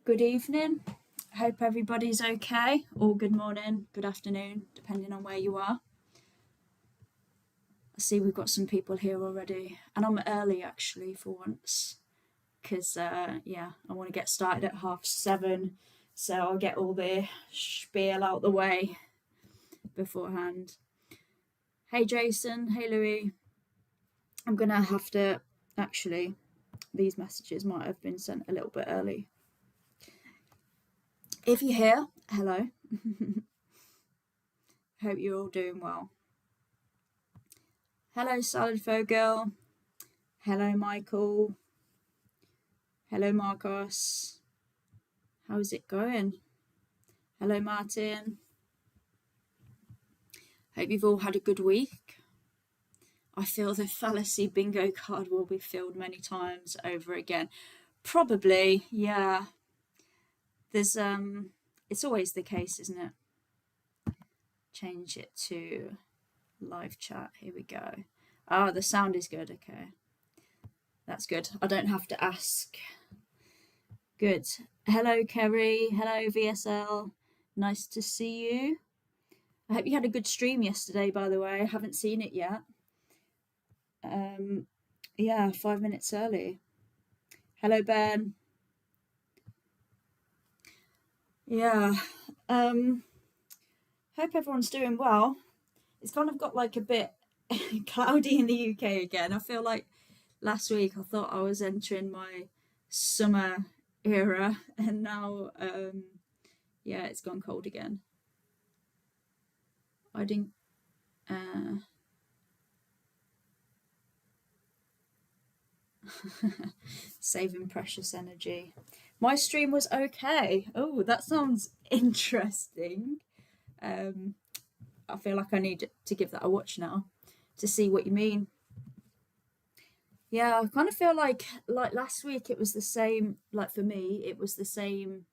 Good evening. Hope everybody's okay, or good morning, good afternoon, depending on where you are. I see we've got some people here already, and I'm early actually for once because, I want to get started at 7:30, so I'll get all the spiel out the way beforehand. Hey Jason, hey Louis. I'm gonna have to actually, these messages might have been sent a little bit early. If you're here, hello. Hope you're all doing well. Hello, Salad Girl. Hello, Michael. Hello, Marcos. How's it going? Hello, Martin. Hope you've all had a good week. I feel the fallacy bingo card will be filled many times over again. Probably, yeah. There's it's always the case, isn't it? Change it to live chat. Here we go. Ah, the sound is good. Okay. That's good. I don't have to ask. Good. Hello, Kerry. Hello, VSL. Nice to see you. I hope you had a good stream yesterday, by the way. I haven't seen it yet. 5 minutes early. Hello, Ben. Yeah. Hope everyone's doing well. It's kind of got like a bit cloudy in the UK again. I feel like last week I thought I was entering my summer era, and now, it's gone cold again. I didn't. Saving precious energy. My stream was okay. Oh, that sounds interesting. I feel like I need to give that a watch now to see what you mean. Yeah, I kind of feel like last week it was the same. Like for me, it was the same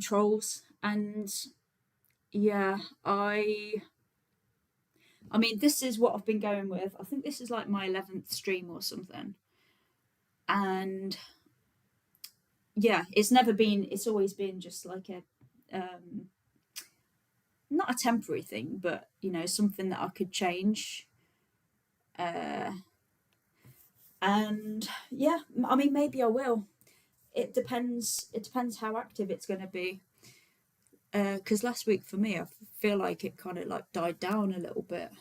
trolls, and yeah, I mean, this is what I've been going with. I think this is like my 11th stream or something, and yeah, it's always been just like a not a temporary thing, but something that I could change. And yeah, I mean, maybe I will. It depends how active it's going to be. Because last week for me, I feel like it kind of like died down a little bit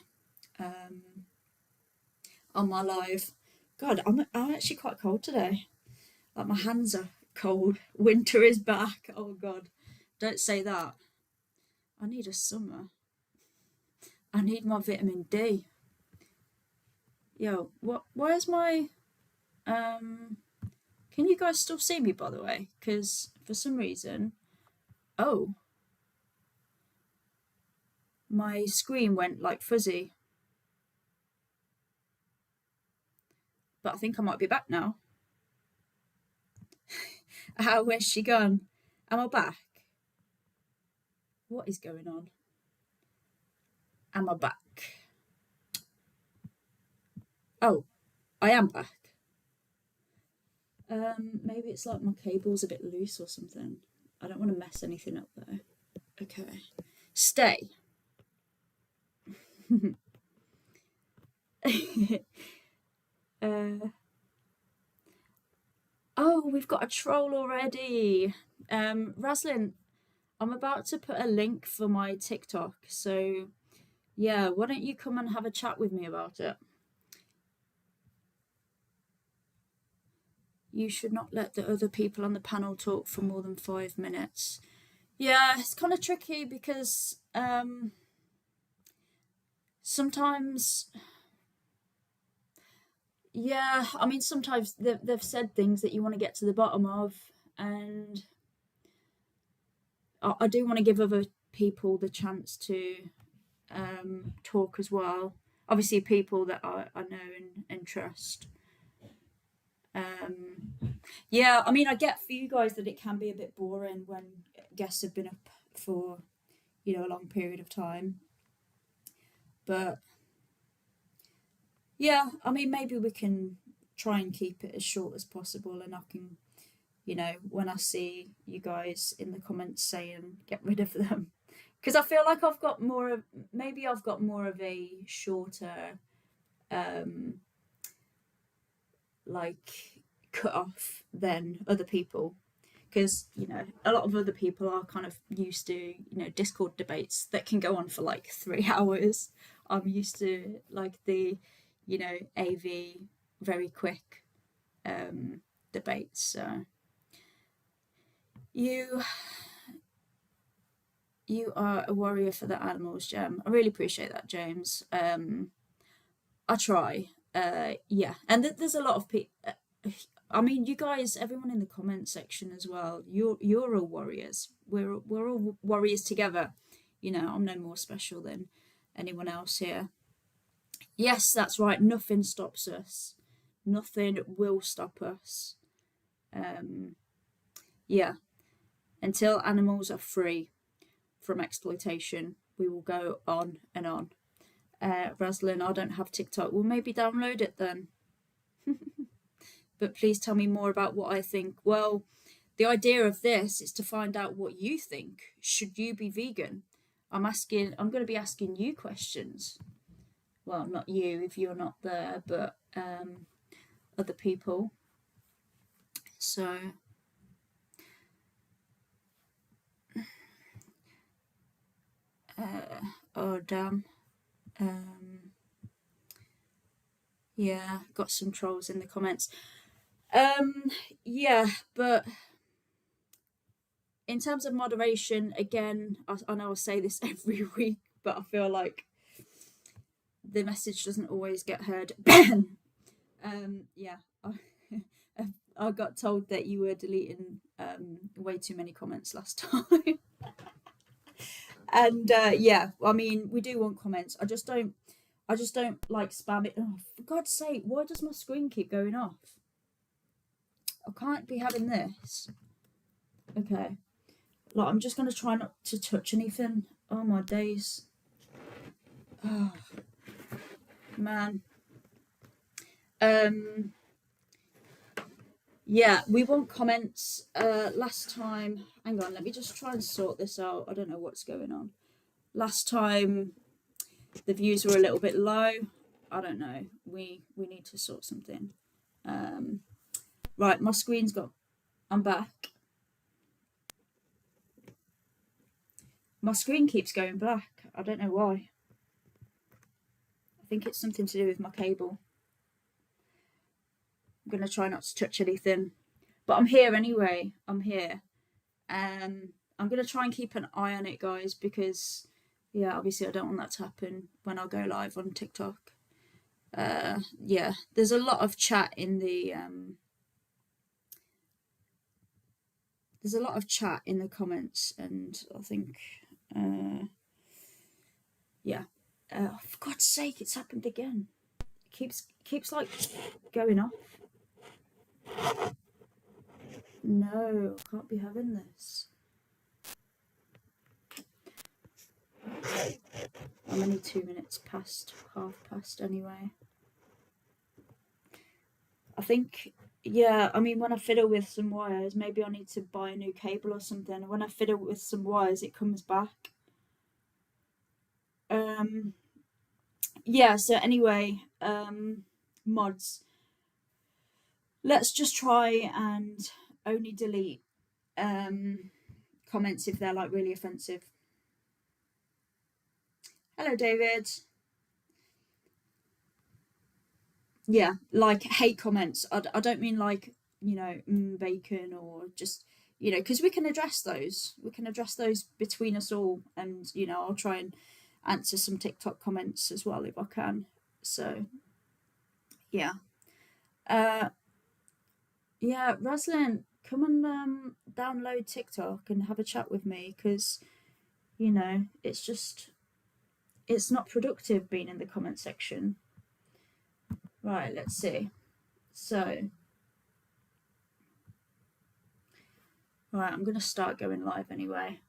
on my live. God, I'm actually quite cold today. Like my hands are cold. Winter is back. Oh God, don't say that. I need a summer. I need my vitamin D. Yo, what? Where's my? Can you guys still see me, by the way? Because for some reason, oh, my screen went like fuzzy. But I think I might be back now. Where's she gone? Am I back? What is going on? Am I back? Oh, I am back. Maybe it's like my cable's a bit loose or something. I don't want to mess anything up though. Okay. Stay. Oh, we've got a troll already. Raslin, I'm about to put a link for my TikTok. So, yeah, why don't you come and have a chat with me about it? You should not let the other people on the panel talk for more than 5 minutes. Yeah, it's kind of tricky because sometimes, yeah, I mean, sometimes they've said things that you want to get to the bottom of, and I do want to give other people the chance to talk as well. Obviously, people that I know and trust. Yeah, I mean, I get for you guys that it can be a bit boring when guests have been up for a long period of time, but yeah, I mean, maybe we can try and keep it as short as possible, and I can you know, when I see you guys in the comments saying get rid of them, because I feel like I've got more of, maybe I've got more of a shorter um like cut off than other people, because you know a lot of other people are kind of used to, you know, Discord debates that can go on for like 3 hours. I'm used to like the, you know, AV very quick debates. So you you are a warrior for the animals, Jem. I really appreciate that, James. I try. Yeah, and there's a lot of people. I mean, you guys, everyone in the comment section as well. You're all warriors. We're all warriors together. You know, I'm no more special than anyone else here. Yes, that's right. Nothing stops us. Nothing will stop us. Um, yeah, until animals are free from exploitation, we will go on and on. Raslin, I don't have TikTok. Well, maybe download it then. But please tell me more about what I think. Well, the idea of this is to find out what you think. Should you be vegan? I'm going to be asking you questions. Well, not you if you're not there, but other people. So, oh damn. Yeah, got some trolls in the comments. Yeah, but in terms of moderation, again, I know I say this every week, but I feel like the message doesn't always get heard. Yeah, I got told that you were deleting way too many comments last time. And yeah, I mean, we do want comments. I just don't like spam it. Oh, for God's sake, why does my screen keep going off? I can't be having this. Okay. Like, I'm just going to try not to touch anything. Oh, my days. Oh, man. Yeah, we want comments. Last time, hang on, let me just try and sort this out. I don't know what's going on. Last time, the views were a little bit low. I don't know. We need to sort something. Right, my screen's got. I'm back. My screen keeps going black. I don't know why. I think it's something to do with my cable. I'm going to try not to touch anything. But I'm here anyway. I'm here. I'm going to try and keep an eye on it, guys, because, yeah, obviously I don't want that to happen when I go live on TikTok. Yeah, there's a lot of chat in the... there's a lot of chat in the comments, and I think... yeah. For God's sake, it's happened again. It keeps like going off. No, I can't be having this. I'm only 2 minutes past, half past anyway. I think, yeah, I mean, when I fiddle with some wires, maybe I need to buy a new cable or something. When I fiddle with some wires, it comes back. Yeah, so anyway, mods. Let's just try and only delete comments if they're like really offensive. Hello, David. Yeah, like hate comments. I don't mean like, you know, bacon or just, you know, because we can address those. We can address those between us all. And, you know, I'll try and answer some TikTok comments as well if I can. So, yeah. Yeah, Roslyn, come and download TikTok and have a chat with me, because, you know, it's not productive being in the comment section. Right, let's see. So, right, I'm going to start going live anyway,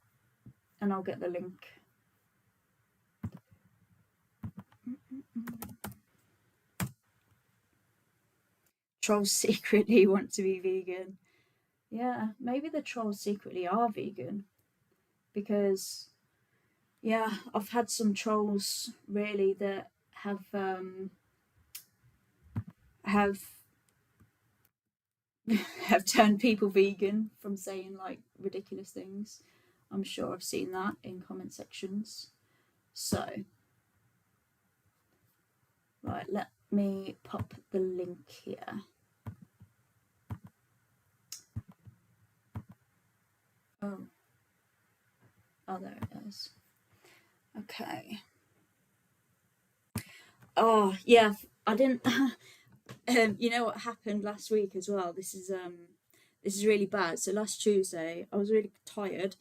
and I'll get the link. Trolls secretly want to be vegan. Yeah, maybe the trolls secretly are vegan because yeah, I've had some trolls really that have have turned people vegan from saying like ridiculous things. I'm sure I've seen that in comment sections. So, right, let me pop the link here. Oh, oh, there it is. Okay. Oh, yeah, I didn't. You know what happened last week as well? This is really bad. So last Tuesday, I was really tired,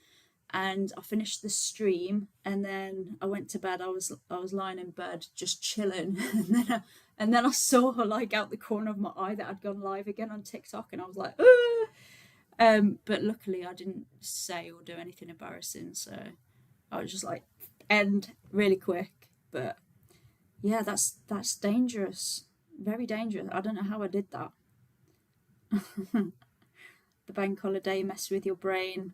and I finished the stream, and then I went to bed. I was lying in bed just chilling, and then I saw like out the corner of my eye that I'd gone live again on TikTok, and I was like, ah! But luckily I didn't say or do anything embarrassing, so I was just like end really quick. But yeah, that's dangerous, very dangerous. I don't know how I did that. The bank holiday messed with your brain.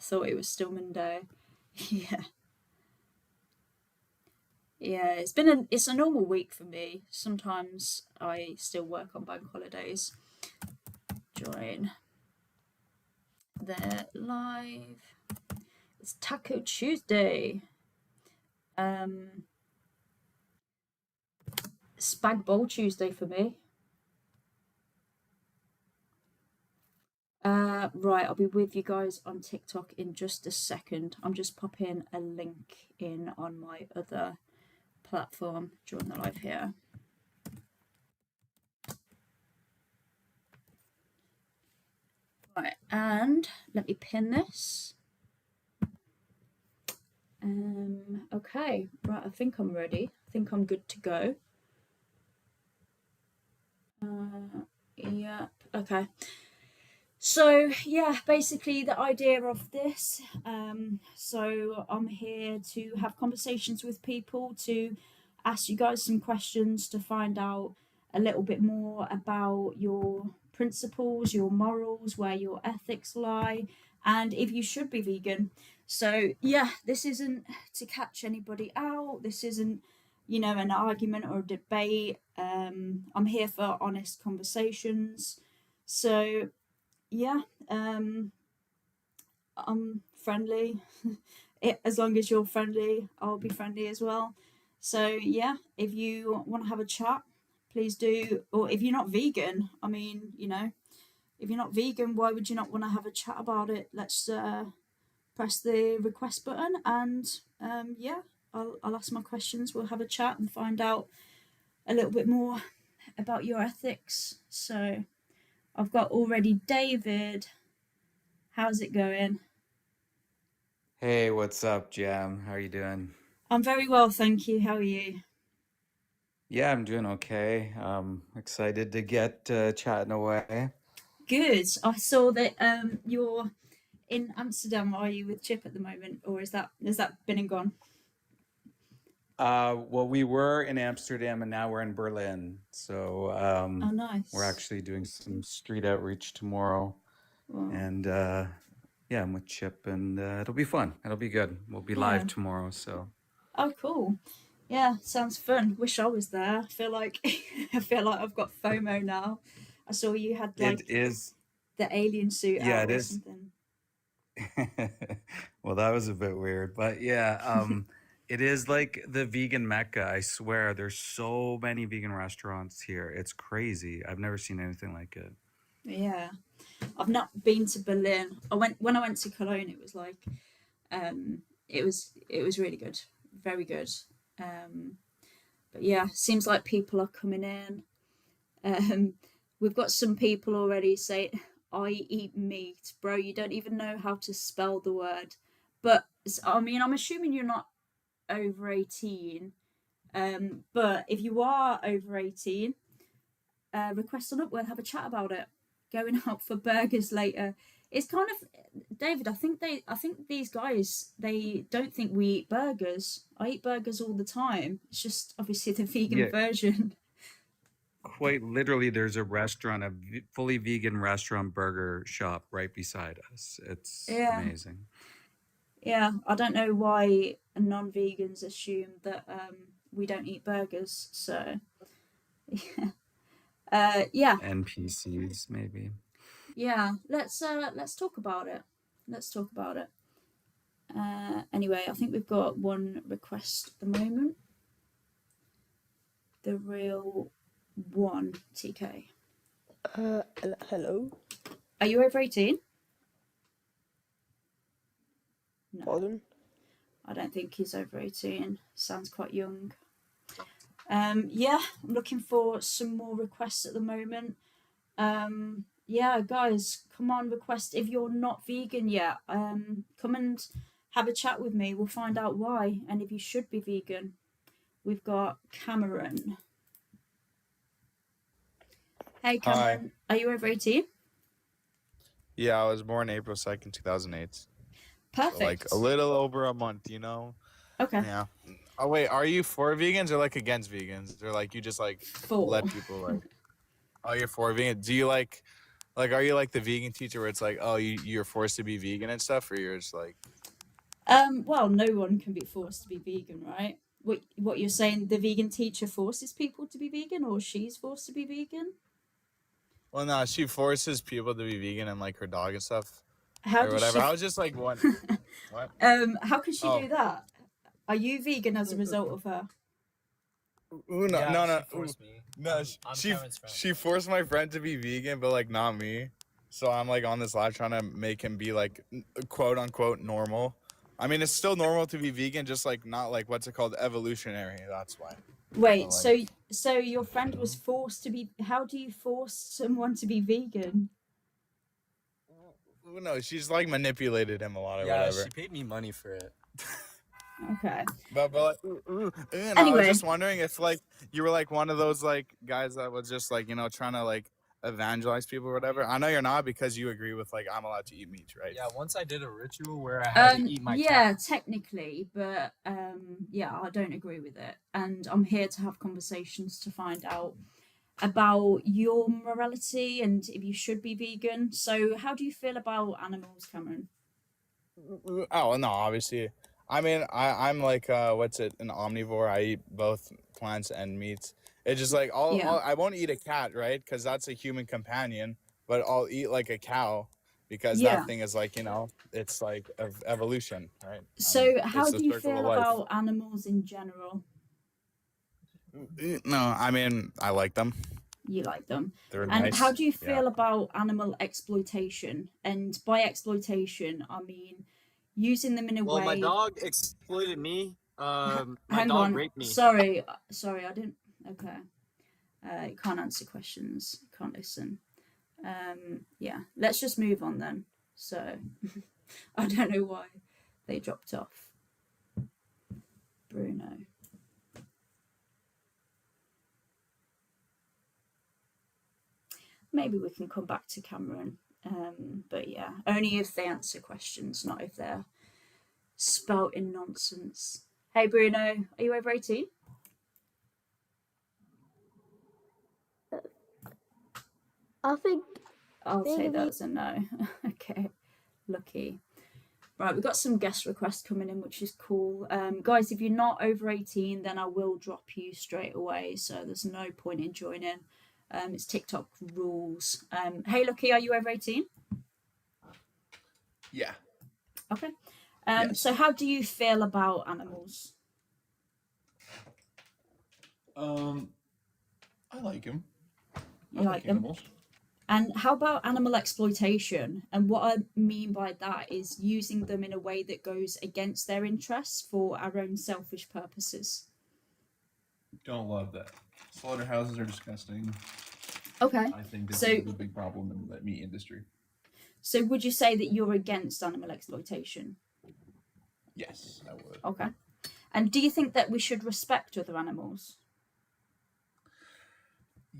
Thought it was still Monday. Yeah. Yeah, it's a normal week for me. Sometimes I still work on bank holidays. Join the live. It's Taco Tuesday. Um, Spag Bowl Tuesday for me. Right, I'll be with you guys on TikTok in just a second. I'm just popping a link in on my other platform. Join the live here. Right, and let me pin this. Okay, right, I think I'm ready. I think I'm good to go. Yep, okay. So yeah, basically the idea of this, so I'm here to have conversations with people, to ask you guys some questions, to find out a little bit more about your principles, your morals, where your ethics lie, and if you should be vegan. So yeah, this isn't to catch anybody out. This isn't, you know, an argument or a debate. I'm here for honest conversations. So yeah, I'm friendly. As long as you're friendly, I'll be friendly as well. So yeah, if you want to have a chat, please do. Or if you're not vegan, I mean, you know, if you're not vegan, why would you not want to have a chat about it? Let's press the request button, and yeah, I'll ask my questions. We'll have a chat and find out a little bit more about your ethics. So I've got already David. How's it going? Hey, what's up, Jam? How are you doing? I'm very well, thank you. How are you? Yeah, I'm doing okay. Excited to get chatting away. Good. I saw that you're in Amsterdam. Are you with Chip at the moment, or is that been and gone? Well, we were in Amsterdam and now we're in Berlin. So Oh, we're nice. actually doing some street outreach tomorrow. Well, And yeah, I'm with Chip and it'll be fun. It'll be good. We'll be yeah. live tomorrow. So Oh, cool. Yeah, sounds fun. Wish I was there. I feel like I feel like I've got FOMO now. I saw you had it like is, the alien suit yeah, out it or is. something. Well, that was a bit weird, but yeah, it is like the vegan mecca. I swear, there's so many vegan restaurants here. It's crazy. I've never seen anything like it. Yeah, I've not been to Berlin. I went when I went to Cologne. It was like it was really good, very good. Um, but yeah, seems like people are coming in. Um, we've got some people already say, "I eat meat, bro. You don't even know how to spell the word." But I mean, I'm assuming you're not over 18. But if you are over 18, request on up. We'll have a chat about it. Going out for burgers later. It's kind of David. I think these guys they don't think we eat burgers. I eat burgers all the time. It's just obviously the vegan Yeah, version. quite literally, there's a restaurant, fully vegan restaurant burger shop right beside us. It's Yeah, amazing. yeah. I don't know why non-vegans assume that we don't eat burgers. So, yeah, NPCs, maybe. yeah. Let's talk about it. Let's talk about it. Anyway, I think we've got one request at the moment. The real one, TK. Hello. Are you over 18? No, Pardon? I don't think he's over 18. Sounds quite young. Yeah, I'm looking for some more requests at the moment. Yeah, guys, come on, request if you're not vegan yet. Come and have a chat with me. We'll find out why and if you should be vegan. We've got Cameron. Hey, Hi. Cameron, are you over 18? Yeah, I was born April 2nd, 2008. So like Perfect. a little over a month, you know? Okay, Yeah. Oh wait, are you for vegans or like against vegans? Or like you just like 4. let people like oh you're for vegan. Do you like are you like the vegan teacher where it's like, oh you're forced to be vegan and stuff, or you're just like Well, no one can be forced to be vegan, right? What you're saying, the vegan teacher forces people to be vegan, or she's forced to be vegan? well no, she forces people to be vegan and like her dog and stuff. How Or does whatever. she? I was just like what? What? How can she Oh. do that? Are you vegan as a result of her? Ooh, no, Yeah, no, she no. forced Ooh, me. no, I'm she Cameron's friend. she forced my friend to be vegan, but like not me. So I'm like on this live trying to make him be like quote unquote normal. I mean, it's still normal to be vegan, just like not like what's it called, evolutionary. That's why. Wait, So like, so your friend was forced to be. How do you force someone to be vegan? ooh, no, she's like manipulated him a lot or Yeah, whatever. she paid me money for it. Okay. But like, no, I was Anyway. just wondering if like you were like one of those like guys that was just like trying to like evangelize people or whatever. I know you're not because you agree with like I'm allowed to eat meat, right? Yeah, once I did a ritual where I had to eat my Yeah, cat. technically, but yeah, I don't agree with it, and I'm here to have conversations to find out about your morality and if you should be vegan. So, how do you feel about animals, Cameron? Oh no, obviously. I mean, I'm like what's it? An omnivore. I eat both plants and meats. It's just like Yeah. I won't eat a cat, right? Because that's a human companion. But I'll eat like a cow because Yeah. that thing is like it's like evolution, right? So, how it's the do you circle feel of life. about animals in general? No, I mean I like them. You like them. They're And nice. how do you Yeah. feel about animal exploitation? And by exploitation, I mean using them in a Well, way. my dog exploited me. My Hang dog on. raped me. Sorry, I didn't. Okay. You can't answer questions. You can't listen. Yeah. Let's just move on then. So, I don't know why they dropped off. Bruno. Maybe we can come back to Cameron. But yeah, only if they answer questions, not if they're spouting nonsense. Hey Bruno, are you over 18? I think I'll take Maybe. that as a no. Okay, lucky. Right, we've got some guest requests coming in, which is cool. Guys, if you're not over 18, then I will drop you straight away. So there's no point in joining. It's TikTok rules. Hey, Lucky, are you over 18? Yeah. Okay. Yes. So how do you feel about animals? I like him. You like them? animals. And how about animal exploitation? And what I mean by that is using them in a way that goes against their interests for our own selfish purposes. Don't love that. Slaughterhouses are disgusting. Okay. I think this So- is a big problem in the meat industry. So would you say that you're against animal exploitation? Yes, I would. Okay. And do you think that we should respect other animals?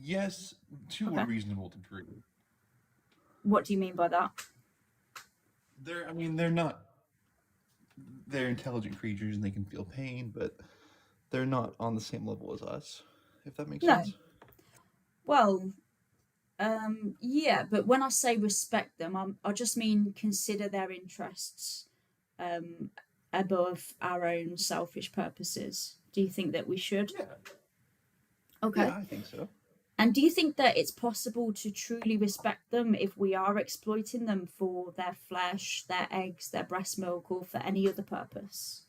Yes, to Okay. a reasonable degree. What do you mean by that? They're not. They're intelligent creatures and they can feel pain, but they're not on the same level as us. If that makes No. sense. Well, yeah, but when I say respect them, I just mean consider their interests um, above our own selfish purposes. Do you think that we should? Yeah, Okay. yeah, I think so. And do you think that it's possible to truly respect them if we are exploiting them for their flesh, their eggs, their breast milk, or for any other purpose?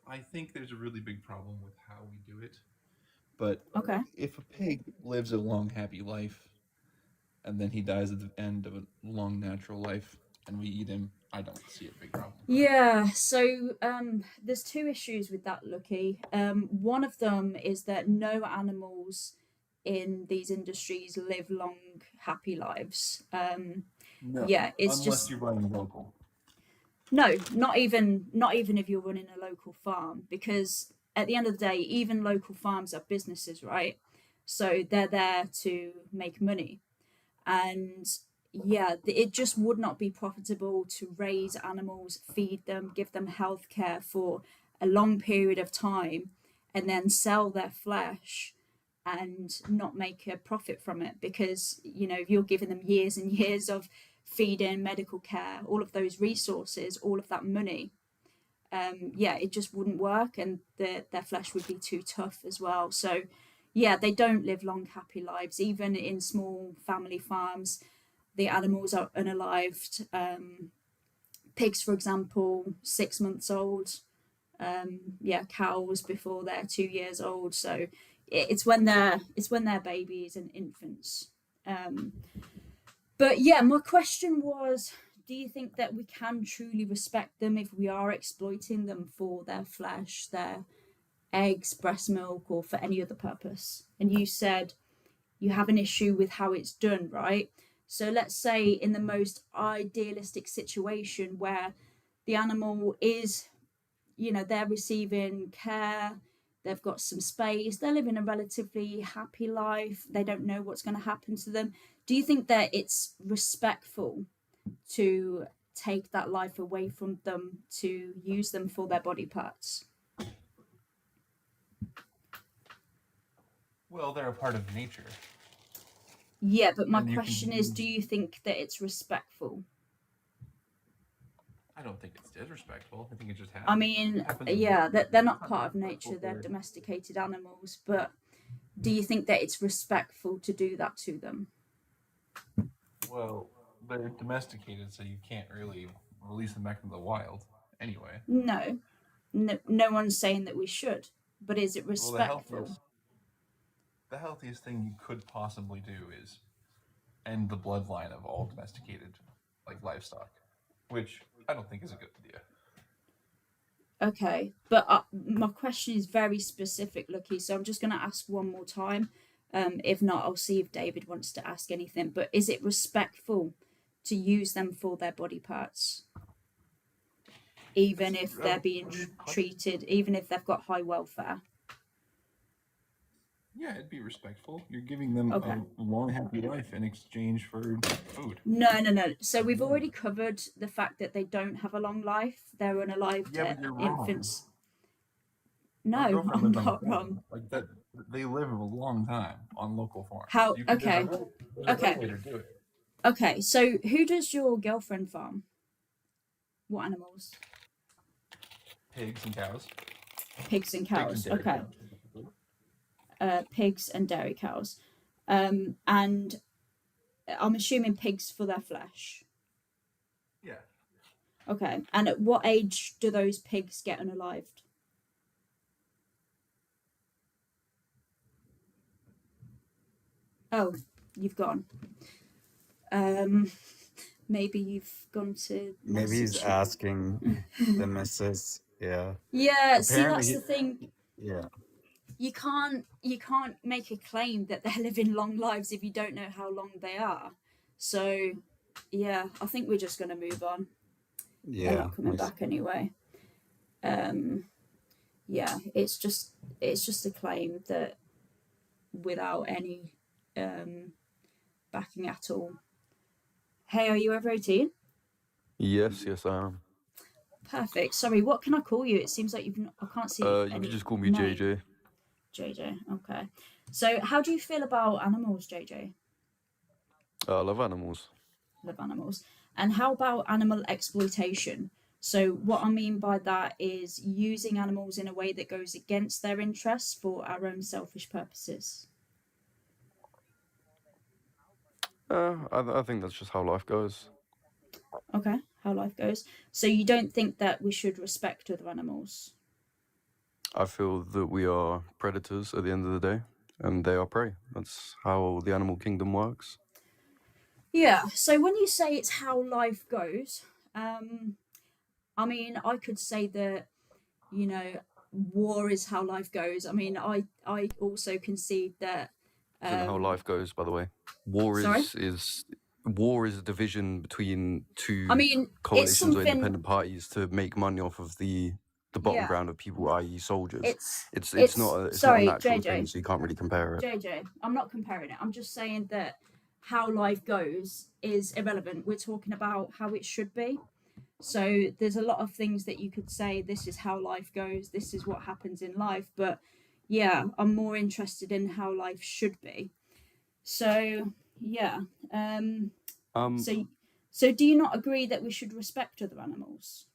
I think there's a really big problem with how we do it. But Okay. if a pig lives a long, happy life, and then he dies at the end of a long, natural life, and we eat him, I don't see a big problem. Yeah, so there's two issues with that, Lucky. One of them is that no animals in these industries live long, happy lives. No, Yeah, it's unless just you're running local. no, not even if you're running a local farm, because at the end of the day, even local farms are businesses, right? So they're there to make money. And yeah, it just would not be profitable to raise animals, feed them, give them health care for a long period of time, and then sell their flesh and not make a profit from it, because if you're giving them years and years of feeding, medical care, all of those resources, all of that money, yeah, it just wouldn't work, and their flesh would be too tough as well. So yeah, they don't live long, happy lives. Even in small family farms, the animals are unalived. Pigs, for example, 6 months old. Yeah, cows before they're 2 years old. So it's when they're babies and infants. But yeah, my question was, do you think that we can truly respect them if we are exploiting them for their flesh, their eggs, breast milk, or for any other purpose? And you said you have an issue with how it's done, right? So let's say in the most idealistic situation where the animal is, they're receiving care, they've got some space, they're living a relatively happy life, they don't know what's going to happen to them. Do you think that it's respectful to take that life away from them to use them for their body parts? Well, they're a part of nature. Yeah, but my And you can question is, use- do you think that it's respectful? I don't think it's disrespectful. I think it just happens. I mean, It happens in yeah, nature. they're not It's part of disrespectful nature, they're for- domesticated animals, but do you think that it's respectful to do that to them? Well, they're domesticated, so you can't really release them back into the wild anyway. No, no one's saying that we should, but is it Well, respectful? the healthiest thing you could possibly do is end the bloodline of all domesticated livestock, which I don't think is a good idea. Okay, but my question is very specific, Lucky, so I'm just going to ask one more time. If not, I'll see if David wants to ask anything. But is it respectful to use them for their body parts, even if they're being treated, even if they've got high welfare? Yeah, it'd be respectful. You're giving them Okay. a long, happy life in exchange for food. No. So we've already covered the fact that they don't have a long life. They're unalived Yeah, but you're wrong. infants. My No, girlfriend I'm lived on a not farm. wrong. Like that, they live a long time on local farms. How- You can- okay. There's a Okay. right way to do it. Okay, so who does your girlfriend farm? What animals? Pigs and cows. Pigs and cows. Pigs and dairy Okay. cows. Pigs and dairy cows. And I'm assuming pigs for their flesh. Yeah. Okay. And at what age do those pigs get unalived? Oh, you've gone. Maybe you've gone to. Maybe he's message her. asking the missus. Yeah. Yeah, see, that's Apparently- the thing. Yeah. You can't make a claim that they're living long lives if you don't know how long they are. So, yeah, I think we're just going to move on. They're Yeah. not coming we- back anyway. Yeah, it's just a claim that without any backing at all. Hey, are you over 18? Yes, I am. Perfect. Sorry, what can I call you? It seems like I can't see. You any can just call me name. JJ. JJ. Okay. So, how do you feel about animals, JJ? I love animals. Love animals. And how about animal exploitation? So, what I mean by that is using animals in a way that goes against their interests for our own selfish purposes. I think that's just how life goes. Okay, how life goes. So, you don't think that we should respect other animals? I feel that we are predators at the end of the day, and they are prey. That's how the animal kingdom works. Yeah, so when you say it's how life goes, I mean, I could say that, you know, war is how life goes. I mean, I also concede that. Isn't how life goes, by the way. War Sorry? is a division between two I mean, it's coalitions or something. independent parties to make money off of the bottom Yeah, ground of people, i.e., soldiers. it's It's not a sorry, natural thing, JJ. so you can't really compare it. JJ, I'm not comparing it. I'm just saying that how life goes is irrelevant. We're talking about how it should be. So there's a lot of things that you could say, this is how life goes, this is what happens in life. But yeah, I'm more interested in how life should be. So yeah. So so do you not agree that we should respect other animals?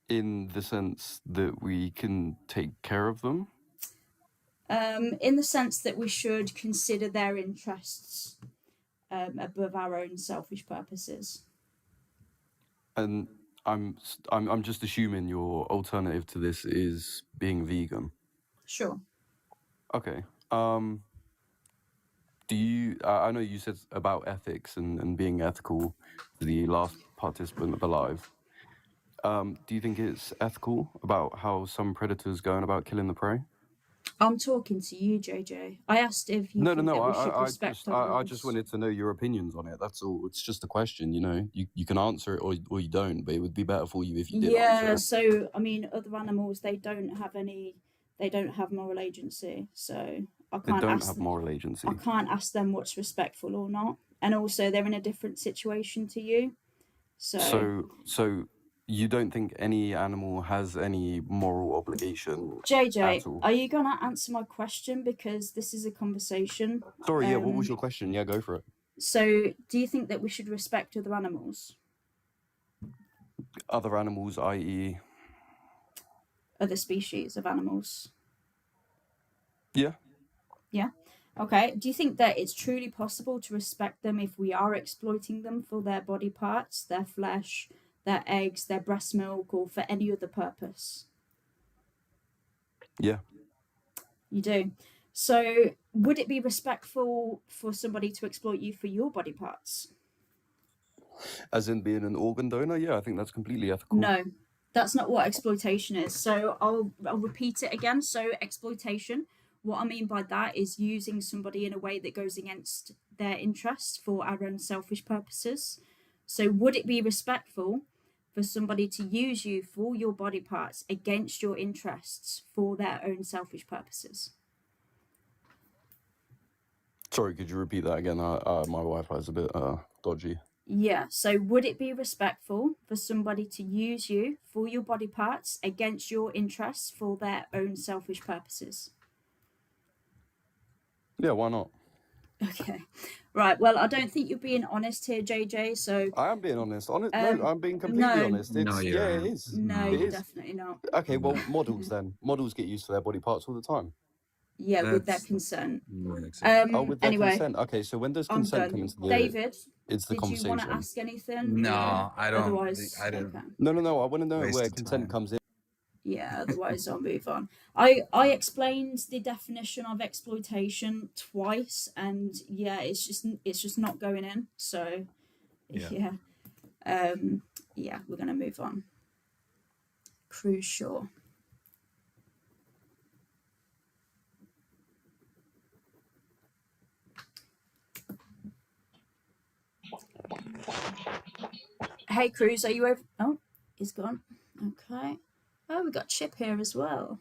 In the sense that we can take care of them. In the sense that we should consider their interests above our own selfish purposes. And I'm just assuming your alternative to this is being vegan. Sure. Okay. Do you? I know you said about ethics and being ethical to the last participant of Alive. Do you think it's ethical about how some predators going about killing the prey? I'm talking to you, JJ. I asked if you No. think that we should respect I just animals. wanted to know your opinions on it. That's all. It's just a question, you know. You can answer it or you don't, but it would be better for you if you did answer Yeah, it. so I mean, other animals they don't have moral agency, so I They can't don't ask have moral agency. I can't ask them what's respectful or not. And also they're in a different situation to you. So you don't think any animal has any moral obligation JJ, at all? are you gonna answer my question, because this is a conversation? Sorry, yeah, what was your question? Yeah, go for it. So do you think that we should respect other animals? Other animals, i.e. Other species of animals? Yeah. Yeah. Okay. Do you think that it's truly possible to respect them if we are exploiting them for their body parts, their flesh, their eggs, their breast milk, or for any other purpose? Yeah. You do. So would it be respectful for somebody to exploit you for your body parts? As in being an organ donor? Yeah, I think that's completely ethical. No, that's not what exploitation is. So I'll repeat it again. So exploitation, what I mean by that is using somebody in a way that goes against their interests for our own selfish purposes. So would it be respectful for somebody to use you for your body parts against your interests for their own selfish purposes? Sorry, could you repeat that again? My Wi-Fi is a bit dodgy. Yeah, so would it be respectful for somebody to use you for your body parts against your interests for their own selfish purposes? Yeah, why not? Okay, right. Well, I don't think you're being honest here, JJ. So I am being honest. No, I'm being completely no, honest. It's you yeah, aren't. it is. no, It you're is. definitely not. Okay, well, models then. Models get used to their body parts all the time. Yeah, with their That's consent. Oh, with their Anyway, consent. Okay, so when does I'm consent done. come into the David, it's the did you want to conversation? ask anything? No, I don't. Otherwise, I didn't. okay. No. I want to know where Wasted consent time. comes in. Yeah, otherwise I'll move on. I explained the definition of exploitation twice, and yeah, it's just not going in. So Yeah. yeah, we're gonna move on. Cruise Shore. Hey Cruz, are you over? Oh, he's gone. Okay. Oh, we got Chip here as well.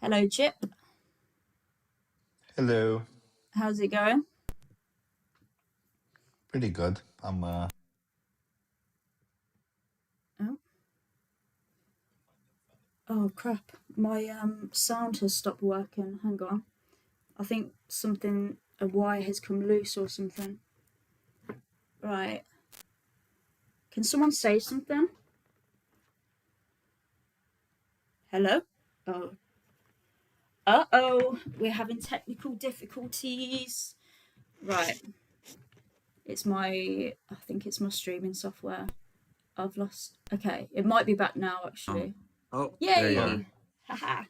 Hello, Chip. Hello. How's it going? Pretty good. I'm Oh crap. My sound has stopped working. Hang on. I think a wire has come loose or something. Right. Can someone say something? Hello? Oh. Uh-oh. We're having technical difficulties. Right. I think it's my streaming software. I've lost. Okay. It might be back now, actually. Oh, there you are. Yay! Haha.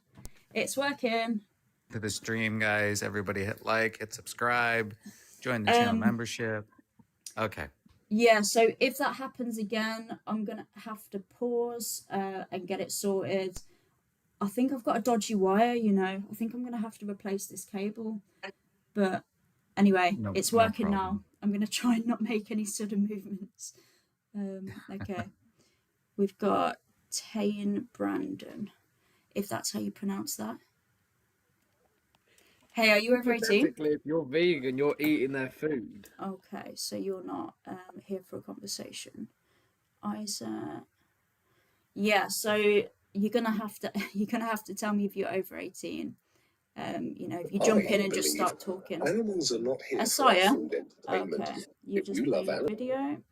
It's working. To the stream, guys. Everybody hit like, hit subscribe, join the channel membership. Okay. Yeah, so if that happens again, I'm gonna have to pause and get it sorted. I think I've got a dodgy wire, I think I'm gonna have to replace this cable. But anyway, it's working now. I'm gonna try and not make any sudden movements. Okay. We've got Tane Brandon, if that's how you pronounce that. Hey, are you over 18? Technically, if you're vegan, you're eating their food. Okay, so you're not here for a conversation. Isaac. Yeah, so you're gonna have to tell me if you're over 18. If you jump in and just start talking. Animals are not here for Asaya? food entertainment. Okay, you're If just you love playing a animals, video.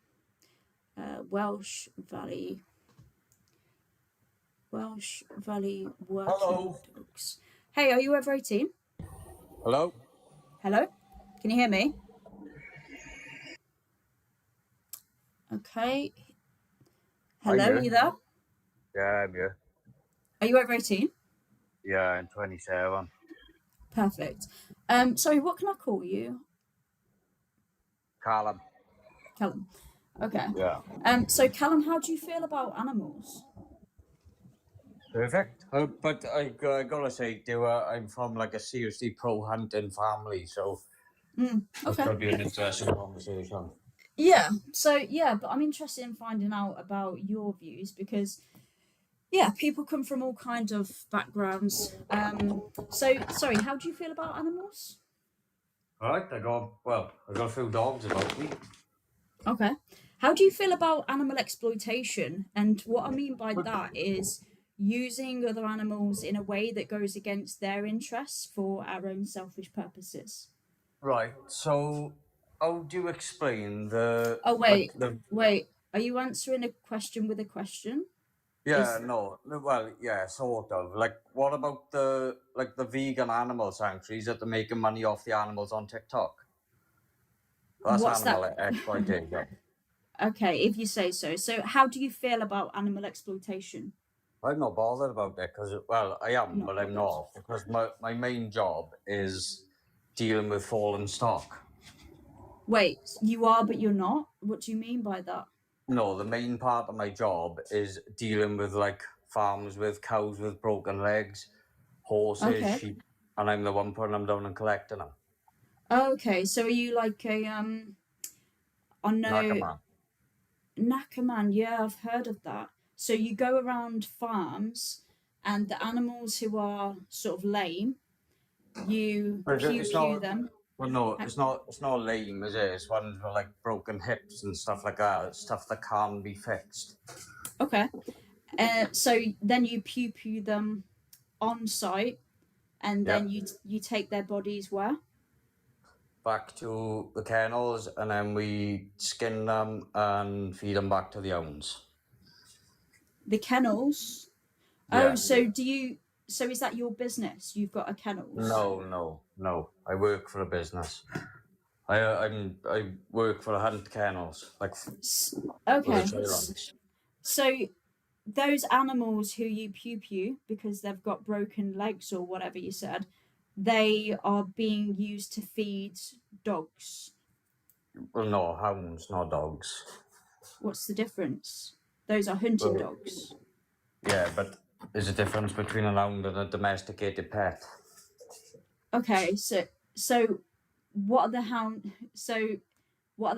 Welsh Valley working Hello. dogs. Hey, are you over 18? Hello? Hello? Can you hear me? Okay. Hello, are you there? Yeah, I'm here. Are you over 18? Yeah, I'm 27. Perfect. Sorry, what can I call you? Callum. Callum. Okay. Yeah. So Callum, how do you feel about animals? Perfect. But I gotta say, I'm from like a seriously pro hunting family, so it's Okay. gonna be an interesting conversation. Yeah. So yeah, but I'm interested in finding out about your views because people come from all kinds of backgrounds. So sorry, how do you feel about animals? Alright, I got a few dogs about me. Okay. How do you feel about animal exploitation? And what I mean by that is using other animals in a way that goes against their interests for our own selfish purposes. Right, so how do you explain the Oh wait, the wait. Are you answering a question with a question? yeah, no, well, yeah, sort of. Like, what about the vegan animal sanctuaries that are making money off the animals on TikTok? That's What's animal that? exploitation. Okay, if you say so. So how do you feel about animal exploitation? I'm not bothered about it because, well, I am, Not but I'm bothered. not because my main job is dealing with fallen stock. Wait, you are but you're not? What do you mean by that? No, the main part of my job is dealing with like farms with cows with broken legs, horses, Okay. sheep, and I'm the one putting them down and collecting them. Okay, so are you like a I know Nakaman. Nakaman, yeah, I've heard of that. So you go around farms and the animals who are sort of lame, you But pew it's pew not. them. Well, no, it's not. It's not lame, is it? It's ones with like broken hips and stuff like that. It's stuff that can't be fixed. Okay. So then you pew pew them on site, and then you take their bodies where? Back to the kennels, and then we skin them and feed them back to the hounds. The kennels. Yeah. Oh, so is that your business? You've got a kennels? No. I work for a business. I work for a hunt kennels, like Okay. with a trailer on. So those animals who you pew pew because they've got broken legs or whatever you said, they are being used to feed dogs. Well, no, hounds, not dogs. What's the difference? Those are hunting dogs. Yeah, but there's a difference between a hound and a domesticated pet. Okay, so what are the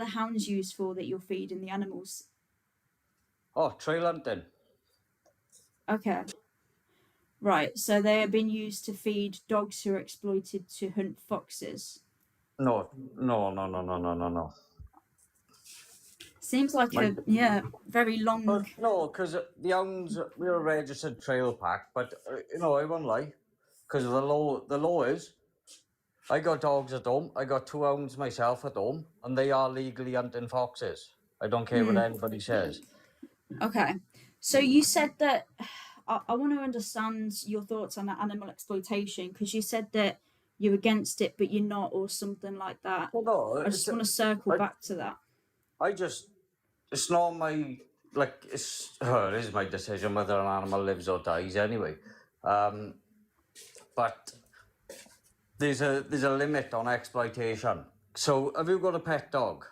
hounds used for that you're feeding the animals? Oh, trail hunting. Okay. Right, so they are being used to feed dogs who are exploited to hunt foxes. No. See, Seems like My, very long. but no, because the hounds, we're a registered trail pack, but I won't lie, because the law is, I got dogs at home, I got 2 hounds myself at home, and they are legally hunting foxes. I don't care what anybody says. Okay, so you said that. I want to understand your thoughts on animal exploitation, because you said that you're against it, but you're not, or something like that. Well, no, I just want to circle back to that. It's not my, like, it is my decision whether an animal lives or dies anyway. But there's a limit on exploitation. So have you got a pet dog?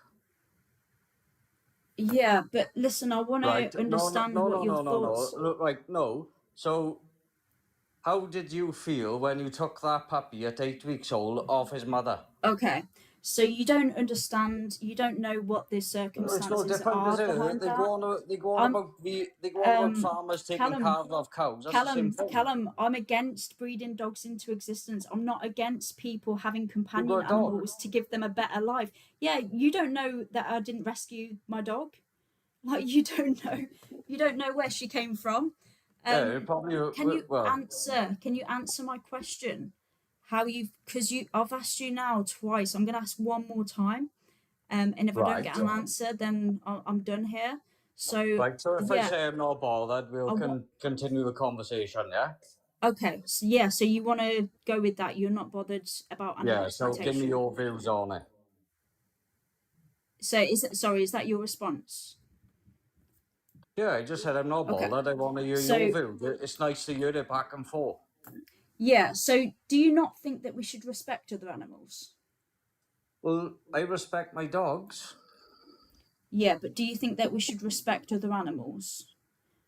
Yeah, but listen, I want to Right. understand what your thoughts. No. Right, no. So how did you feel when you took that puppy at 8 weeks old off his mother? Okay, so you don't understand. You don't know what the It's no circumstances different, are is it? behind They that. go on about farmers taking Callum, calves off cows. That's the same thing. Callum, I'm against breeding dogs into existence. I'm not against people having companion got a dog. animals to give them a better life. Yeah, you don't know that I didn't rescue my dog. Like, you don't know where she came from. Probably. Can you answer my question? I've asked you now twice. I'm gonna ask one more time. And if I don't get an answer, then I'm done here. So Right, so if I yeah. say I'm not bothered, we'll continue the conversation, yeah? Okay, so you want to go with that? You're not bothered about animal Yeah, so exploitation. give me your views on it. So is that your response? Yeah, I just said I'm not Okay. bothered. I want to hear So- your view. It's nice to hear it back and forth. Yeah. So do you not think that we should respect other animals? Well, I respect my dogs. Yeah, but do you think that we should respect other animals?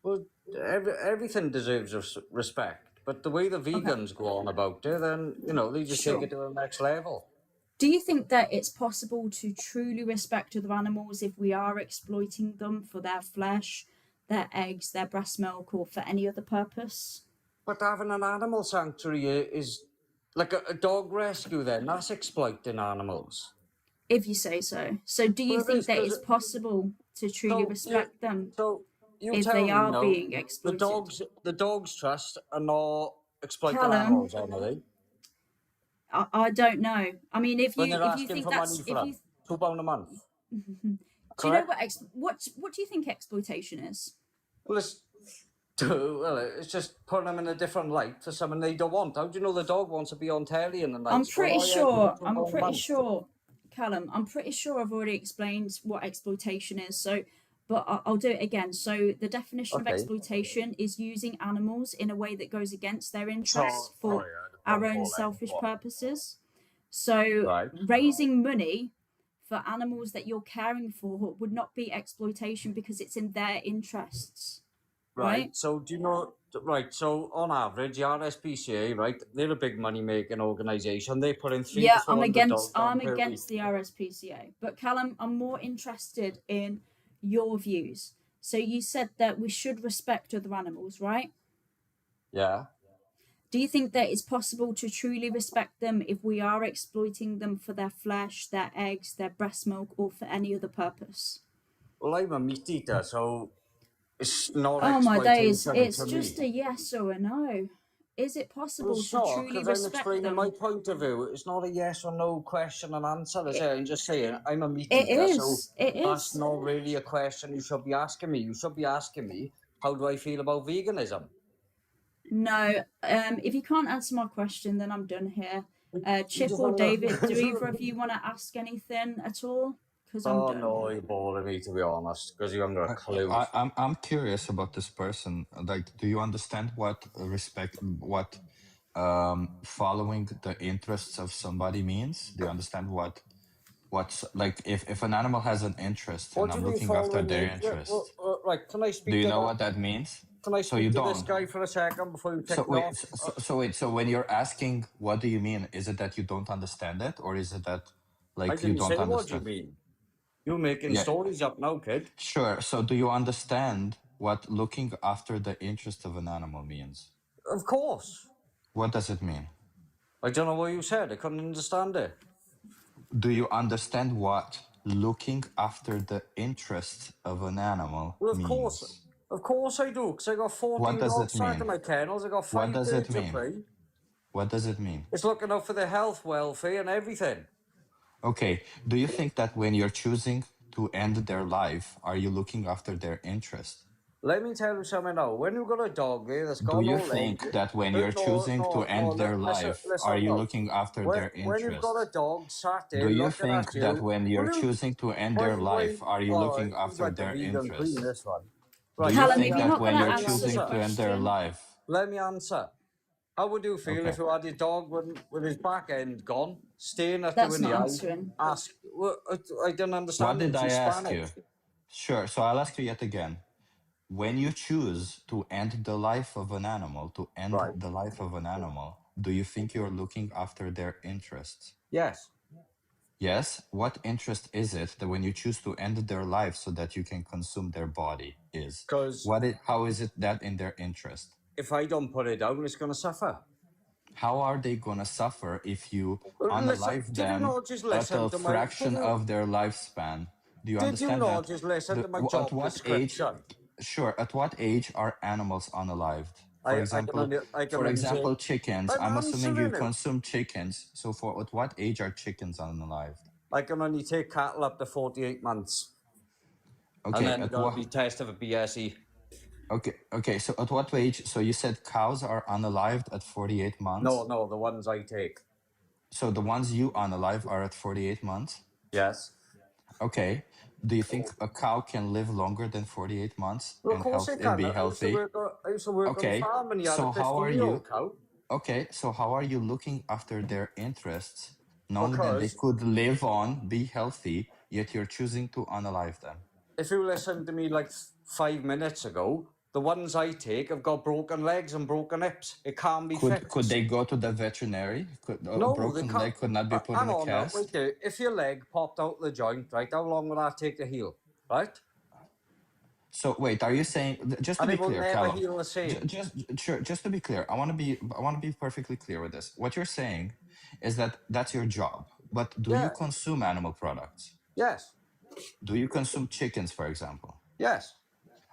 Well, everything deserves respect. But the way the vegans go on about it, then, they just Sure. take it to the next level. Do you think that it's possible to truly respect other animals if we are exploiting them for their flesh, their eggs, their breast milk, or for any other purpose? But having an animal sanctuary is like a dog rescue then. That's exploiting animals. If you say so. So do you Well, it think is, that 'cause it's possible to truly So, respect them So you if tell they me are now, being the exploited? dogs trust are not exploiting Callum. animals, are they? I don't know. I mean, if When you they're if you asking think for that's money if for them, you £2 a month. do you know Correct? what do you think exploitation is? Well, it's just putting them in a different light for something they don't want. How do you know the dog wants to be on telly in the night? I'm pretty sure. I'm £2 a pretty month. sure, Callum. I'm pretty sure I've already explained what exploitation is. So, but I'll do it again. So, the definition of Okay. exploitation is using animals in a way that goes against their interests for our own selfish purposes. So, Right. raising money for animals that you're caring for would not be exploitation because it's in their interests. Right. So do you know? Right. So on average, the RSPCA, right? They're a big money making organisation. They put in three Yeah, to 400 dogs I'm per against week. the RSPCA. But Callum, I'm more interested in your views. So you said that we should respect other animals, right? Yeah. Do you think that it's possible to truly respect them if we are exploiting them for their flesh, their eggs, their breast milk, or for any other purpose? Well, I'm a meat eater, so it's not Oh my days, exploitation it's to just me. a yes or a no. Is it possible Well, it's to not, truly because I'm respect explaining them? my point of view. It's not a yes or no question and answer, is it? I'm just saying I'm a meat It eater, so is. It that's is. not really a question you should be asking me. You should be asking me, how do I feel about veganism? No. If you can't answer my question, then I'm done here. Chip just or wanna- David, do either of you want to ask anything at all? Because I'm Oh done. no, you're boring me, to be honest, because you haven't got a clue. I'm curious about this person. Like, do you understand what following the interests of somebody means? Do you understand what's like if an animal has an interest What and do I'm you mean looking after following their me? interest? Right, can I speak Do you to know that? what that means? Can I So speak you to this don't. guy for a second before you take So me wait, off? so when you're asking, what do you mean? Is it that you don't understand it, or is it that I like you didn't don't say what you understand? mean. You're making Yeah, stories up now, kid. sure. So do you understand what looking after the interest of an animal means? Of course. What does it mean? I don't know what you said. I couldn't understand it. Do you understand what looking after the interests of an animal Well, means? of course I do, because I got What 14 does dogs it sat in mean? my kennels. I got What 5 does it birds of mean? prey. What does it mean? It's looking out for their health, welfare, and everything. Okay, do you think that when you're choosing to end their life, are you looking after their interest? Let me tell you something now. When you've got a dog there that's Do got you no legs, think that when you're choosing to end their life, are you now. looking after their When you've got a interests? dog sat Do there you looking think at that you, when you're choosing to end their life, are you looking he's after like the their vegan queen, interests? this one. Do Right, you Callum, think if you're that not when going to you're answer the choosing to end their question, life, let me answer. How would you feel okay? if you had your dog with his back end gone, staring at you that's in not the eye? answering. Ask. Well, I didn't What understand did him. I She's ask you? Spanish. Sure, so I'll ask you yet again. When you choose to end the life of an animal, do you think you're looking after their interests? Yes. Yes. What interest is it that when you choose to end their life so that you can consume their body is? Because How is it that in their interest? if I don't put it down, it's going to suffer. How are they gonna suffer if you Listen, unalive did you them not just at listen a to my... fraction of their lifespan? Do you Did you understand not that? just listen to my At job what age? description? Sure. At what age are animals unalived? For I example, can only say... chickens. I'm I'm assuming you answering it. consume chickens. So, at what age are chickens unalived? I can only take cattle up to 48 months. Okay. And then they're going to be tested for BSE. Okay. So, at what age? So, you said cows are unalived at 48 months. No, the ones I take. So, the ones you unalive are at 48 months. Yes. Okay. Do you think a cow can live longer than 48 months Well, of course it can. be healthy? I used to work on a farm and you had a 15-year-old cow. Okay, so how are you looking after their interests, knowing that they Because could live on, be healthy, yet you're choosing to unalive them? if you listened to me like 5 minutes ago, the ones I take have got broken legs and broken hips. It can't be fixed. Could they go to the veterinary? A No, broken they can't. leg could not be put Hang in a on now, cast? wait there. If your leg popped out the joint, right, how long will that take to heal? Right? So wait, are you saying just to And be it will clear, never Callum? heal the same. Just to be clear, I want to be perfectly clear with this. What you're saying is that that's your job, but do you Yeah. consume animal products? Yes. Do you consume chickens, for example? Yes.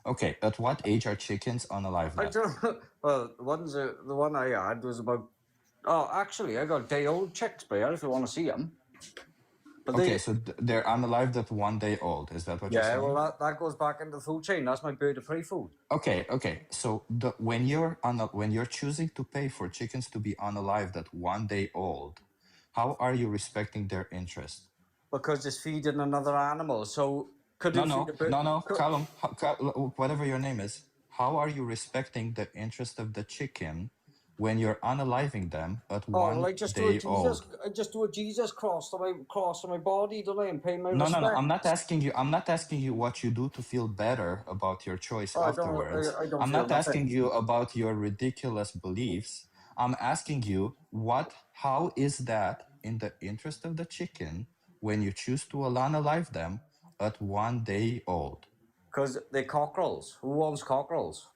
Okay, at what age are chickens unalived I at? don't. Well, the one I had was about. Oh, actually, I got day-old chicks, Bear, if you want to see them. But Okay, so they're unalived at 1 day old. Is that what you're yeah, saying? well, that goes back into the food chain. That's my bird of prey food. Okay. So when you're choosing to pay for chickens to be unalived at 1 day old, how are you respecting their interest? Because it's feeding another animal. So could you feed a bird? No, Callum, whatever your name is, how are you respecting the interest of the chicken when you're unaliving them at Oh, one well, I just day old? I just do a Jesus cross on my body, don't I, and pay my No. respect. I'm not asking you what you do to feel better about your choice Oh, afterwards. I don't I'm feel not nothing. asking you about your ridiculous beliefs. I'm asking you how is that in the interest of the chicken when you choose to unalive them at 1 day old? Because they're cockerels. Who wants cockerels?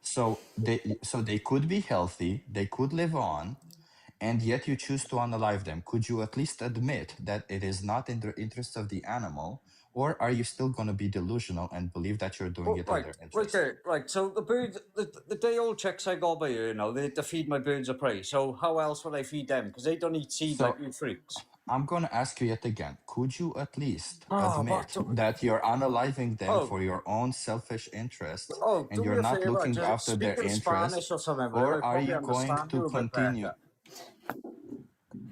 So they could be healthy, they could live on, and yet you choose to unalive them. Could you at least admit that it is not in the interest of the animal, or are you still going to be delusional and believe that you're doing it in their interest? Right. So the birds, the day-old chicks I got by you, they feed my birds of prey. So how else would I feed them? Because they don't eat seed like you freaks. I'm going to ask you yet again. Could you at least Oh, admit that you're unaliving them Oh. for your own selfish interests Oh, and do me you're a not favor, looking just after their speak in interests? Spanish or something, Or I'll are probably you going understand to you a bit continue? better.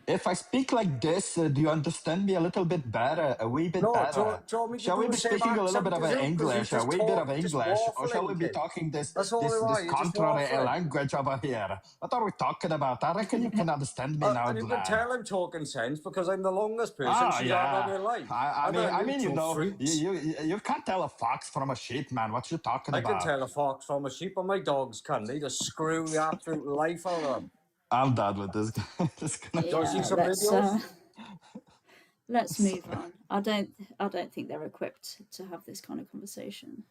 If I speak like this, do you understand me a little bit better, a wee bit No, better? do you want me to Shall do we the be same speaking a little bit accent of as you? 'Cause you English, a just wee bit of talk, just English, or shall we waffling, be kid. talking this That's all you are, you're just contrary waffling. language over here? What are we talking about? I reckon you can understand me now, And you can lad. tell I'm talking sense because I'm the longest person she's had on her life. I mean, you two know, freaks. you can't tell a fox from a sheep, man. What you talking I about? can tell a fox from a sheep, and my dogs can. They just screw the absolute life out of them. I'm done with this guy. Do you see Yeah, some videos? let's move on. I don't think they're equipped to have this kind of conversation.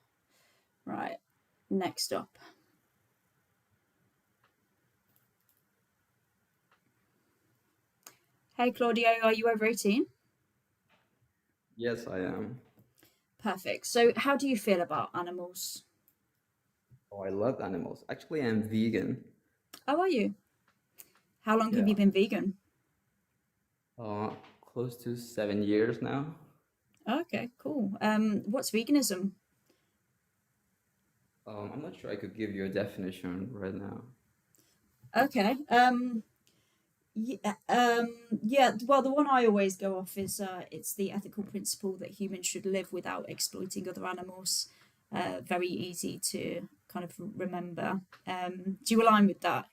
Right. Next up. Hey Claudio, are you over 18? Yes, I am. Perfect. So, how do you feel about animals? Oh, I love animals. Actually, I'm vegan. How are you? How long have Yeah. you been vegan? Uh, Close to 7 years now. Okay, cool. What's veganism? I'm not sure I could give you a definition right now. Okay. Yeah. Well, the one I always go off is it's the ethical principle that humans should live without exploiting other animals. Very easy to kind of remember. Do you align with that?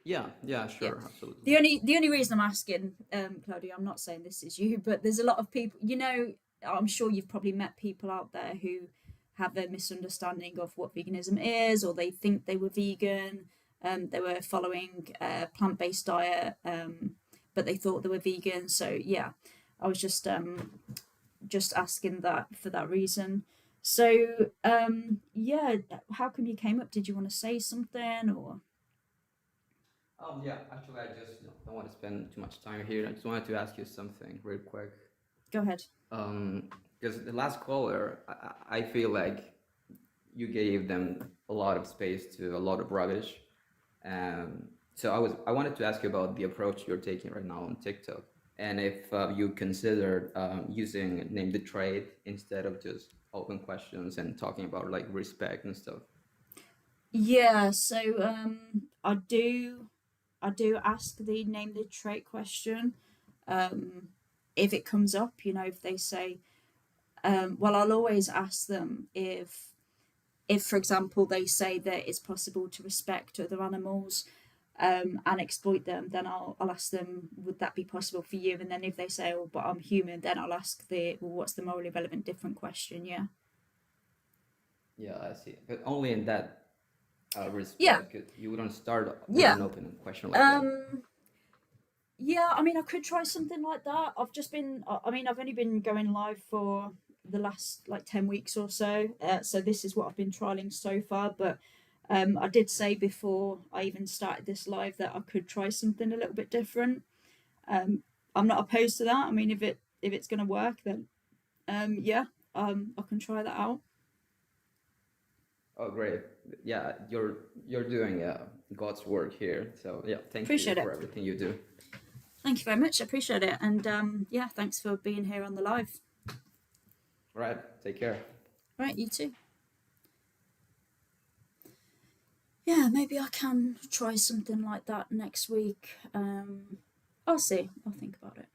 Yeah, Yeah. sure, absolutely. The only reason I'm asking, Claudia, I'm not saying this is you, but there's a lot of people. I'm sure you've probably met people out there who have a misunderstanding of what veganism is, or they think they were vegan. They were following a plant-based diet, but they thought they were vegan. So yeah, I was just asking that for that reason. So yeah, how come you came up? Did you want to say something or? Yeah, actually, I just don't want to spend too much time here. I just wanted to ask you something real quick. Go ahead. Because the last caller, I feel like you gave them a lot of space to a lot of rubbish. So I wanted to ask you about the approach you're taking right now on TikTok, and if you considered using name the trade instead of just open questions and talking about like respect and stuff. Yeah, so I do ask the name the trait question. If it comes up, if they say, well, I'll always ask them if for example they say that it's possible to respect other animals and exploit them, then I'll ask them, would that be possible for you? And then if they say, oh, but I'm human, then I'll ask what's the morally relevant different question? Yeah. Yeah, I see. But only in that respect. Yeah. You wouldn't start with Yeah. an open question like that. Yeah, I mean, I could try something like that. I've only been going live for the last like 10 weeks or so. So this is what I've been trialing so far. But I did say before I even started this live that I could try something a little bit different. I'm not opposed to that. I mean, if it's going to work, then yeah, I can try that out. Oh, great. Yeah, you're doing God's work here. So yeah, thank Appreciate you it. for everything you do. Thank you very much. I appreciate it. And yeah, thanks for being here on the live. Right. Take care. Right, you too. Yeah, maybe I can try something like that next week. I'll see. I'll think about it.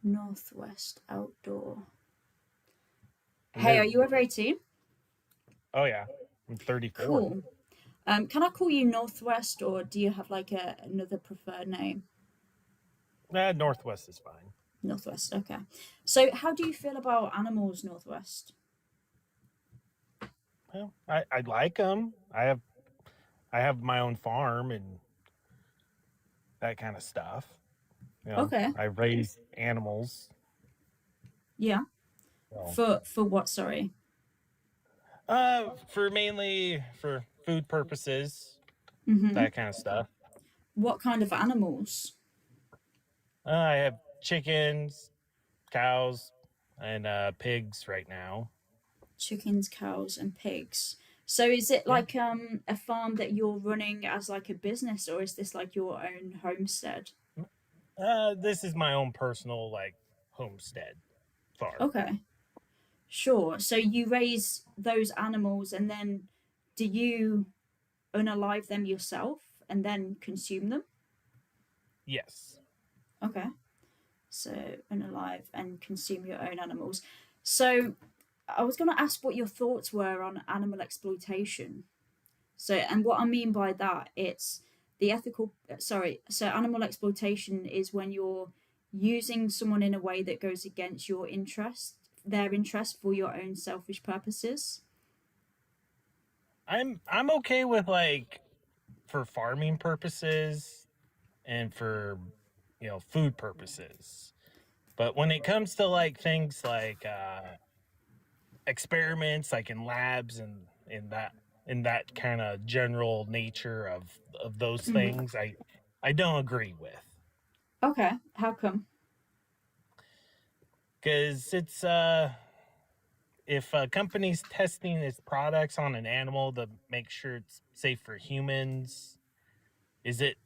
Northwest Outdoor. Hey, are you over 18? Oh yeah, I'm 34. Cool. Can I call you Northwest, or do you have like another preferred name? Northwest is fine. Northwest, okay. So how do you feel about animals, Northwest? Well, I like them. I have my own farm and that kind of stuff. Okay. I raise animals. Yeah. So. For what? Sorry. Mainly for food purposes, Mm-hmm. that kind of stuff. What kind of animals? I have chickens, cows, and pigs right now. Chickens, cows, and pigs. So is it like a farm that you're running as like a business, or is this like your own homestead? This is my own personal like homestead farm. Okay. Sure. So you raise those animals, and then do you unalive them yourself and then consume them? Yes. Okay. So unalive and consume your own animals. So I was going to ask what your thoughts were on animal exploitation. So, and what I mean by that, it's the ethical, sorry, so animal exploitation is when you're using someone in a way that goes against your interest, their interest for your own selfish purposes. I'm okay with like for farming purposes and for food purposes. But when it comes to like things like experiments like in labs and in that kind of general nature of those things, I don't agree with. Okay, how come? Because it's if a company's testing its products on an animal to make sure it's safe for humans, is it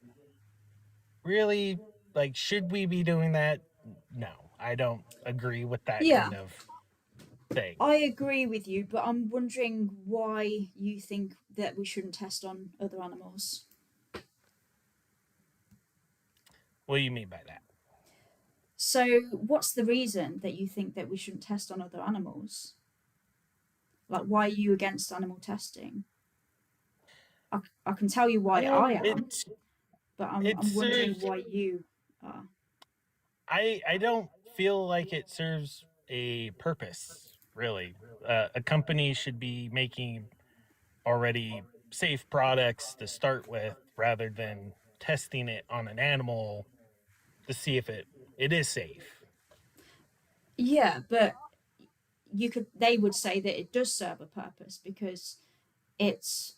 really like should we be doing that? No, I don't agree with that Yeah, kind of thing. I agree with you, but I'm wondering why you think that we shouldn't test on other animals. What do you mean by that? So, what's the reason that you think that we shouldn't test on other animals? Like, why are you against animal testing? I can tell you why I am, It's but I'm it wondering serves. why you are. I don't feel like it serves a purpose really. A company should be making already safe products to start with rather than testing it on an animal to see if it is safe. Yeah, but they would say that it does serve a purpose because it's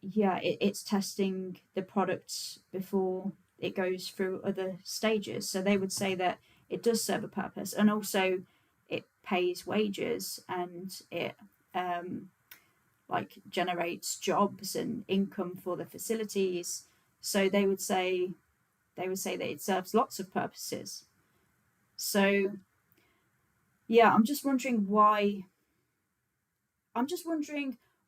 it's testing the product before it goes through other stages. So they would say that it does serve a purpose, and also it pays wages and it like generates jobs and income for the facilities. So they would say that it serves lots of purposes. So yeah, I'm just wondering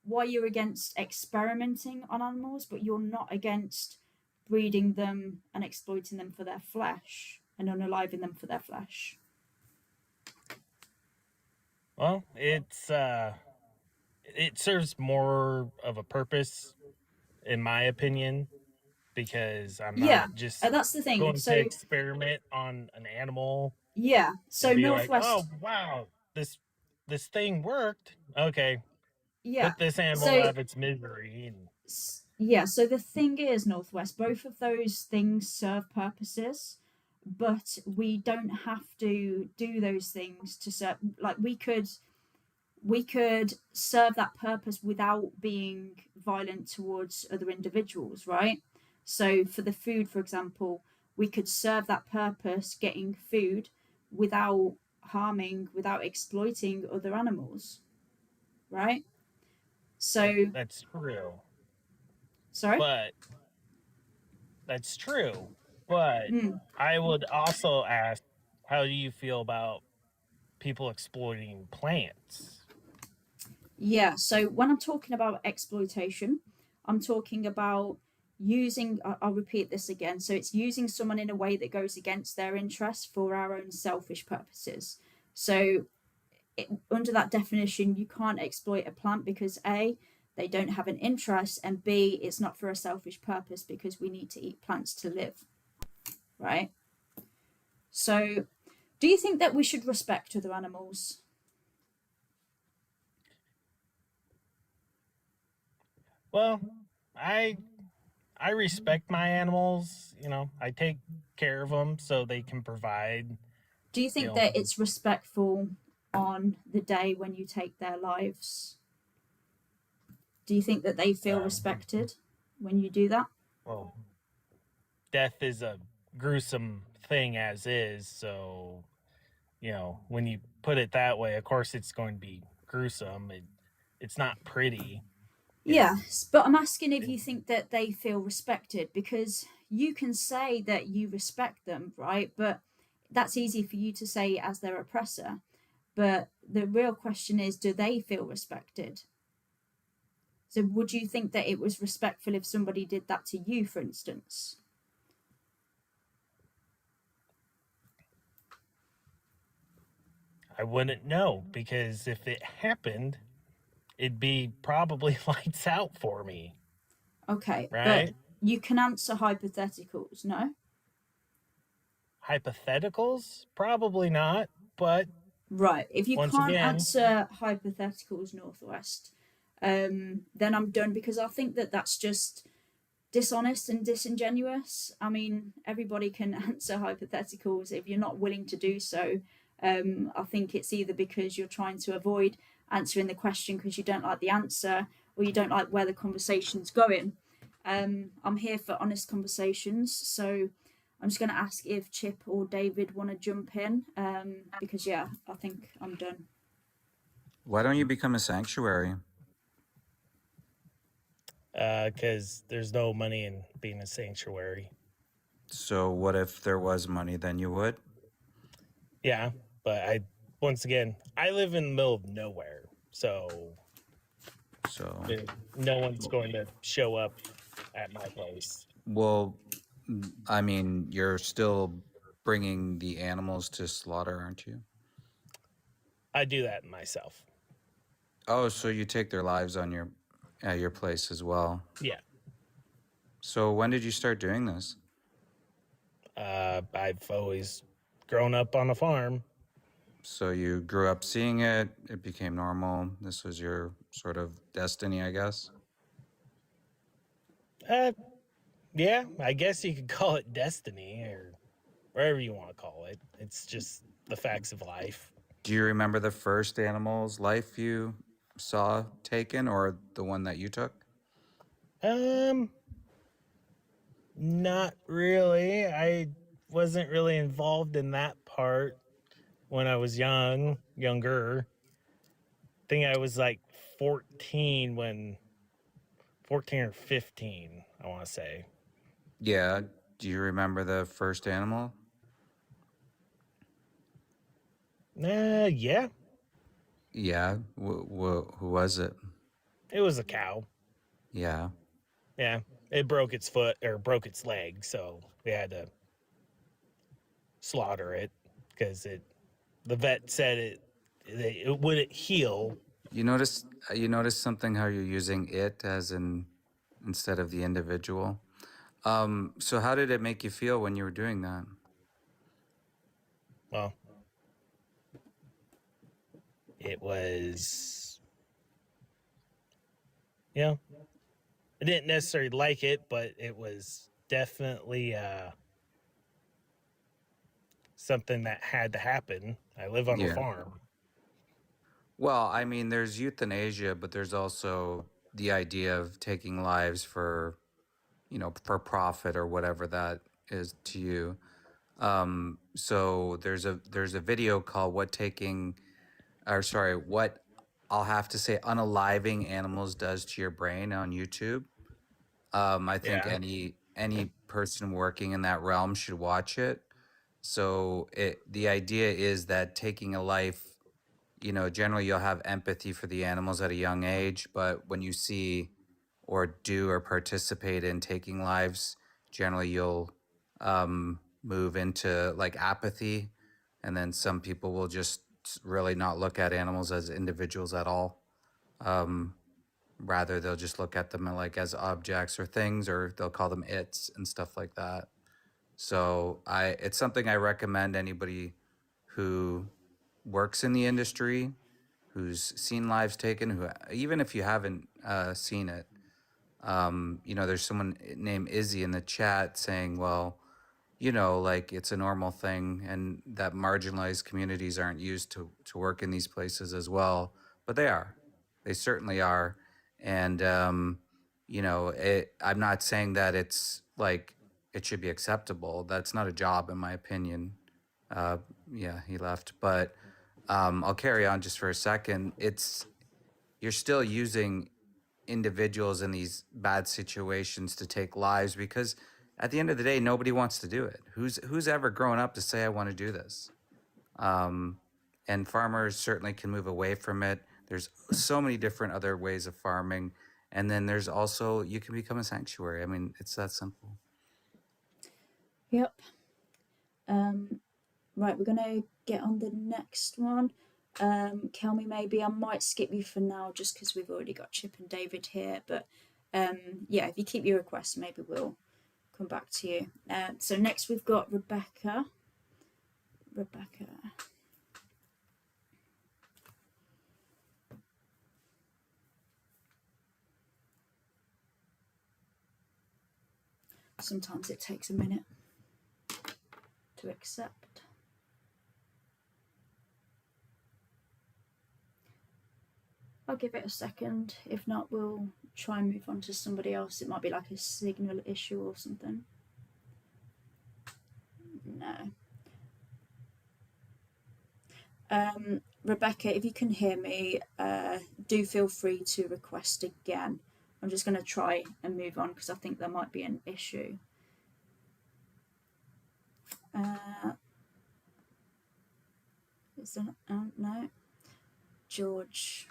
why you're against experimenting on animals, but you're not against breeding them and exploiting them for their flesh and unaliving them for their flesh. Well, it serves more of a purpose in my opinion because I'm Yeah, not just that's the thing. going to So experiment on an animal yeah, so and be like, Northwest, "Oh, wow, this thing worked." Okay, yeah, put this animal so out of its misery. And yeah, so the thing is, Northwest, both of those things serve purposes, but we don't have to do those things to serve. Like we could serve that purpose without being violent towards other individuals, right? So for the food, for example, we could serve that purpose, getting food, without harming, without exploiting other animals, right? So that's true. sorry. But that's true. But Mm. I would also ask, how do you feel about people exploiting plants? Yeah, so when I'm talking about exploitation, I'm talking about I'll repeat this again. So it's using someone in a way that goes against their interests for our own selfish purposes. So under that definition, you can't exploit a plant because A, they don't have an interest, and B, it's not for a selfish purpose because we need to eat plants to live, right? So do you think that we should respect other animals? Well, I I respect my animals. I take care of them so they can provide. Do you You think know, that it's respectful on the day when you take their lives? Do you think that they feel respected when you do that? well, death is a gruesome thing as is. So when you put it that way, of course it's going to be gruesome. It's not pretty. Yes, but I'm asking if you think that they feel respected because you can say that you respect them, right? But that's easy for you to say as their oppressor. But the real question is, do they feel respected? So would you think that it was respectful if somebody did that to you, for instance? I wouldn't know because if it happened, it'd be probably lights out for me, Okay, but right? you can answer hypotheticals, no? Hypotheticals? Probably not. But Right. If you once can't again, answer hypotheticals, Northwest, then I'm done because I think that that's just dishonest and disingenuous. I mean, everybody can answer hypotheticals. If you're not willing to do so, I think it's either because you're trying to avoid answering the question because you don't like the answer or you don't like where the conversation's going. I'm here for honest conversations, so I'm just going to ask if Chip or David want to jump in, because yeah, I think I'm done. Why don't you become a sanctuary? Because there's no money in being a sanctuary. So what if there was money, then you would? Yeah, but once again, I live in the middle of nowhere, so no one's going to show up at my place. Well, I mean, you're still bringing the animals to slaughter, aren't you? I do that myself. Oh, so you take their lives on at your place as well? Yeah. So when did you start doing this? I've always grown up on a farm. So you grew up seeing it, it became normal. This was your sort of destiny, I guess? Yeah, I guess you could call it destiny or whatever you want to call it. It's just the facts of life. Do you remember the first animal's life you saw taken, or the one that you took? Not really. I wasn't really involved in that part when I was younger. I think I was like 14 or 15, I want to say. Yeah. Do you remember the first animal? Yeah. Yeah. Who was it? It was a cow. Yeah. Yeah. It broke its foot or broke its leg, so we had to slaughter it because the vet said it wouldn't heal. You notice something, how you're using it as instead of the individual. So how did it make you feel when you were doing that? Well, it was, I didn't necessarily like it, but it was definitely something that had to happen. I live on a farm. Well, I mean, there's euthanasia, but there's also the idea of taking lives for, for profit or whatever that is to you. So there's a video called what I'll have to say unaliving animals does to your brain on YouTube. I think any person working in that realm should watch it. So the idea is that taking a life, generally you'll have empathy for the animals at a young age, but when you see or do or participate in taking lives, generally you'll move into like apathy, and then some people will just really not look at animals as individuals at all. Rather, they'll just look at them like as objects or things, or they'll call them its and stuff like that. So it's something I recommend anybody who works in the industry, who's seen lives taken, who even if you haven't seen it, there's someone named Izzy in the chat saying, well, like it's a normal thing, and that marginalized communities aren't used to work in these places as well, but they are. They certainly are. And, I'm not saying that it's like it should be acceptable. That's not a job, in my opinion. Yeah, he left. But I'll carry on just for a second. You're still using individuals in these bad situations to take lives, because at the end of the day, nobody wants to do it. Who's ever grown up to say, I want to do this? And farmers certainly can move away from it. There's so many different other ways of farming. And then there's also, you can become a sanctuary. I mean, it's that simple. Yep. Right, we're going to get on the next one. Kelmy, maybe I might skip you for now just because we've already got Chip and David here. But yeah, if you keep your requests, maybe we'll come back to you. So next we've got Rebecca. Sometimes it takes a minute to accept. I'll give it a second. If not, we'll try and move on to somebody else. It might be like a signal issue or something. know. Rebecca, if you can hear me, do feel free to request again. I'm just going to try and move on because I think there might be an issue. Is there, no? George.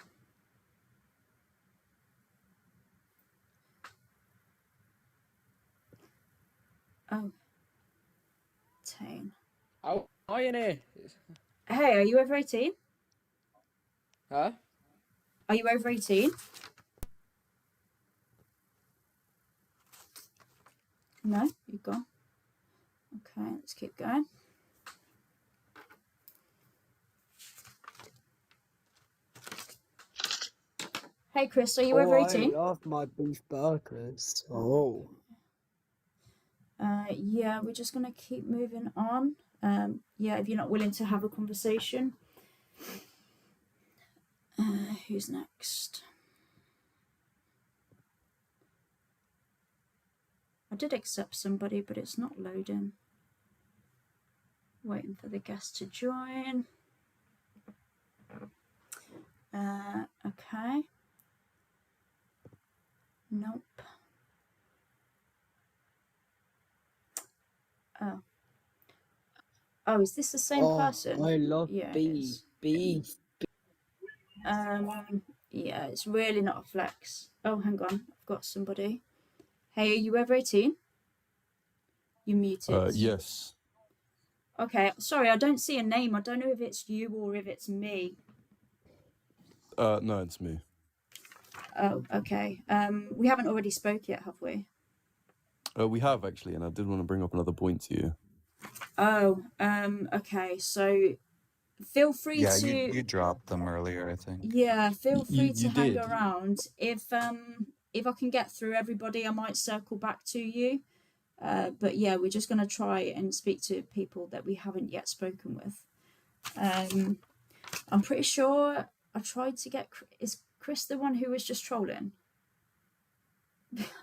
Oh. Tane. Oh, are you in here? Hey, are you over 18? Huh? Are you over 18? No, you've gone. Okay, let's keep going. Hey, Chris, are you over 18? I love my beef burgers. Oh. Yeah, we're just gonna keep moving on. Yeah, if you're not willing to have a conversation. Who's next? I did accept somebody, but it's not loading. Waiting for the guest to join. Okay. Nope. Oh. Oh, is this the same person? I love Yeah, it beef. is. Beef. Yeah, it's really not a flex. Oh, hang on. I've got somebody. Hey, are you over 18? You muted. Yes. Okay, sorry, I don't see a name. I don't know if it's you or if it's me. No, it's me. Oh, okay. We haven't already spoke yet, have we? We have actually, and I did want to bring up another point to you. Oh, okay. So feel free Yeah, to. you dropped them earlier, I think. Yeah, feel free to You hang did. around. If I can get through everybody, I might circle back to you. But yeah, we're just gonna try and speak to people that we haven't yet spoken with. I'm pretty sure I tried to get. Is Chris the one who was just trolling?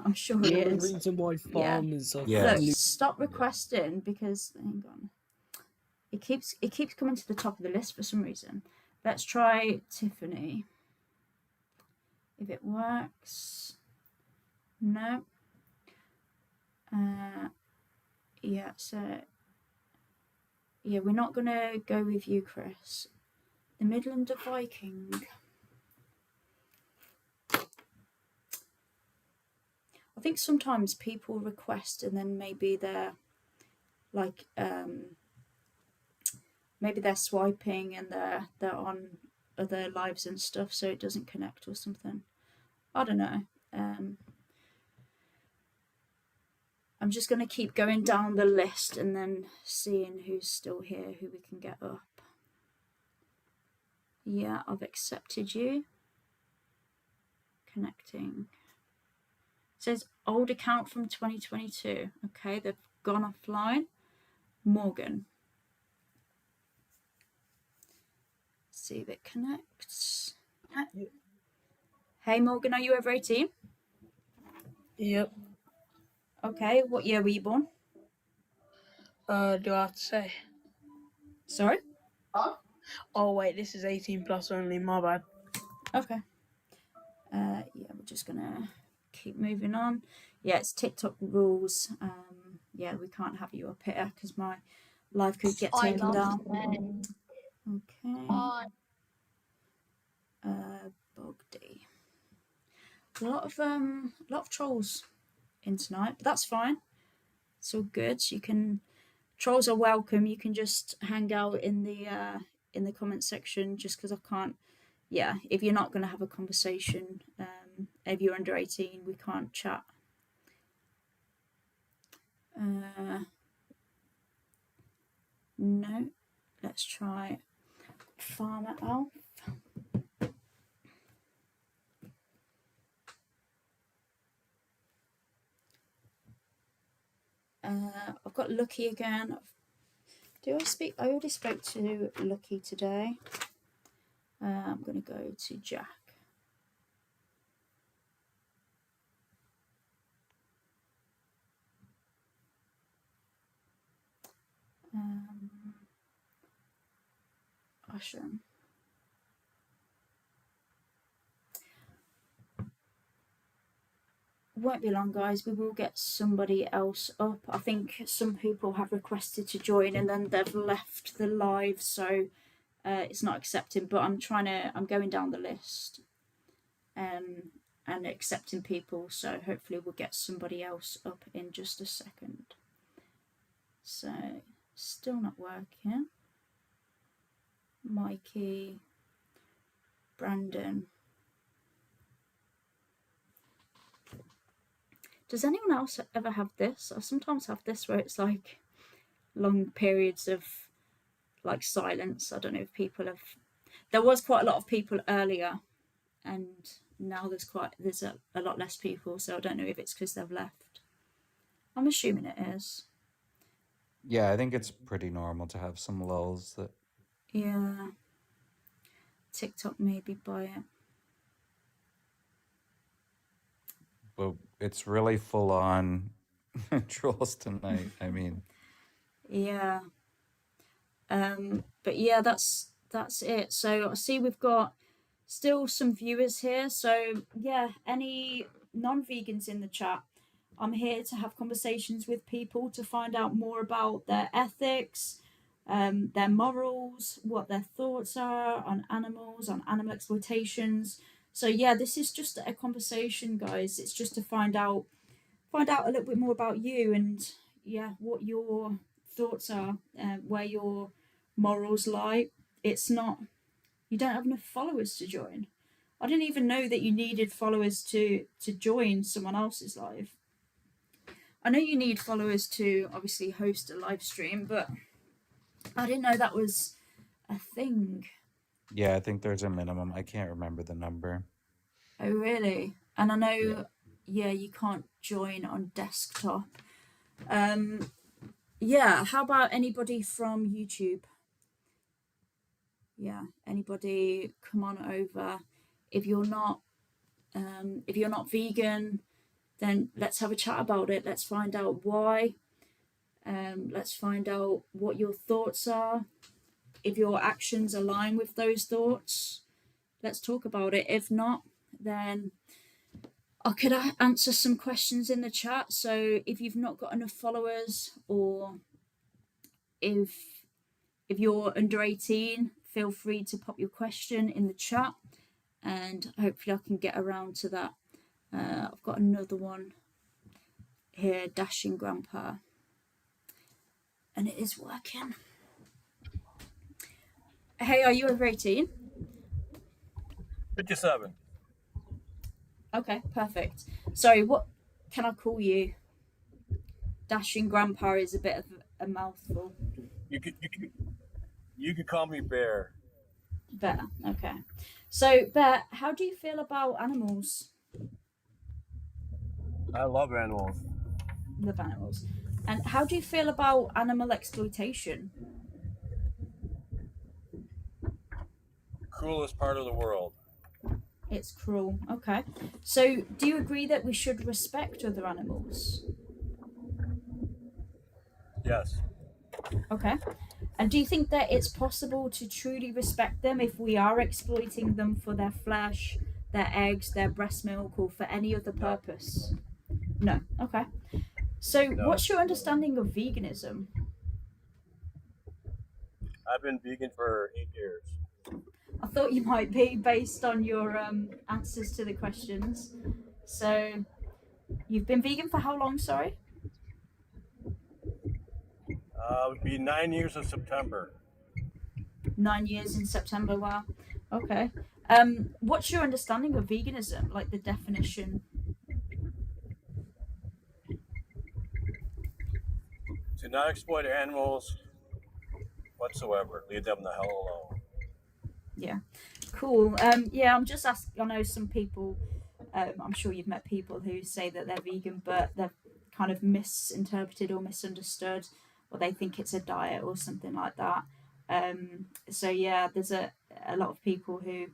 I'm sure he You're the is. reason why farmers are Yes. Look, stop requesting because hang on. It keeps coming to the top of the list for some reason. Let's try Tiffany. If it works. No. Yeah, so yeah, we're not gonna go with you, Chris. The Midlander Viking. I think sometimes people request and then maybe they're like maybe they're swiping and they're on other lives and stuff, so it doesn't connect or something. I don't know. I'm just gonna keep going down the list and then seeing who's still here, who we can get up. Yeah, I've accepted you. Connecting. It says old account from 2022. Okay, they've gone offline. Morgan. See if it connects. Hey Morgan, are you over 18? Yep. Okay, what year were you born? Do I have to say? Sorry? Oh wait, this is 18 plus only, my bad. Okay. Yeah, we're just gonna keep moving on. Yeah, it's TikTok rules. Yeah, we can't have you up here because my live could get taken down. Okay. Bogdy. A lot of trolls in tonight, but that's fine. It's all good. You can trolls are welcome. You can just hang out in the comment section just because I can't. Yeah, if you're not going to have a conversation, if you're under 18, we can't chat. No, let's try Farmer Alf. I've got Lucky again. Do I speak? I already spoke to Lucky today. I'm going to go to Jack. discussion. Won't be long, guys. We will get somebody else up. I think some people have requested to join and then they've left the live, so it's not accepting. But I'm going down the list and accepting people. So hopefully we'll get somebody else up in just a second. So still not working. Mikey, Brandon. Does anyone else ever have this? I sometimes have this where it's like long periods of like silence. I don't know if people have. There was quite a lot of people earlier, and now there's a lot less people. So I don't know if it's because they've left. I'm assuming it is. Yeah, I think it's pretty normal to have some lulls that. Yeah. TikTok maybe by it. But it's really full on trolls tonight. I mean, yeah. But yeah, that's it. So I see we've got still some viewers here. So yeah, any non-vegans in the chat, I'm here to have conversations with people to find out more about their ethics, their morals, what their thoughts are on animals, on animal exploitations. So yeah, this is just a conversation, guys. It's just to find out a little bit more about you and yeah, what your thoughts are, where your morals lie. It's not, you don't have enough followers to join. I didn't even know that you needed followers to join someone else's live. I know you need followers to obviously host a live stream, but I didn't know that was a thing. yeah, I think there's a minimum. I can't remember the number. Oh, really? And I know, yeah, you can't join on desktop. Yeah, how about anybody from YouTube? Yeah, anybody, come on over. If you're not vegan, then let's have a chat about it. Let's find out why. Let's find out what your thoughts are. If your actions align with those thoughts, let's talk about it. If not, then I could answer some questions in the chat. So if you've not got enough followers, or if you're under 18, feel free to pop your question in the chat and hopefully I can get around to that. I've got another one here, Dashing Grandpa, and it is working. Hey, are you over 18? 57. Okay, perfect. Sorry, what can I call you? Dashing Grandpa is a bit of a mouthful. You could call me Bear. Bear, okay. So, Bear, how do you feel about animals? I love animals. Love animals. And how do you feel about animal exploitation? Cruelest part of the world. It's cruel. Okay. So, do you agree that we should respect other animals? Yes. Okay. And do you think that it's possible to truly respect them if we are exploiting them for their flesh, their eggs, their breast milk, or for any other purpose? No. Okay. So, what's your understanding of veganism? I've been vegan for 8 years. I thought you might be based on your answers to the questions. So, you've been vegan for how long, sorry? It would be 9 years in September. 9 years in September, wow. Okay. What's your understanding of veganism, like the definition? To not exploit animals whatsoever. Leave them the hell alone. Yeah, cool. Yeah, I'm just asking. I know some people. I'm sure you've met people who say that they're vegan, but they're kind of misinterpreted or misunderstood, or they think it's a diet or something like that. So yeah, there's a lot of people who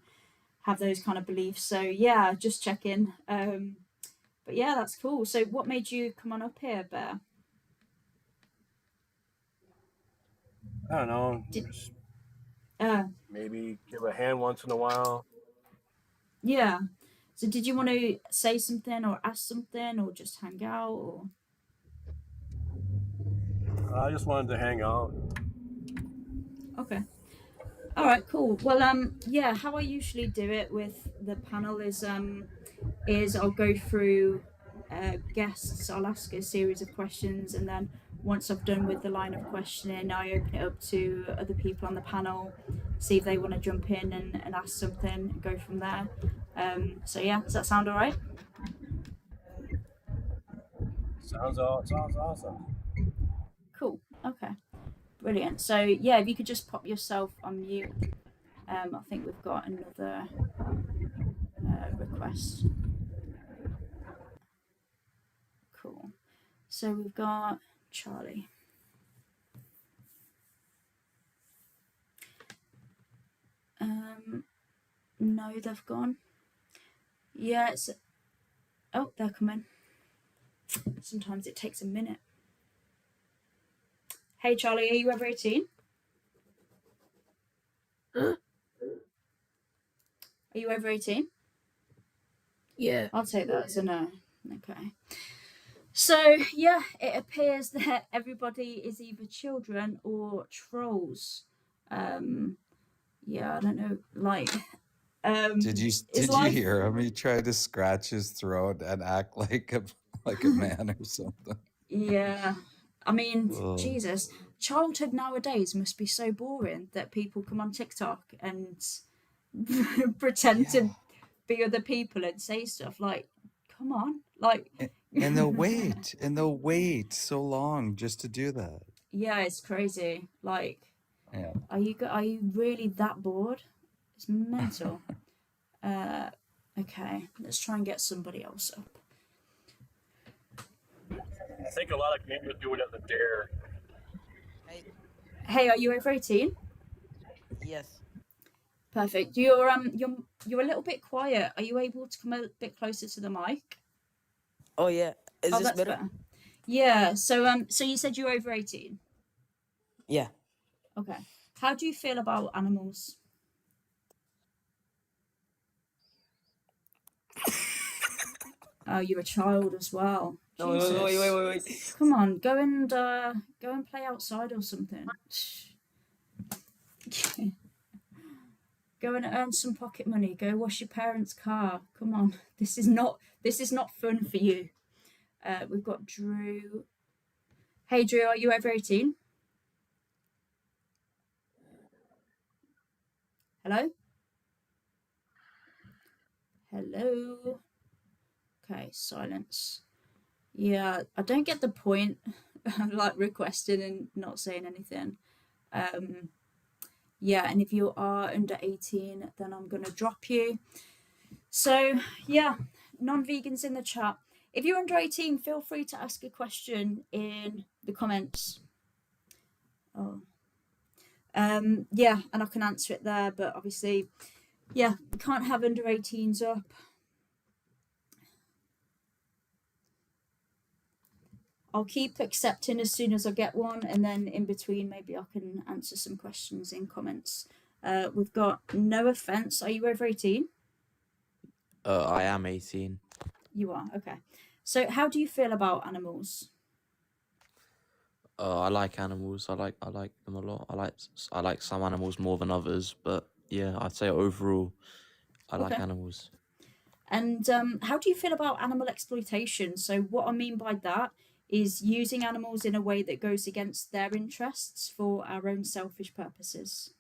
have those kind of beliefs. So yeah, just check in. But yeah, that's cool. So what made you come on up here, Bear? I don't know. maybe give a hand once in a while. Yeah. So did you want to say something or ask something or just hang out or? I just wanted to hang out. Okay. All right, cool. Well, yeah, how I usually do it with the panel is I'll go through guests. I'll ask a series of questions, and then once I've done with the line of questioning, I open it up to other people on the panel, see if they want to jump in and ask something, and go from there. So yeah, does that sound all right? Sounds awesome. Cool. Okay. Brilliant. So yeah, if you could just pop yourself on mute. I think we've got another request. Cool. So we've got Charlie. No, they've gone. Yeah, it's. Oh, they're coming. Sometimes it takes a minute. Hey, Charlie, are you over 18? Are you over 18? Yeah. I'll take that as a no. Okay. So, yeah, it appears that everybody is either children or trolls. Yeah, I don't know, like... Did you hear him? He tried to scratch his throat and act like a man or something. Yeah. I mean, Ugh. Jesus, childhood nowadays must be so boring that people come on TikTok and pretend to be other people and say stuff like, come on, like... And they'll wait so long just to do that. Yeah, it's crazy. Like, Yeah. are you really that bored? It's mental. Okay, let's try and get somebody else up. I think a lot of gamers do it as a dare. Hey, are you over 18? Yes. Perfect. You're a little bit quiet. Are you able to come a bit closer to the mic? Oh yeah. Is this that's better? Yeah. So you said you're over 18. Yeah. Okay. How do you feel about animals? Oh, you're a child as well. No, Jesus. wait. Come on, go and play outside or something. Go and earn some pocket money. Go wash your parents' car. Come on, this is not fun for you. We've got Drew. Hey, Drew, are you over 18? Hello? Hello? Okay, silence. Yeah, I don't get the point like requesting and not saying anything. Yeah, and if you are under 18, then I'm going to drop you. So, yeah, non-vegans in the chat. If you're under 18, feel free to ask a question in the comments. Oh. Yeah, and I can answer it there, but obviously, yeah, we can't have under 18s up. I'll keep accepting as soon as I get one, and then in between, maybe I can answer some questions in comments. We've got No Offense. Are you over 18? I am 18. You are, okay. So how do you feel about animals? I like animals. I like them a lot. I like some animals more than others, but yeah, I'd say overall, I like animals. And how do you feel about animal exploitation? So what I mean by that is using animals in a way that goes against their interests for our own selfish purposes.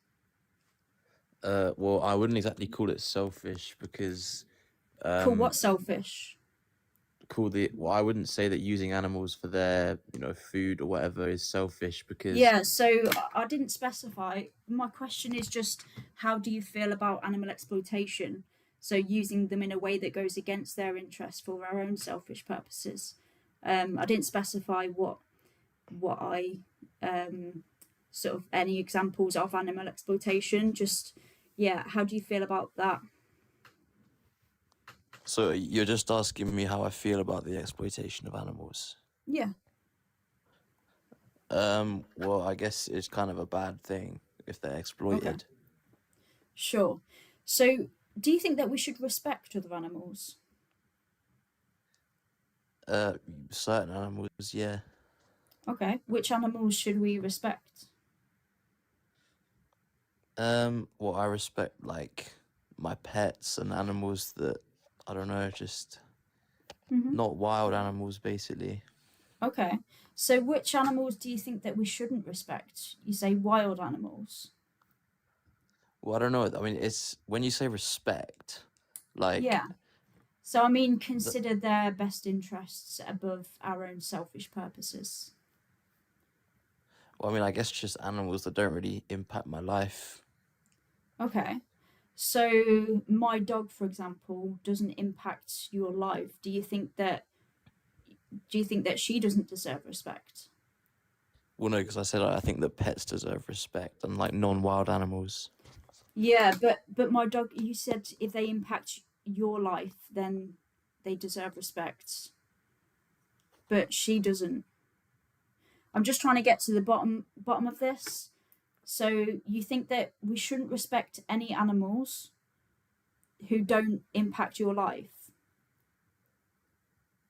Well, I wouldn't exactly call it selfish because Call what selfish? Well, I wouldn't say that using animals for their, food or whatever is selfish because Yeah, so I didn't specify. My question is just, how do you feel about animal exploitation? So using them in a way that goes against their interests for our own selfish purposes. I didn't specify what I sort of any examples of animal exploitation. Just yeah, how do you feel about that? So you're just asking me how I feel about the exploitation of animals. Yeah. Well, I guess it's kind of a bad thing if they're exploited. Sure. So, do you think that we should respect other animals? Certain animals, yeah. Okay. Which animals should we respect? Well, I respect like my pets and animals that I don't know, just Hmm. not wild animals, basically. Okay. So, which animals do you think that we shouldn't respect? You say wild animals. Well, I don't know. I mean, it's when you say respect, like Yeah. So, I mean, the, consider their best interests above our own selfish purposes. well, I mean, I guess just animals that don't really impact my life. Okay. So, my dog, for example, doesn't impact your life. Do you think that she doesn't deserve respect? Well, no, because I said I think that pets deserve respect and like non-wild animals. Yeah, but my dog, you said if they impact your life, then they deserve respect. But she doesn't. I'm just trying to get to the bottom of this. So you think that we shouldn't respect any animals who don't impact your life?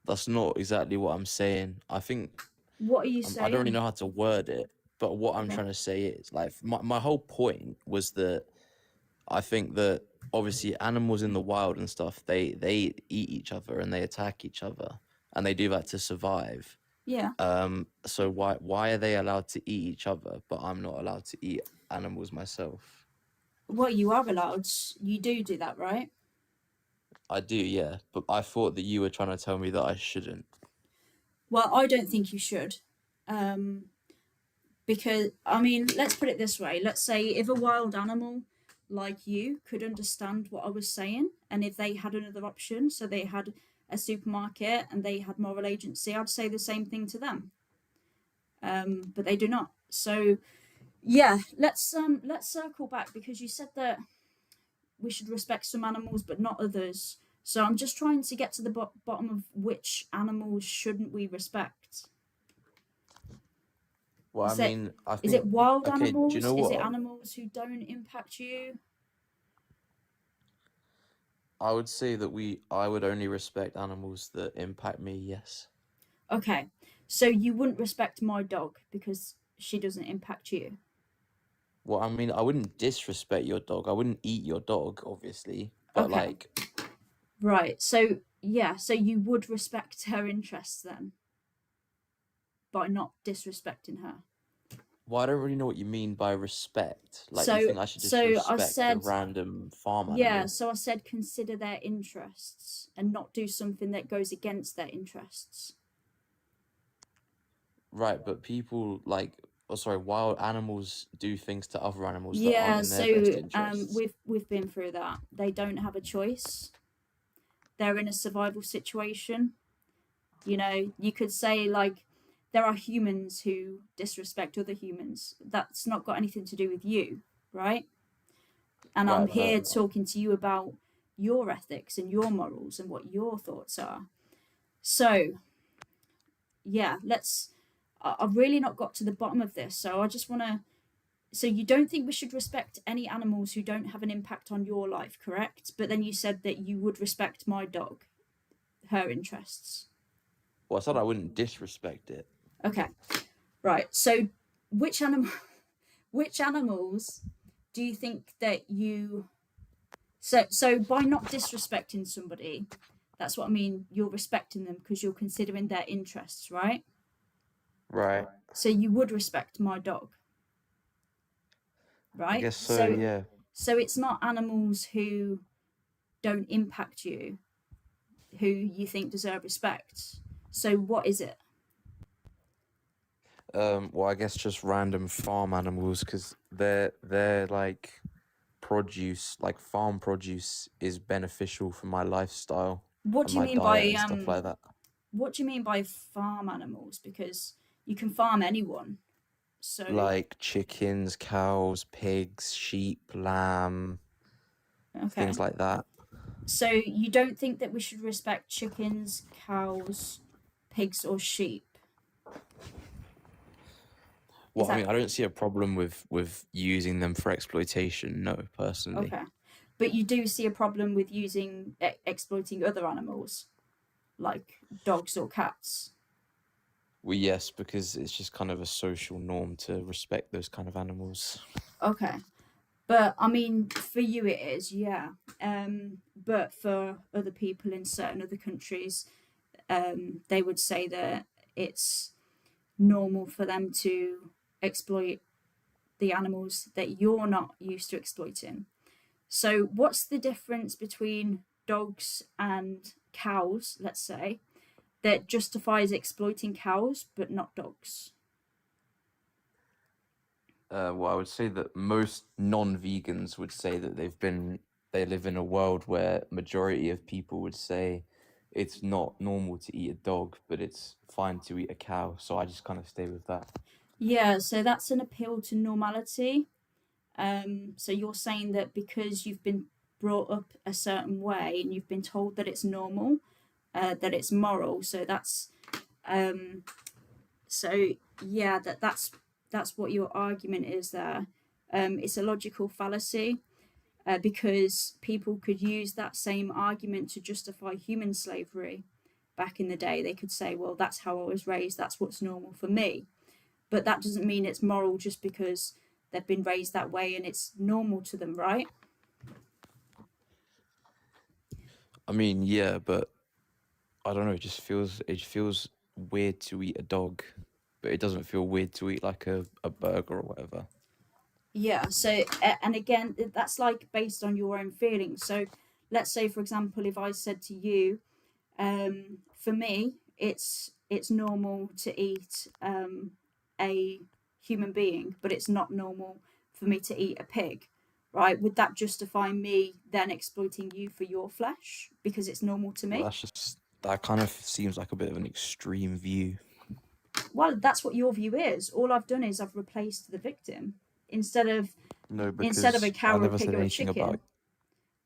That's not exactly what I'm saying. I think What are you I don't really saying? know how to word it, but what I'm Okay. trying to say is like my whole point was that I think that obviously animals in the wild and stuff, they eat each other and they attack each other and they do that to survive. Yeah. So why are they allowed to eat each other, but I'm not allowed to eat animals myself? Well, you are allowed. You do that, right? I do, yeah, but I thought that you were trying to tell me that I shouldn't. Well, I don't think you should. Because, I mean, let's put it this way. Let's say if a wild animal like you could understand what I was saying, and if they had another option, so they had a supermarket and they had moral agency, I'd say the same thing to them. But they do not. So, yeah, let's circle back because you said that we should respect some animals but not others. So I'm just trying to get to the bottom of which animals shouldn't we respect. Well, I Is it mean, I is it think, wild okay, do animals? you know Is it what? animals who don't impact you? I would say that I would only respect animals that impact me, yes. Okay, so you wouldn't respect my dog because she doesn't impact you. Well, I mean, I wouldn't disrespect your dog. I wouldn't eat your dog, obviously, but Okay, like, right. So yeah, so you would respect her interests then by not disrespecting her. well, I don't really know what you mean by respect. Like, you So think I should just so I respect a said random farm yeah, animal? so I said consider their interests and not do something that goes against their interests. Right, but people like, oh, sorry, wild animals do things to other animals that aren't Yeah, in their best so interests. we've been through that. They don't have a choice. They're in a survival situation. You know, you could say like there are humans who disrespect other humans. That's not got anything to do with you, right? And I'm Right, here right. talking to you about your ethics and your morals and what your thoughts are. So, yeah, I've really not got to the bottom of this. So I just want to. So you don't think we should respect any animals who don't have an impact on your life, correct? But then you said that you would respect my dog, her interests. Well, I said I wouldn't disrespect it. Okay, right. So which animals do you think that you? So by not disrespecting somebody, that's what I mean. You're respecting them because you're considering their interests, right? Right. So you would respect my dog, I right? guess so, yeah. So it's not animals who don't impact you, who you think deserve respect. So what is it? Well, I guess just random farm animals because they're like produce, like farm produce is beneficial for my lifestyle What and do you my mean by diet and stuff like that. what do you mean by farm animals? Because you can farm anyone. So Like chickens, cows, pigs, sheep, lamb, okay. things like that. So you don't think that we should respect chickens, cows, pigs, or sheep? Well, I that mean, I don't see a problem with using them for exploitation. No, personally. okay? But you do see a problem with exploiting other animals, like dogs or cats. Well, yes, because it's just kind of a social norm to respect those kind of animals. Okay. But I mean, for you it is, yeah. But for other people in certain other countries, they would say that it's normal for them to exploit the animals that you're not used to exploiting. So, what's the difference between dogs and cows, let's say, that justifies exploiting cows but not dogs? Well, I would say that most non-vegans would say that they live in a world where majority of people would say it's not normal to eat a dog, but it's fine to eat a cow. So I just kind of stay with that. Yeah, so that's an appeal to normality. So you're saying that because you've been brought up a certain way and you've been told that it's normal, that it's moral. So that's yeah, that's what your argument is there. It's a logical fallacy because people could use that same argument to justify human slavery. Back in the day, they could say, well, that's how I was raised, that's what's normal for me. But that doesn't mean it's moral just because they've been raised that way and it's normal to them, right? I mean, yeah, but I don't know. It just feels weird to eat a dog, but it doesn't feel weird to eat like a burger or whatever. Yeah. So and again, that's like based on your own feelings. So let's say, for example, if I said to you, for me, it's normal to eat a human being, but it's not normal for me to eat a pig, right? Would that justify me then exploiting you for your flesh because it's normal to me? Well, that kind of seems like a bit of an extreme view. Well, that's what your view is. All I've done is I've replaced the victim instead of a cow or a pig or a chicken.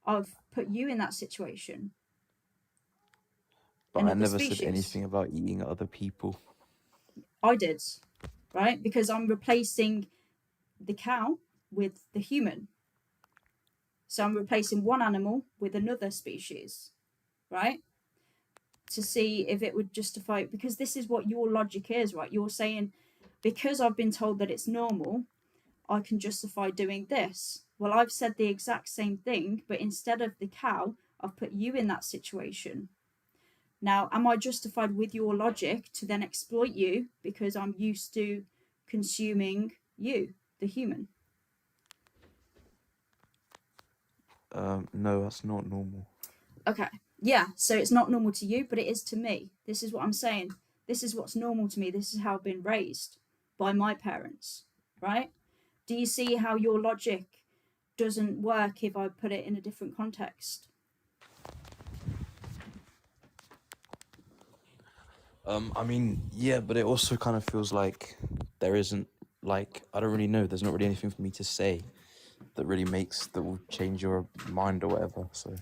I've put you in that situation. But I never said anything about eating other people. I did, right? Because I'm replacing the cow with the human. So I'm replacing one animal with another species, right? To see if it would justify it, because this is what your logic is, right? You're saying, because I've been told that it's normal, I can justify doing this. Well, I've said the exact same thing, but instead of the cow, I've put you in that situation. Now, am I justified with your logic to then exploit you because I'm used to consuming you, the human? No, that's not normal. Okay. Yeah, so it's not normal to you, but it is to me. This is what I'm saying. This is what's normal to me. This is how I've been raised by my parents, right? Do you see how your logic doesn't work if I put it in a different context? I mean, yeah, but it also kind of feels like there isn't, like, I don't really know. There's not really anything for me to say that will change your mind or whatever. So.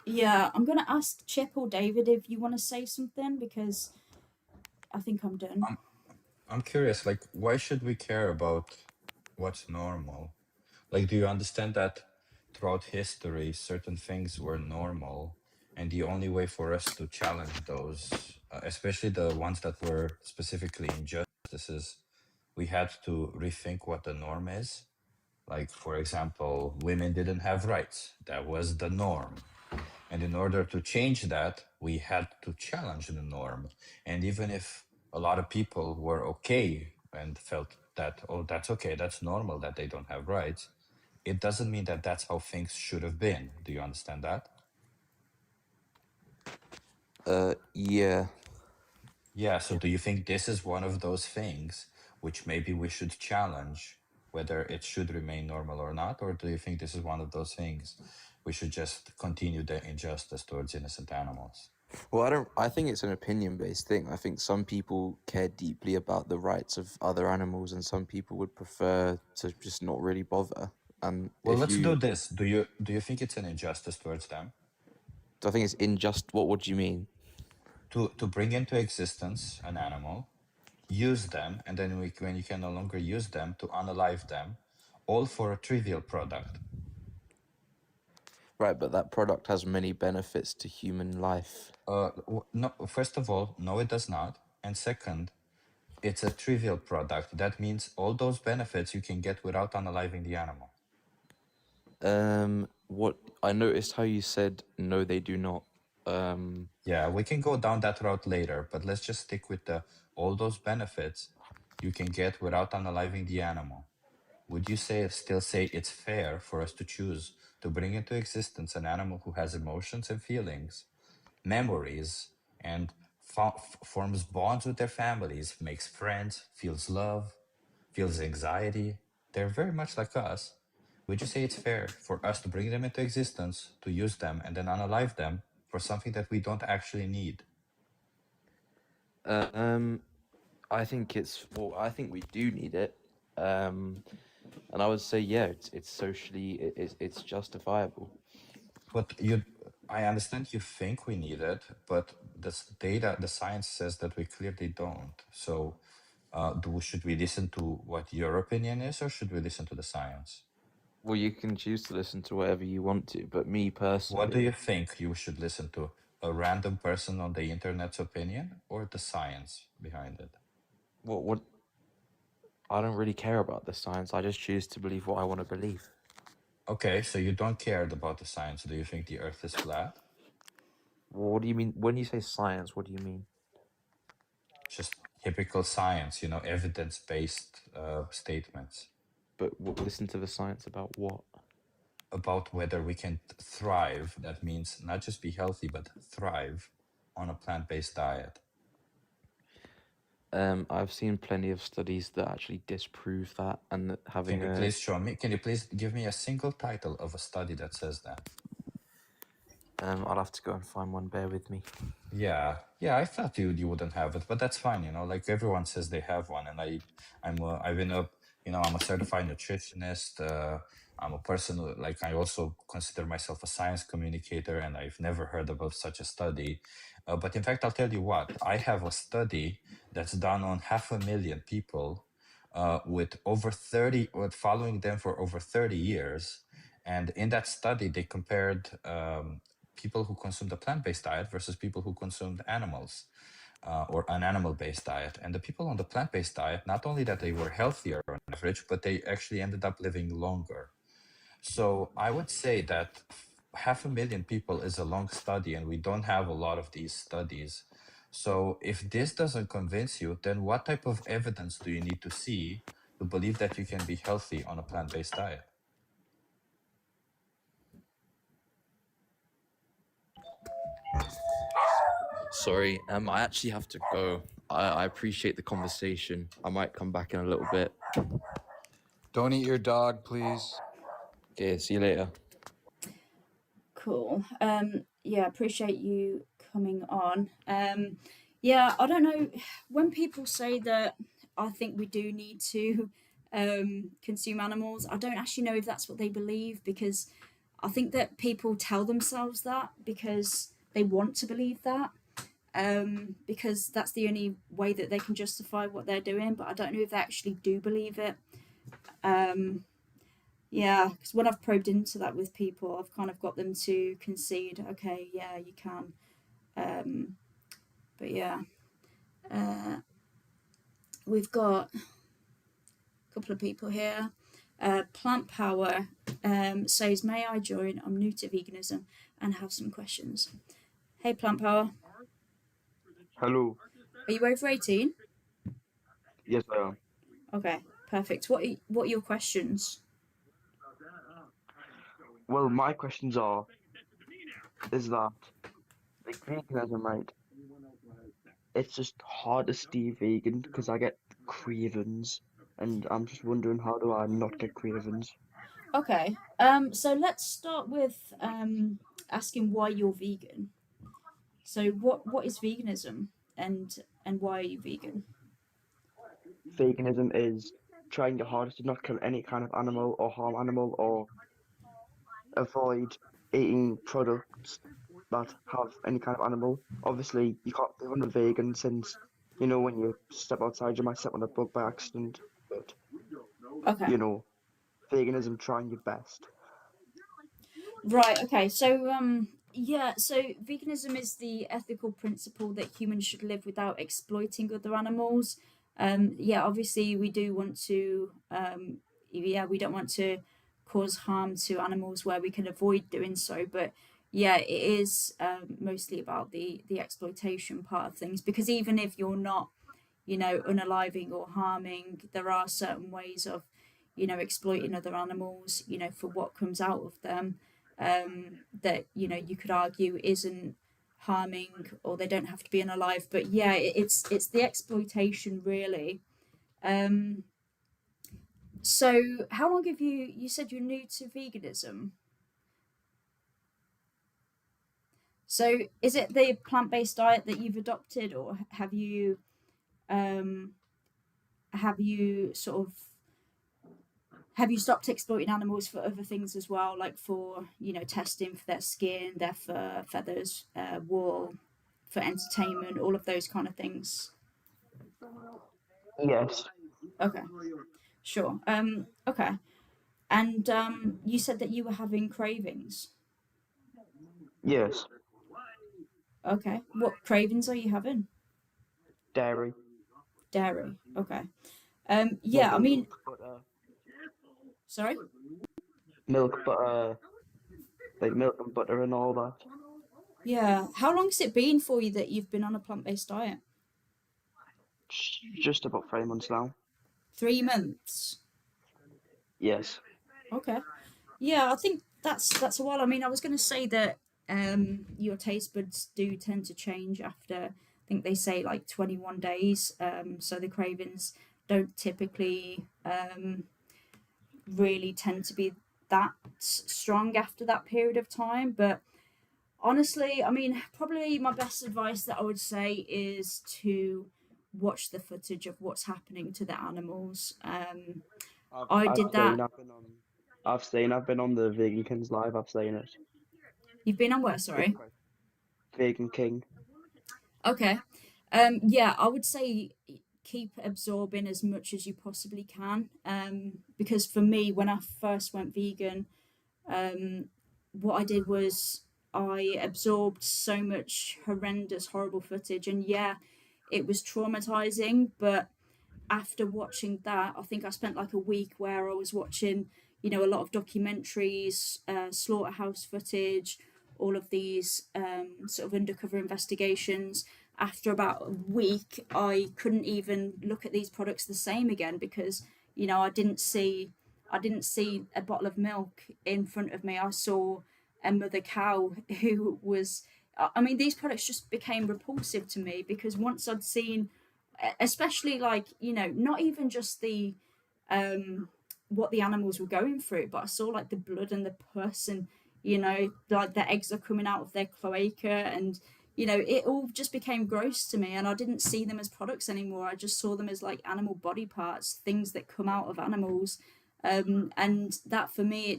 Yeah, I'm gonna ask Chip or David if you want to say something because I think I'm done. I'm curious, like, why should we care about what's normal? Like, do you understand that throughout history, certain things were normal, and the only way for us to challenge those, especially the ones that were specifically injustices, we had to rethink what the norm is. Like, for example, women didn't have rights. That was the norm. And in order to change that, we had to challenge the norm. And even if a lot of people were okay and felt that, oh, that's okay, that's normal that they don't have rights, it doesn't mean that that's how things should have been. Do you understand that? Yeah. Yeah, so do you think this is one of those things which maybe we should challenge, whether it should remain normal or not? Or do you think this is one of those things we should just continue the injustice towards innocent animals? Well, I think it's an opinion-based thing. I think some people care deeply about the rights of other animals, and some people would prefer to just not really bother. And well, let's do this. Do you think it's an injustice towards them? Do I think it's unjust? What do you mean? To bring into existence an animal use them, and then when you can no longer use them, to unalive them, all for a trivial product. Right, but that product has many benefits to human life. No, first of all, no, it does not. And second, it's a trivial product. That means all those benefits you can get without unaliving the animal. What I noticed how you said no, they do not. Yeah, we can go down that route later, but let's just stick with all those benefits you can get without unaliving the animal. Would you still say it's fair for us to choose to bring into existence an animal who has emotions and feelings, memories, and forms bonds with their families, makes friends, feels love, feels anxiety? They're very much like us. Would you say it's fair for us to bring them into existence, to use them, and then unalive them for something that we don't actually need? I think I think we do need it. And I would say, yeah, it's socially, it's justifiable. But I understand you think we need it, but the science says that we clearly don't. So, should we listen to what your opinion is, or should we listen to the science? Well, you can choose to listen to whatever you want to, but me personally... What do you think you should listen to? A random person on the internet's opinion, or the science behind it? What? I don't really care about the science. I just choose to believe what I want to believe. Okay, so you don't care about the science. Do you think the Earth is flat? Well, what do you mean? When you say science, what do you mean? Just typical science, evidence-based statements. But listen to the science about what? About whether we can thrive. That means not just be healthy, but thrive on a plant-based diet. I've seen plenty of studies that actually disprove that, and that having Can you please show me? Can you please give me a single title of a study that says that? I'll have to go and find one. Bear with me. Yeah, I thought you wouldn't have it, but that's fine. Like everyone says they have one, and I'm a certified nutritionist. I'm a person I also consider myself a science communicator, and I've never heard about such a study. But in fact, I'll tell you what, I have a study that's done on 500,000 people with following them for over 30 years. And in that study, they compared people who consumed a plant-based diet versus people who consumed animals or an animal-based diet. And the people on the plant-based diet, not only that they were healthier on average, but they actually ended up living longer. So I would say that 500,000 people is a long study, and we don't have a lot of these studies. So if this doesn't convince you, then what type of evidence do you need to see to believe that you can be healthy on a plant-based diet? Sorry, I actually have to go. I appreciate the conversation. I might come back in a little bit. Don't eat your dog, please. Okay, see you later. Cool. Yeah, appreciate you coming on. Yeah, I don't know, when people say that I think we do need to consume animals, I don't actually know if that's what they believe, because I think that people tell themselves that because they want to believe that, because that's the only way that they can justify what they're doing, but I don't know if they actually do believe it. Yeah, because when I've probed into that with people, I've kind of got them to concede, okay, yeah, you can. But yeah, we've got a couple of people here. Plant Power says, may I join? I'm new to veganism and have some questions. Hey, Plant Power. Hello. Are you over 18? Yes, I am. Okay, perfect. What are your questions? Well, my questions is that, like, veganism, right? It's just hard to stay vegan because I get cravings, and I'm just wondering, how do I not get cravings? Okay, so let's start with asking why you're vegan. So what is veganism, and why are you vegan? Veganism is trying your hardest to not kill any kind of animal or harm animal or avoid eating products that have any kind of animal. Obviously, you can't be on a vegan since You know, when you step outside, you might step on a bug by accident. But Okay. you know, veganism trying your best. Right, okay. So yeah, so veganism is the ethical principle that humans should live without exploiting other animals. Yeah, obviously we do want to yeah, we don't want to cause harm to animals where we can avoid doing so, but yeah, it is mostly about the exploitation part of things, because even if you're not, you know, unaliving or harming, there are certain ways of, you know, exploiting other animals, you know, for what comes out of them, that, you know, you could argue isn't harming, or they don't have to be unalive. But yeah, it's the exploitation really. So how long have you said you're new to veganism? So is it the plant-based diet that you've adopted, or um have you sort of have you stopped exploiting animals for other things as well, like for, you know, testing for their skin, their fur, feathers, wool, for entertainment, all of those kind of things? Yes. Okay, sure. Okay. And you said that you were having cravings. Yes. Okay. What cravings are you having? Dairy. Dairy. Okay. Yeah, Like I mean, milk, butter, sorry? milk, butter, like milk and butter and all that. Yeah. How long has it been for you that you've been on a plant-based diet? Just about 3 months now. 3 months. Yes. Okay. Yeah, I think that's a while. I mean, I was going to say that your taste buds do tend to change after, I think they say like 21 days. So the cravings don't typically really tend to be that strong after that period of time. But honestly, I mean, probably my best advice that I would say is to watch the footage of what's happening to the animals. I I've did seen. that. I've been on the Vegan Kings live. I've seen it. You've been on where, It's sorry? quite Vegan King. Okay. Yeah, I would say keep absorbing as much as you possibly can. Because for me, when I first went vegan, what I did was I absorbed so much horrendous, horrible footage, and yeah, it was traumatizing. But after watching that, I think I spent like a week where I was watching, you know, a lot of documentaries, slaughterhouse footage, all of these sort of undercover investigations. After about a week, I couldn't even look at these products the same again, because, you know, I didn't see a bottle of milk in front of me. I saw a mother cow who was. I mean, these products just became repulsive to me, because once I'd seen, especially like, you know, not even just the what the animals were going through, but I saw like the blood and the pus, and, you know, like the eggs are coming out of their cloaca, and, you know, it all just became gross to me, and I didn't see them as products anymore. I just saw them as like animal body parts, things that come out of animals. And that for me,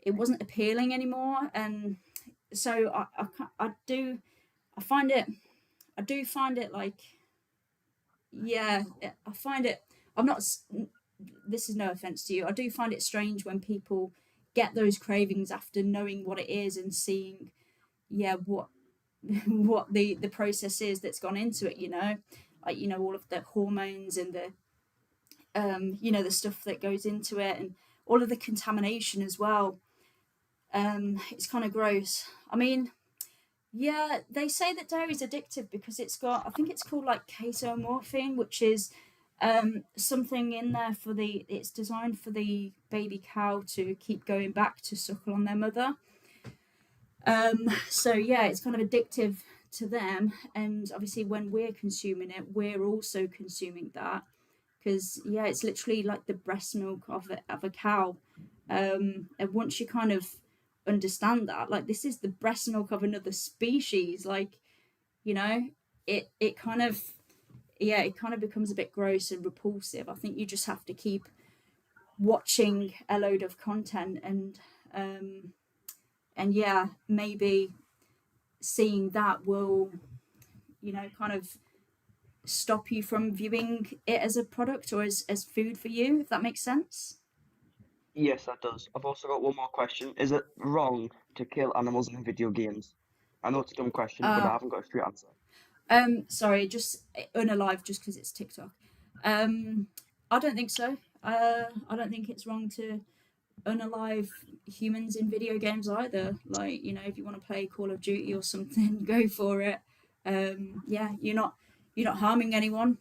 it wasn't appealing anymore. And so I do find it like, yeah, I find it, I'm not, this is no offense to you, I do find it strange when people get those cravings after knowing what it is and seeing, yeah, what what the process is that's gone into it, you know, like, you know, all of the hormones and the you know, the stuff that goes into it, and all of the contamination as well. It's kind of gross. I mean, yeah, they say that dairy is addictive because it's got, I think it's called like casomorphine, which is something in there for it's designed for the baby cow to keep going back to suckle on their mother. So yeah, it's kind of addictive to them, and obviously when we're consuming it, we're also consuming that, because yeah, it's literally like the breast milk of a cow. And once you kind of understand that, like, this is the breast milk of another species, like, you know, it kind of, yeah, it kind of becomes a bit gross and repulsive. I think you just have to keep watching a load of content, and yeah, maybe seeing that will, you know, kind of stop you from viewing it as a product or as food for you, if that makes sense. Yes, that does. I've also got one more question. Is it wrong to kill animals in video games? I know it's a dumb question, but I haven't got a straight answer. Sorry, just unalive just because it's TikTok. I don't think so. I don't think it's wrong to unalive humans in video games either. Like, you know, if you want to play Call of Duty or something, go for it. Yeah, you're not harming anyone.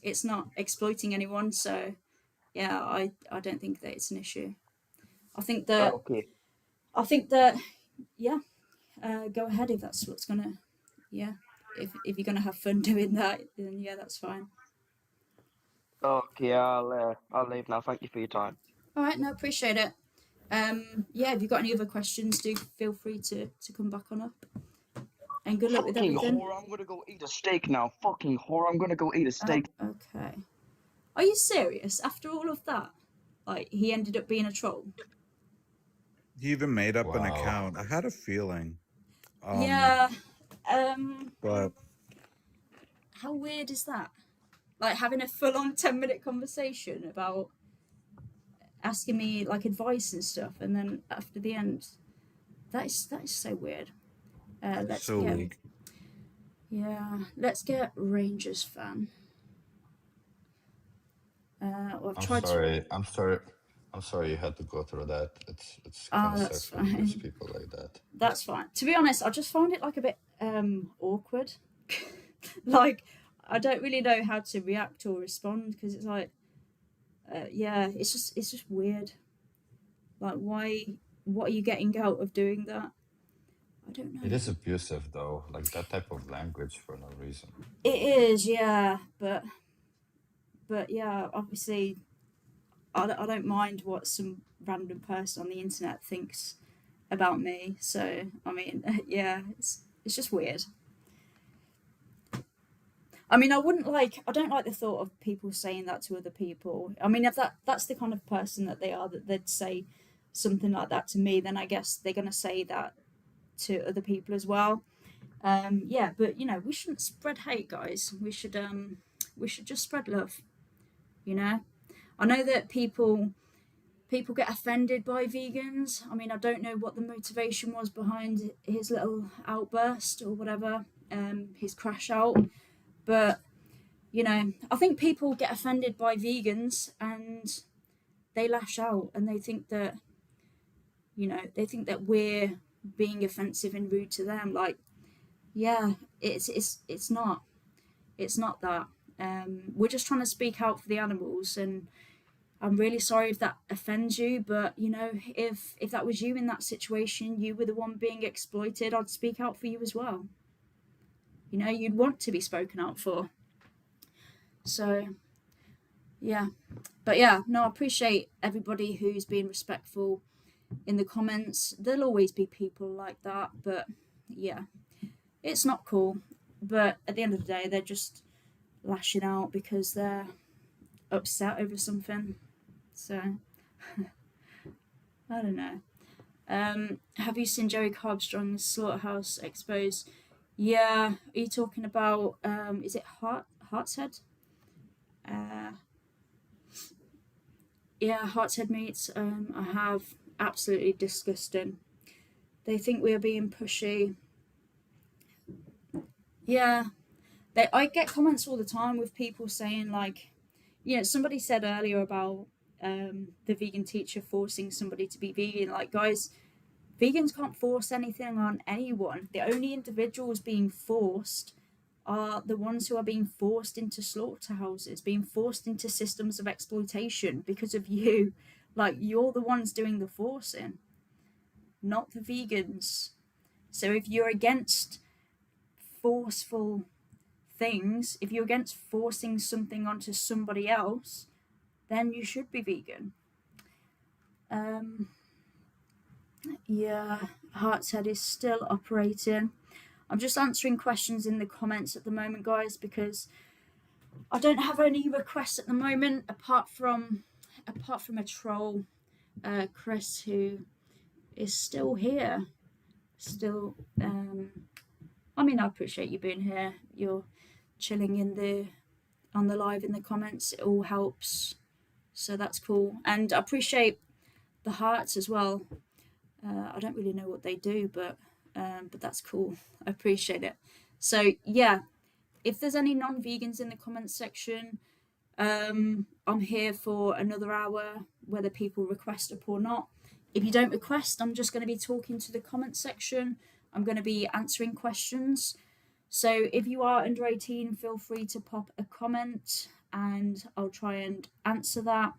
It's not exploiting anyone. So yeah, I don't think that it's an issue. I think that Okay. Yeah, go ahead if that's what's gonna, yeah, if you're gonna have fun doing that, then yeah, that's fine. Okay, I'll leave now. Thank you for your time. All right, no, appreciate it. Yeah, if you've got any other questions, do feel free to come back on up. And good luck with Fucking everything. whore, I'm gonna go eat a steak now. Fucking whore, I'm gonna go eat a steak. Okay. Are you serious? After all of that, like he ended up being a troll. He even made up an Wow. account. I had a feeling. Yeah. But How weird is that? Like having a full-on 10-minute conversation about asking me like advice and stuff, and then after the end, that is so weird. Let's so get weak. let's get Rangers fan. Well, I've I'm tried sorry. I'm sorry you had to go through that. It's kind of that's sucks when there's fine. people like that. That's fine. To be honest, I just find it like a bit awkward. Like I don't really know how to react or respond because it's like, yeah, it's just weird. Like why? What are you getting out of doing that? I don't know. It is abusive though, like that type of language for no reason. It is, yeah, but yeah, obviously, I don't mind what some random person on the internet thinks about me. So I mean, yeah, it's just weird. I mean, I don't like the thought of people saying that to other people. I mean, if that's the kind of person that they are, that they'd say something like that to me, then I guess they're gonna say that to other people as well. Yeah, but you know, we shouldn't spread hate, guys. We should just spread love. You know, I know that people get offended by vegans. I mean, I don't know what the motivation was behind his little outburst or whatever, his crash out. But, you know, I think people get offended by vegans and they lash out and they think that, you know, we're being offensive and rude to them. Like, yeah, it's not that. We're just trying to speak out for the animals, and I'm really sorry if that offends you, but you know, if that was you in that situation, you were the one being exploited, I'd speak out for you as well. You know, you'd want to be spoken out for. So, yeah. But yeah, no, I appreciate everybody who's been respectful in the comments. There'll always be people like that, but yeah, it's not cool. But at the end of the day, they're just lashing out because they're upset over something. So, I don't know. Have you seen Joey Carbstrong's Slaughterhouse Exposed? Yeah, are you talking about, is it Heart's Head? Yeah, Heart's Head meats, I have. Absolutely disgusting. They think we are being pushy. Yeah, I get comments all the time with people saying like, you know, somebody said earlier about the vegan teacher forcing somebody to be vegan. Like, guys, vegans can't force anything on anyone. The only individuals being forced are the ones who are being forced into slaughterhouses, being forced into systems of exploitation because of you. Like, you're the ones doing the forcing, not the vegans. So if you're against forceful things, if you're against forcing something onto somebody else, then you should be vegan. Yeah, Heart's Head is still operating. I'm just answering questions in the comments at the moment, guys, because I don't have any requests at the moment apart from a troll, Chris, who is still here. Still, I mean, I appreciate you being here. You're chilling in the on the live in the comments. It all helps, so that's cool. And I appreciate the hearts as well. I don't really know what they do, but that's cool. I appreciate it. So yeah, if there's any non-vegans in the comments section, I'm here for another hour, whether people request up or not. If you don't request, I'm just going to be talking to the comment section. I'm going to be answering questions. So if you are under 18, feel free to pop a comment and I'll try and answer that.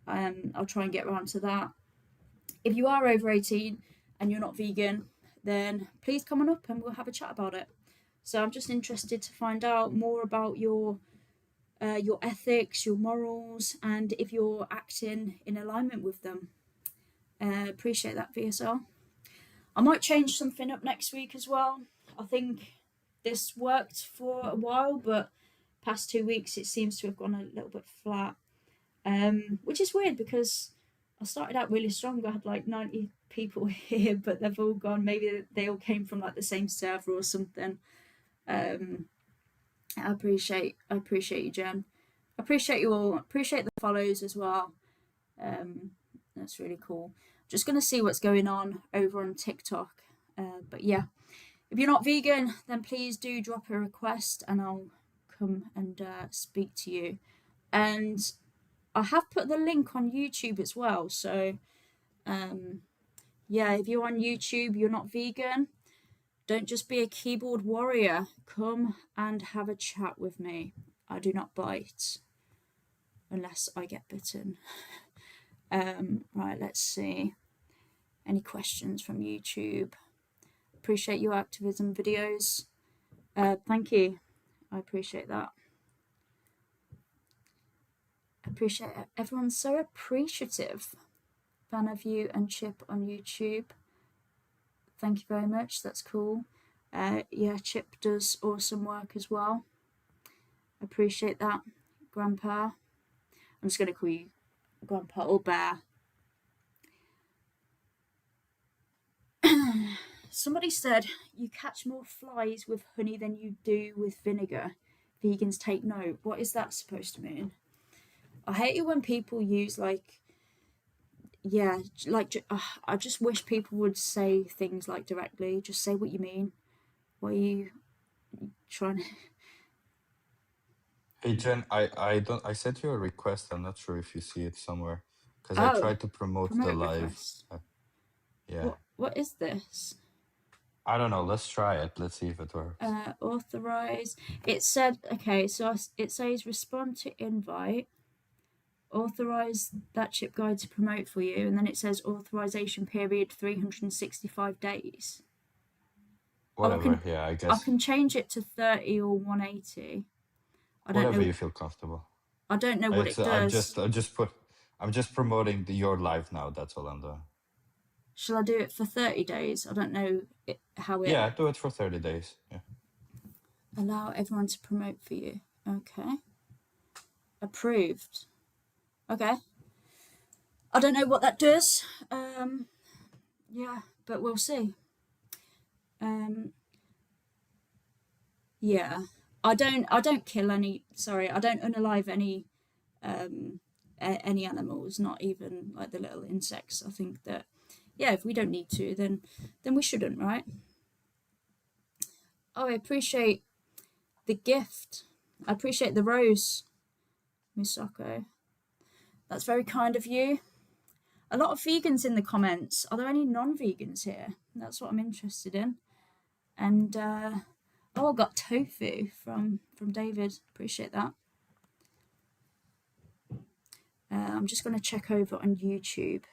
I'll try and get around to that. If you are over 18 and you're not vegan, then please come on up and we'll have a chat about it. So I'm just interested to find out more about your ethics, your morals, and if you're acting in alignment with them. Appreciate that, VSL. I might change something up next week as well. I think this worked for a while, but past 2 weeks it seems to have gone a little bit flat, which is weird because I started out really strong. I had like 90 people here, but they've all gone. Maybe they all came from like the same server or something. I appreciate you, Jen. I appreciate you all. Appreciate the follows as well. That's really cool. Just gonna see what's going on over on TikTok. But yeah, if you're not vegan, then please do drop a request and I'll come and speak to you. And I have put the link on YouTube as well. So yeah, if you're on YouTube, you're not vegan, don't just be a keyboard warrior. Come and have a chat with me. I do not bite unless I get bitten. Right, let's see. Any questions from YouTube? Appreciate your activism videos. Thank you. I appreciate that. Appreciate it. Everyone's so appreciative. Fan of you and Chip on YouTube. Thank you very much. That's cool. Yeah, Chip does awesome work as well. Appreciate that, Grandpa. I'm just going to call you Grandpa or Bear. Somebody said you catch more flies with honey than you do with vinegar. Vegans take note. What is that supposed to mean? I hate it when people use like, yeah, like I just wish people would say things like directly. Just say what you mean. What are you trying to? Hey Jen, I sent you a request. I'm not sure if you see it somewhere because I tried to promote the live. Request. Yeah. What is this? I don't know. Let's try it. Let's see if it works. Authorize. It said, okay, so it says respond to invite. Authorize that chip guide to promote for you, and then it says authorization period 365 days. Whatever, yeah, I guess. I can change it to 30 or 180. I don't Whatever know. you feel comfortable. I don't know what it does. I'm just promoting your live now. That's all I'm doing. Shall I do it for 30 days? I don't know how it... Yeah, do it for 30 days. Yeah. Allow everyone to promote for you. Okay. Approved. Okay. I don't know what that does. Yeah, but we'll see. Yeah. I don't kill any, sorry, I don't unalive any animals, not even like the little insects. I think that, yeah, if we don't need to, then we shouldn't, right? Oh, I appreciate the gift. I appreciate the rose, Misako. That's very kind of you. A lot of vegans in the comments. Are there any non-vegans here? That's what I'm interested in. And oh, I got tofu from David. Appreciate that. I'm just going to check over on YouTube.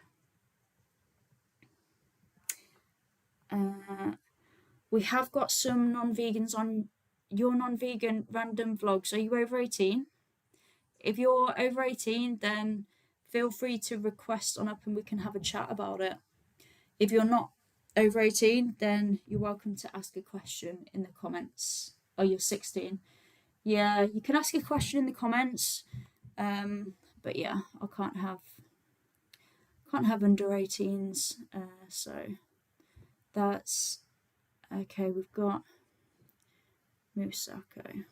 We have got some non-vegans on your non-vegan random vlogs. Are you over 18? If you're over 18, then feel free to request on up and we can have a chat about it. If you're not over 18, then you're welcome to ask a question in the comments. Oh, you're 16. Yeah, you can ask a question in the comments. But yeah, I can't have under 18s. So that's okay. We've got Musako.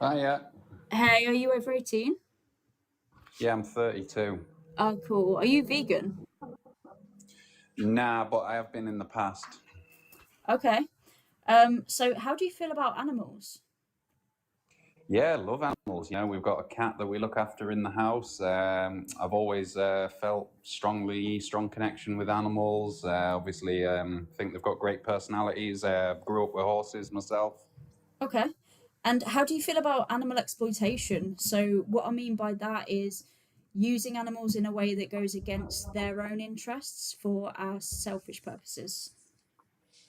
Yeah. Hey, are you over 18? Yeah, I'm 32. Oh, cool. Are you vegan? Nah, but I have been in the past. Okay. So how do you feel about animals? Yeah, love animals. You know, we've got a cat that we look after in the house. I've always felt strong connection with animals. Obviously, think they've got great personalities. Grew up with horses myself. Okay. And how do you feel about animal exploitation? So what I mean by that is using animals in a way that goes against their own interests for our selfish purposes.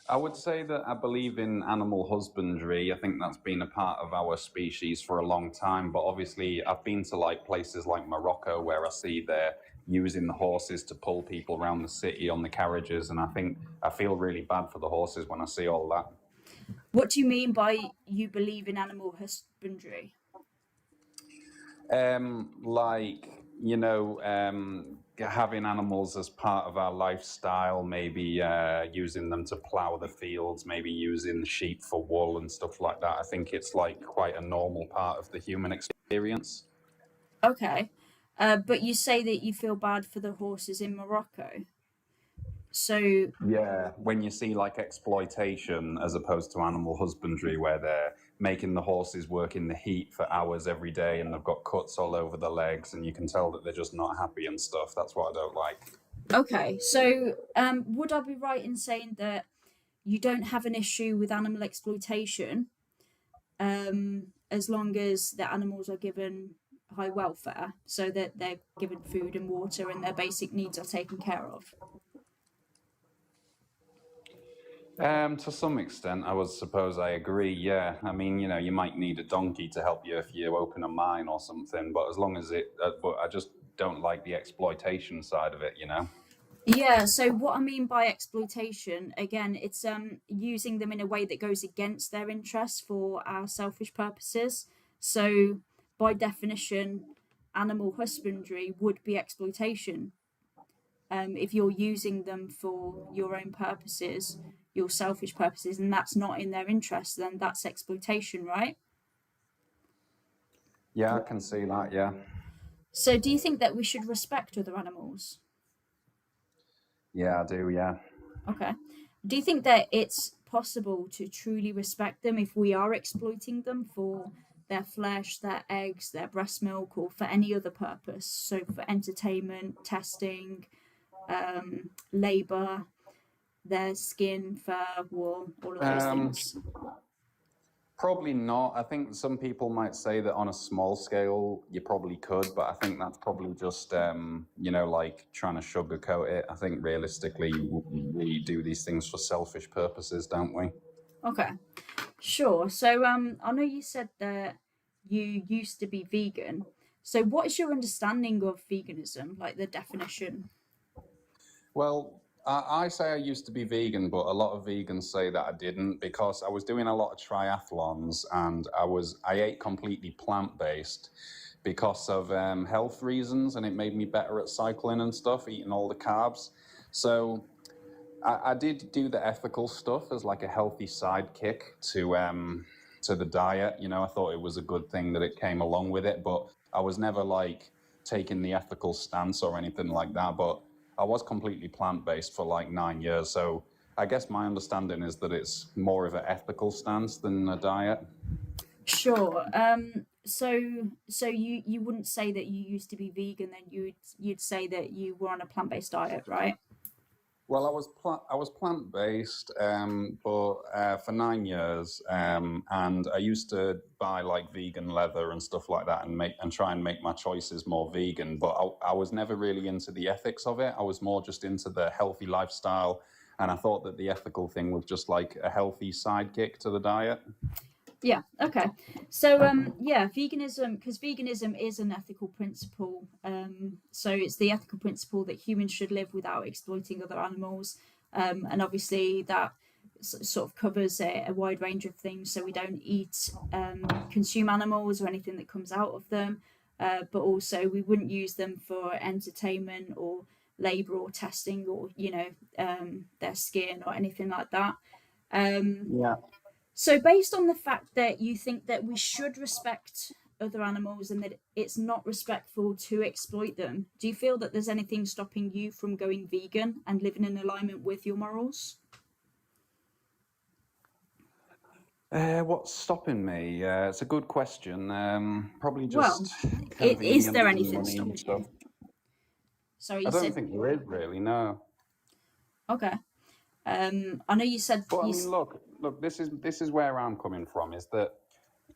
I would say that I believe in animal husbandry. I think that's been a part of our species for a long time. But obviously, I've been to like places like Morocco where I see they're using the horses to pull people around the city on the carriages, and I feel really bad for the horses when I see all that. What do you mean by you believe in animal husbandry? Like, you know, having animals as part of our lifestyle, maybe using them to plow the fields, maybe using sheep for wool and stuff like that. I think it's like quite a normal part of the human experience. Okay. But you say that you feel bad for the horses in Morocco. So Yeah, when you see like exploitation as opposed to animal husbandry, where they're making the horses work in the heat for hours every day and they've got cuts all over the legs and you can tell that they're just not happy and stuff. That's what I don't like. okay, so would I be right in saying that you don't have an issue with animal exploitation as long as the animals are given high welfare, so that they're given food and water and their basic needs are taken care of? To some extent, I would suppose I agree. Yeah, I mean, you know, you might need a donkey to help you if you open a mine or something, but as long as but I just don't like the exploitation side of it, you know. Yeah, so what I mean by exploitation, again, it's using them in a way that goes against their interests for our selfish purposes. So by definition, animal husbandry would be exploitation. If you're using them for your own purposes, your selfish purposes, and that's not in their interest, then that's exploitation, right? Yeah, I can see that, yeah. So do you think that we should respect other animals? Yeah, I do, yeah. Okay. Do you think that it's possible to truly respect them if we are exploiting them for their flesh, their eggs, their breast milk, or for any other purpose? So for entertainment, testing, labor, their skin, fur, wool, all of those things? Probably not. I think some people might say that on a small scale you probably could, but I think that's probably just you know, like trying to sugarcoat it. I think realistically we do these things for selfish purposes, don't we? Okay, sure. So I know you said that you used to be vegan. So what is your understanding of veganism, like the definition? Well, I say I used to be vegan, but a lot of vegans say that I didn't, because I was doing a lot of triathlons and I ate completely plant-based because of health reasons, and it made me better at cycling and stuff, eating all the carbs. So I did do the ethical stuff as like a healthy sidekick to the diet. You know, I thought it was a good thing that it came along with it, but I was never like taking the ethical stance or anything like that. But I was completely plant-based for like 9 years. So I guess my understanding is that it's more of an ethical stance than a diet. Sure. So you wouldn't say that you used to be vegan, then you'd say that you were on a plant-based diet, right? Well, I was plant-based, but for 9 years, and I used to buy like vegan leather and stuff like that, and try and make my choices more vegan. But I was never really into the ethics of it. I was more just into the healthy lifestyle, and I thought that the ethical thing was just like a healthy sidekick to the diet. Yeah, okay. So yeah, veganism, because veganism is an ethical principle. So it's the ethical principle that humans should live without exploiting other animals. And obviously that sort of covers a wide range of things. So we don't eat, consume animals or anything that comes out of them. But also we wouldn't use them for entertainment or labor or testing or, you know, their skin or anything like that. Yeah. So, based on the fact that you think that we should respect other animals and that it's not respectful to exploit them, do you feel that there's anything stopping you from going vegan and living in alignment with your morals? What's stopping me? It's a good question. Probably Well, just is there convenience and anything money and stopping stuff. you? Sorry, I you don't said. think there is really, no. Okay. I know you said. But I mean, look, this is where I'm coming from. Is that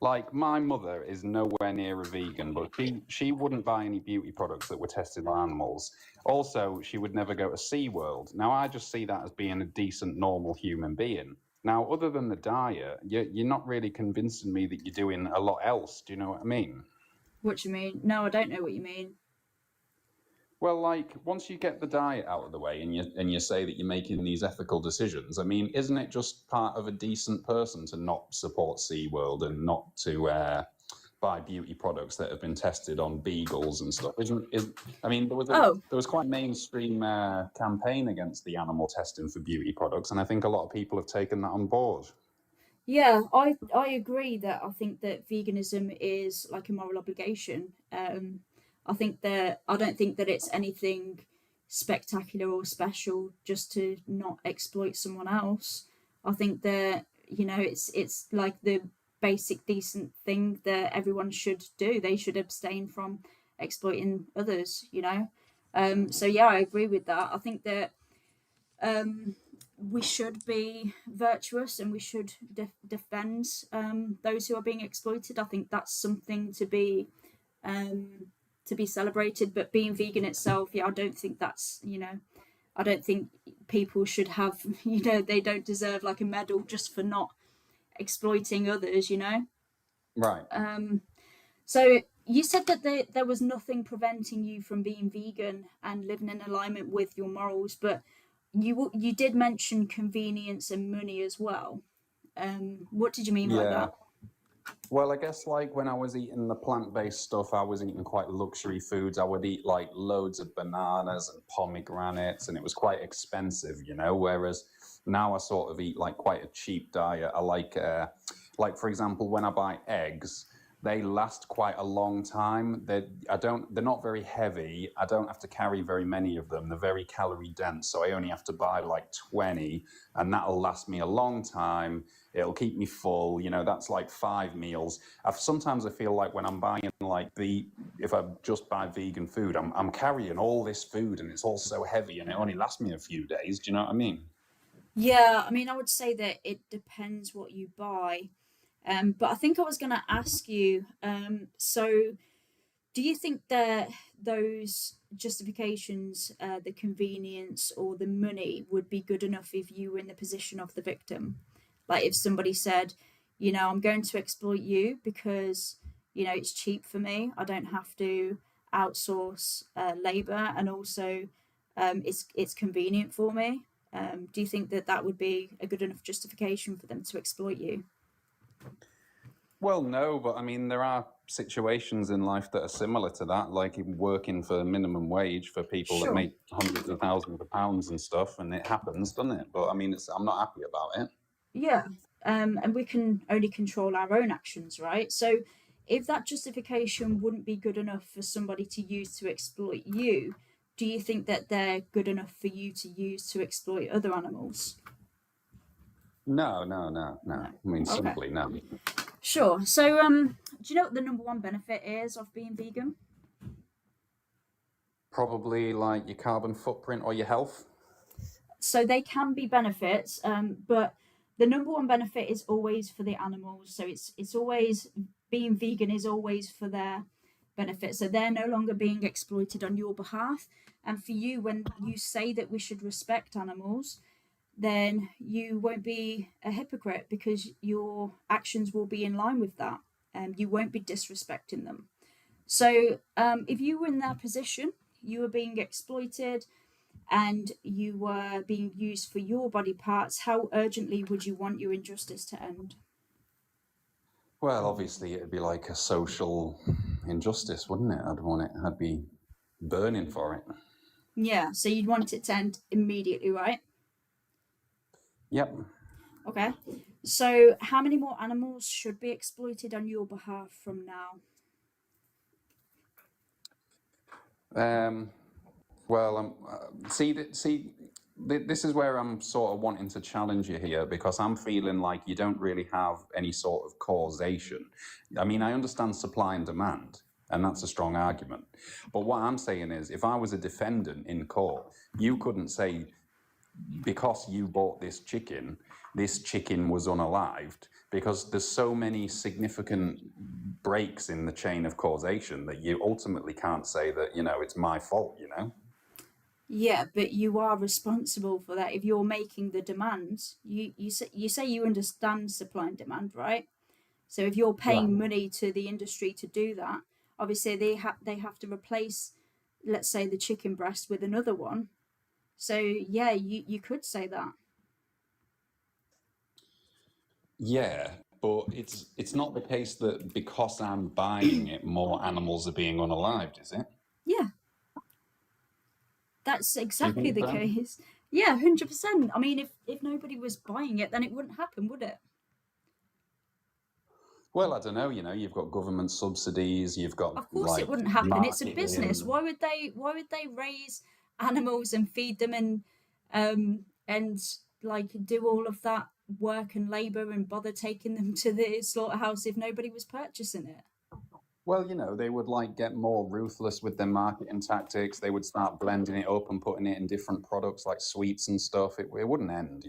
like my mother is nowhere near a vegan, but she wouldn't buy any beauty products that were tested on animals. Also, she would never go to SeaWorld. Now, I just see that as being a decent, normal human being. Now, other than the diet, you're not really convincing me that you're doing a lot else. Do you know what I mean? What do you mean? No, I don't know what you mean. Well, like once you get the diet out of the way and you say that you're making these ethical decisions, I mean, isn't it just part of a decent person to not support SeaWorld and not to buy beauty products that have been tested on beagles and stuff? I mean, there was quite a mainstream campaign against the animal testing for beauty products, and I think a lot of people have taken that on board. Yeah, I agree that I think that veganism is like a moral obligation. I don't think that it's anything spectacular or special just to not exploit someone else. I think that it's like the basic decent thing that everyone should do. They should abstain from exploiting others. So yeah, I agree with that. I think that we should be virtuous and we should defend those who are being exploited. I think that's something to be celebrated. But being vegan itself, yeah, I don't think that's I don't think people should have they don't deserve like a medal just for not exploiting others. Right. So you said that there was nothing preventing you from being vegan and living in alignment with your morals, but you did mention convenience and money as well. What did you mean by that? Well, I guess like when I was eating the plant-based stuff, I was eating quite luxury foods. I would eat like loads of bananas and pomegranates, and it was quite expensive, whereas now I sort of eat like quite a cheap diet. I like for example, when I buy eggs, they last quite a long time. They're not very heavy. I don't have to carry very many of them. They're very calorie dense, so I only have to buy like 20, and that'll last me a long time. It'll keep me full. That's like 5 meals. Sometimes I feel like when I'm buying if I just buy vegan food, I'm carrying all this food and it's all so heavy and it only lasts me a few days. Do you know what I mean? Yeah, I mean, I would say that it depends what you buy. But I think I was going to ask you, so do you think that those justifications, the convenience or the money would be good enough if you were in the position of the victim? Like if somebody said, I'm going to exploit you because, it's cheap for me. I don't have to outsource labor, and also it's convenient for me. Do you think that would be a good enough justification for them to exploit you? Well, no, but I mean, there are situations in life that are similar to that, like working for minimum wage for people that make hundreds of thousands of pounds and stuff, and it happens, doesn't it? But I mean, I'm not happy about it. Yeah, and we can only control our own actions, right? So if that justification wouldn't be good enough for somebody to use to exploit you, do you think that they're good enough for you to use to exploit other animals? No. I mean, simply no. Sure. So, do you know what the number one benefit is of being vegan? Probably like your carbon footprint or your health. So they can be benefits, but the number one benefit is always for the animals. So it's always being vegan is always for their benefit. So they're no longer being exploited on your behalf. And for you, when you say that we should respect animals, then you won't be a hypocrite because your actions will be in line with that, and you won't be disrespecting them. So if you were in their position, you were being exploited and you were being used for your body parts, how urgently would you want your injustice to end? Well, obviously it'd be like a social injustice, wouldn't it? I'd be burning for it. Yeah, so you'd want it to end immediately, right? Yep. Okay. So, how many more animals should be exploited on your behalf from now? Well, this is where I'm sort of wanting to challenge you here, because I'm feeling like you don't really have any sort of causation. I mean, I understand supply and demand, and that's a strong argument. But what I'm saying is, if I was a defendant in court, you couldn't say, because you bought this chicken was unalived, because there's so many significant breaks in the chain of causation that you ultimately can't say that, it's my fault, Yeah, but you are responsible for that. If you're making the demands, you say you understand supply and demand, right? So if you're paying money to the industry to do that, obviously they have to replace, let's say, the chicken breast with another one. So yeah, you could say that. Yeah, but it's not the case that because I'm buying it, more animals are being unalived, is it? Yeah, that's exactly think the so? case. Yeah, 100%. I mean, if nobody was buying it, then it wouldn't happen, would it? Well, I don't know, you've got government subsidies, you've got Of course it like wouldn't happen. It's a business. marketing. Why would they raise animals and feed them and like do all of that work and labor and bother taking them to the slaughterhouse if nobody was purchasing it? Well, they would like get more ruthless with their marketing tactics. They would start blending it up and putting it in different products like sweets and stuff. It wouldn't end,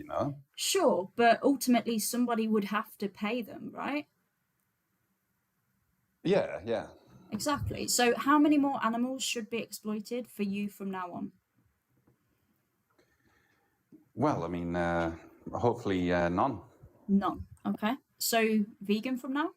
Sure, but ultimately somebody would have to pay them, right? Yeah. Exactly. So how many more animals should be exploited for you from now on? Well, I mean, hopefully none. None. Okay. So vegan from now?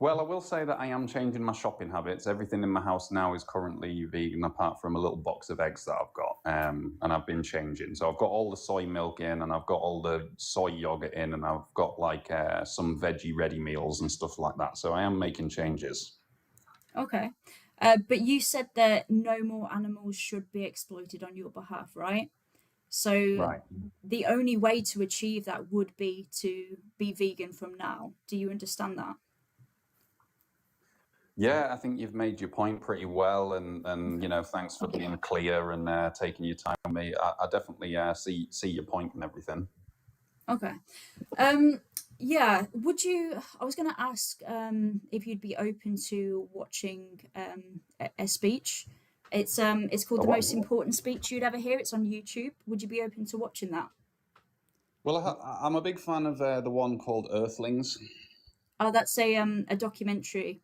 Well, I will say that I am changing my shopping habits. Everything in my house now is currently vegan, apart from a little box of eggs that I've got, and I've been changing. So I've got all the soy milk in, and I've got all the soy yogurt in, and I've got like some veggie ready meals and stuff like that. So I am making changes. Okay. But you said that no more animals should be exploited on your behalf, right? So Right. the only way to achieve that would be to be vegan from now. Do you understand that? Yeah, I think you've made your point pretty well, and thanks for being clear and taking your time with me. I definitely see your point and everything. Okay. Yeah, I was going to ask if you'd be open to watching a speech. It's called The Most Important Speech You'd Ever Hear. It's on YouTube. Would you be open to watching that? Well, I'm a big fan of the one called Earthlings. Oh, that's a documentary.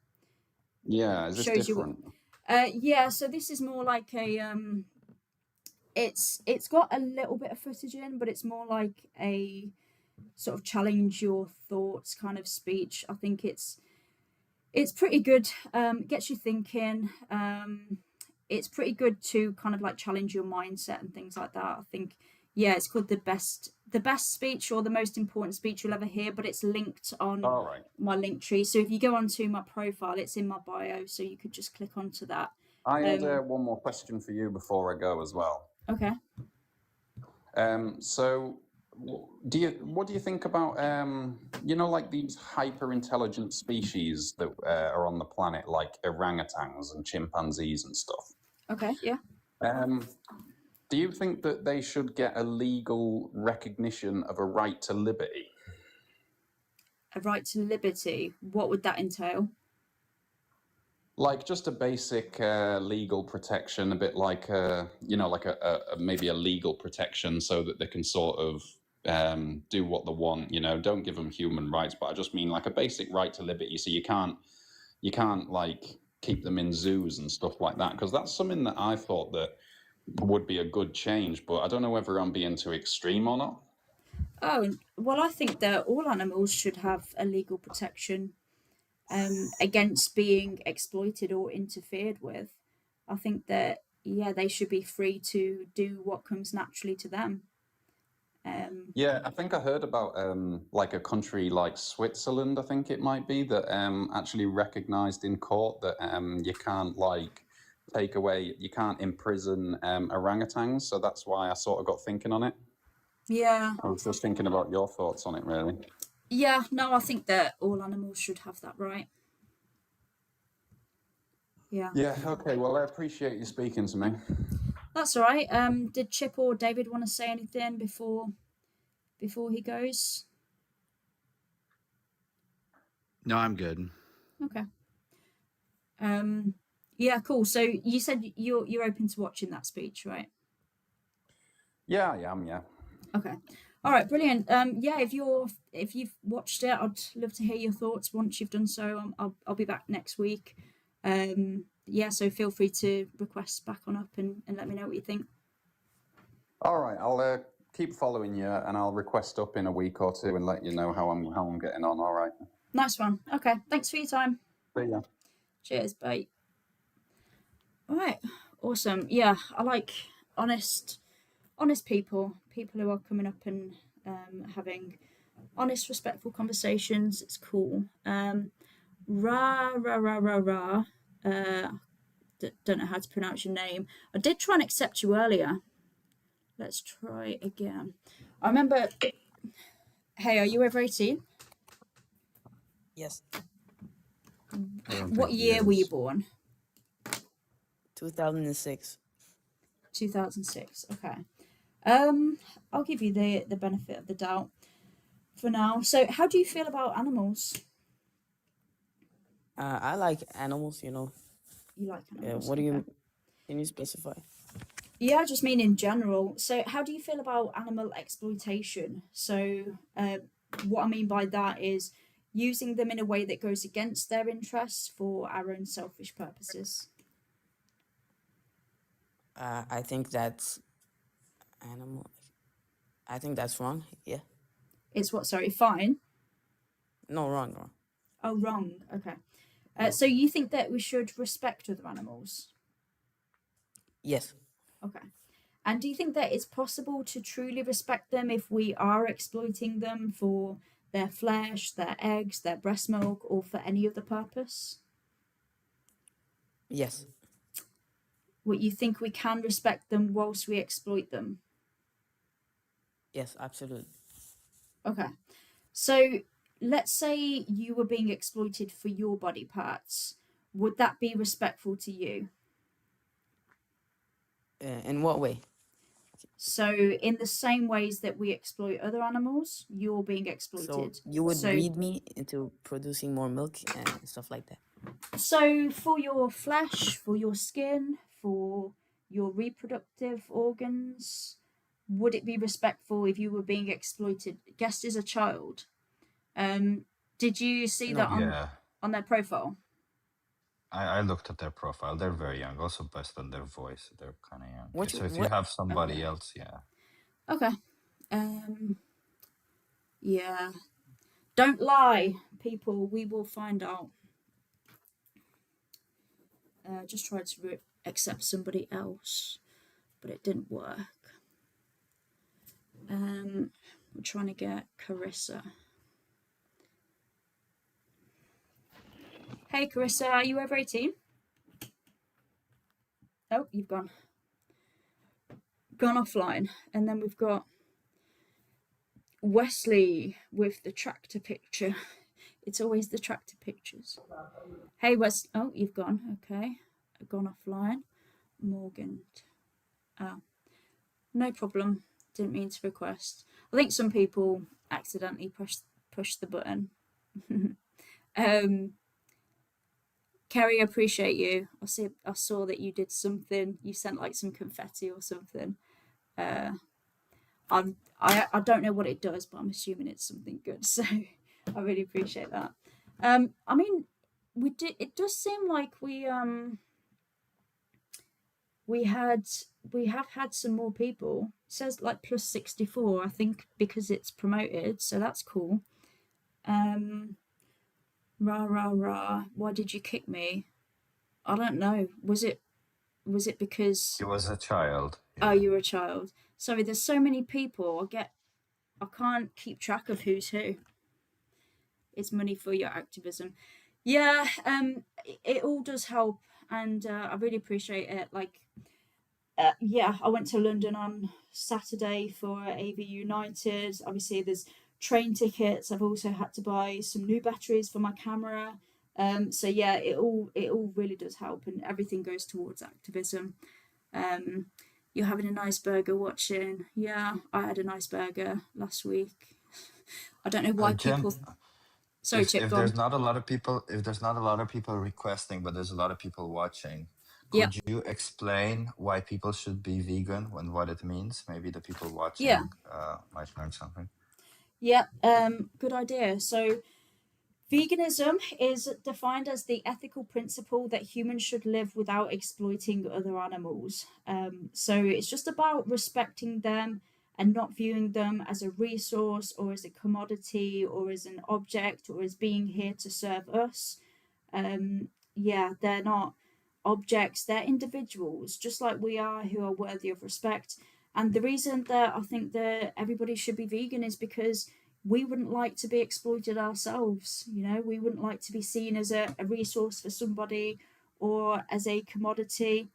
Yeah, is this Shows you. different? Yeah, so this is more like a it's got a little bit of footage in, but it's more like a sort of challenge your thoughts kind of speech. I think it's pretty good. Gets you thinking. It's pretty good to kind of like challenge your mindset and things like that. I think, yeah, it's called the best speech or the most important speech you'll ever hear, but it's linked on my link tree. So if you go onto my profile, it's in my bio, so you could just click onto that. I had one more question for you before I go as well. Okay. So what do you think about like these hyper intelligent species that are on the planet, like orangutans and chimpanzees and stuff? Okay, yeah. Do you think that they should get a legal recognition of a right to liberty? A right to liberty? What would that entail? Like just a basic legal protection, a bit like maybe a legal protection, so that they can sort of do what they want. Don't give them human rights, but I just mean like a basic right to liberty. So you can't like keep them in zoos and stuff like that, because that's something that I thought that would be a good change, but I don't know whether I'm being too extreme or not. Oh, well, I think that all animals should have a legal protection against being exploited or interfered with. I think that, yeah, they should be free to do what comes naturally to them. Yeah, I think I heard about like a country like Switzerland, I think it might be, that actually recognized in court that you can't like you can't imprison orangutans. So that's why I sort of got thinking on it. Yeah. I was just thinking about your thoughts on it, really. Yeah, no, I think that all animals should have that right. Yeah. Yeah, okay. Well, I appreciate you speaking to me. That's all right. Did Chip or David want to say anything before he goes? No, I'm good. Okay. Yeah, cool. So you said you're open to watching that speech, right? Yeah, I am, yeah. Okay. All right, brilliant. Yeah, if you've watched it, I'd love to hear your thoughts once you've done so. I'll be back next week. Yeah, so feel free to request back on up and let me know what you think. All right, I'll keep following you, and I'll request up in a week or two and let you know how I'm getting on. All right. Nice one. Okay, thanks for your time. See ya. Cheers, bye. All right, awesome. Yeah, I like honest people who are coming up and having honest, respectful conversations. It's cool. Don't know how to pronounce your name. I did try and accept you earlier. Let's try again. I remember. Hey, are you over 18? Yes. What year were you born? 2006. 2006. Okay. I'll give you the benefit of the doubt for now. So, how do you feel about animals? I like animals, you know. You like animals? What do you... Okay. Can you specify? Yeah, I just mean in general. So, how do you feel about animal exploitation? So, what I mean by that is using them in a way that goes against their interests for our own selfish purposes. I think that's animal. I think that's wrong. Yeah. It's what? Sorry, fine. No, wrong. Oh, wrong. Okay. So you think that we should respect other animals? Yes. Okay. And do you think that it's possible to truly respect them if we are exploiting them for their flesh, their eggs, their breast milk, or for any other purpose? Yes. What, you think we can respect them whilst we exploit them? Yes, absolutely. Okay. So let's say you were being exploited for your body parts. Would that be respectful to you? In what way? So in the same ways that we exploit other animals, you're being exploited. So you would breed me into producing more milk and stuff like that. So for your flesh, for your skin, for your reproductive organs, would it be respectful if you were being exploited? Guest is a child. Did you see that on their profile? I looked at their profile. They're very young. Also, based on their voice, they're kind of young. So if you what- have somebody okay. else, yeah. Okay. Yeah. Don't lie, people. We will find out. Just tried to accept somebody else, but it didn't work. We're trying to get Carissa. Hey, Carissa, are you over 18? Oh, you've gone offline. And then we've got Wesley with the tractor picture. It's always the tractor pictures. Hey, Wes. Oh, you've gone. Okay. I've gone offline. Morgan. Oh, no problem. Didn't mean to request. I think some people accidentally push the button. Carrie, I appreciate you. I saw that you did something. You sent like some confetti or something. I don't know what it does, but I'm assuming it's something good. So I really appreciate that. I mean, it does seem like we have had some more people. It says like plus 64, I think, because it's promoted, so that's cool. Rah. Why did you kick me? I don't know. Was it because He was a child. oh, you were a child? Sorry, there's so many people. I can't keep track of who's who. It's money for your activism. Yeah, it all does help, and I really appreciate it. Like, yeah, I went to London on Saturday for AV United. Obviously, there's train tickets. I've also had to buy some new batteries for my camera. So yeah, it all really does help, and everything goes towards activism. You're having a nice burger watching. Yeah, I had a nice burger last week. I don't know why Jen, people. Sorry, Chip. if Go on. there's not a lot of people, if there's not a lot of people requesting, but there's a lot of people watching, Yeah. could you explain why people should be vegan and what it means? Maybe the people watching Yeah. might learn something. Yeah. Good idea. So, veganism is defined as the ethical principle that humans should live without exploiting other animals. So it's just about respecting them and not viewing them as a resource or as a commodity or as an object or as being here to serve us. Yeah, they're not objects, they're individuals, just like we are, who are worthy of respect. And the reason that I think that everybody should be vegan is because we wouldn't like to be exploited ourselves. You know, we wouldn't like to be seen as a resource for somebody or as a commodity.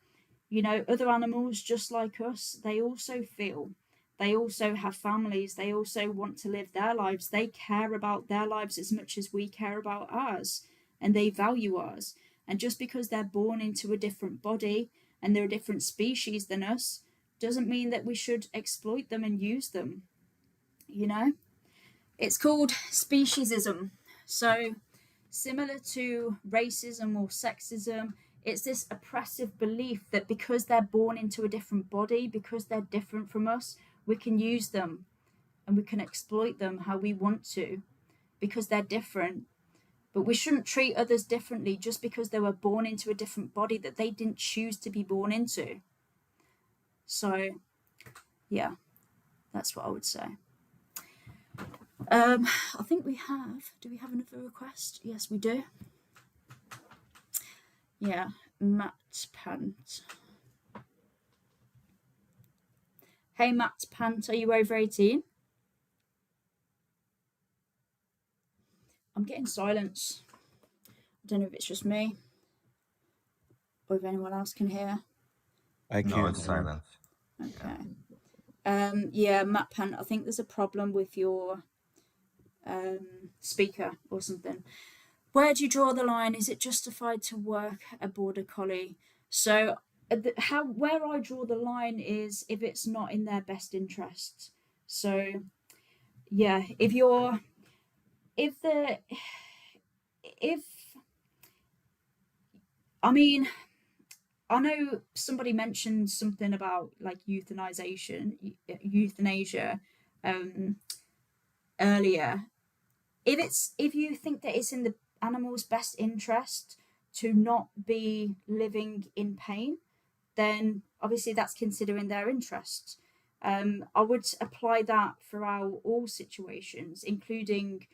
You know, other animals, just like us, they also feel, they also have families, they also want to live their lives. They care about their lives as much as we care about ours, and they value ours. And just because they're born into a different body and they're a different species than us doesn't mean that we should exploit them and use them. You know, it's called speciesism. So similar to racism or sexism, it's this oppressive belief that because they're born into a different body, because they're different from us, we can use them and we can exploit them how we want to because they're different. But we shouldn't treat others differently just because they were born into a different body that they didn't choose to be born into. So, yeah, that's what I would say. I think we have. Do we have another request? Yes, we do. Yeah, Matt Pant. Hey, Matt Pant, are you over 18? I'm getting silence. I don't know if it's just me or if anyone else can hear. I can't. No, it's silent. Okay. Yeah, Matt Pant, I think there's a problem with your speaker or something. Where do you draw the line? Is it justified to work a border collie? So where I draw the line is if it's not in their best interest. So yeah, if I mean, I know somebody mentioned something about like euthanasia earlier. If you think that it's in the animal's best interest to not be living in pain, then obviously that's considering their interests. I would apply that throughout all situations, including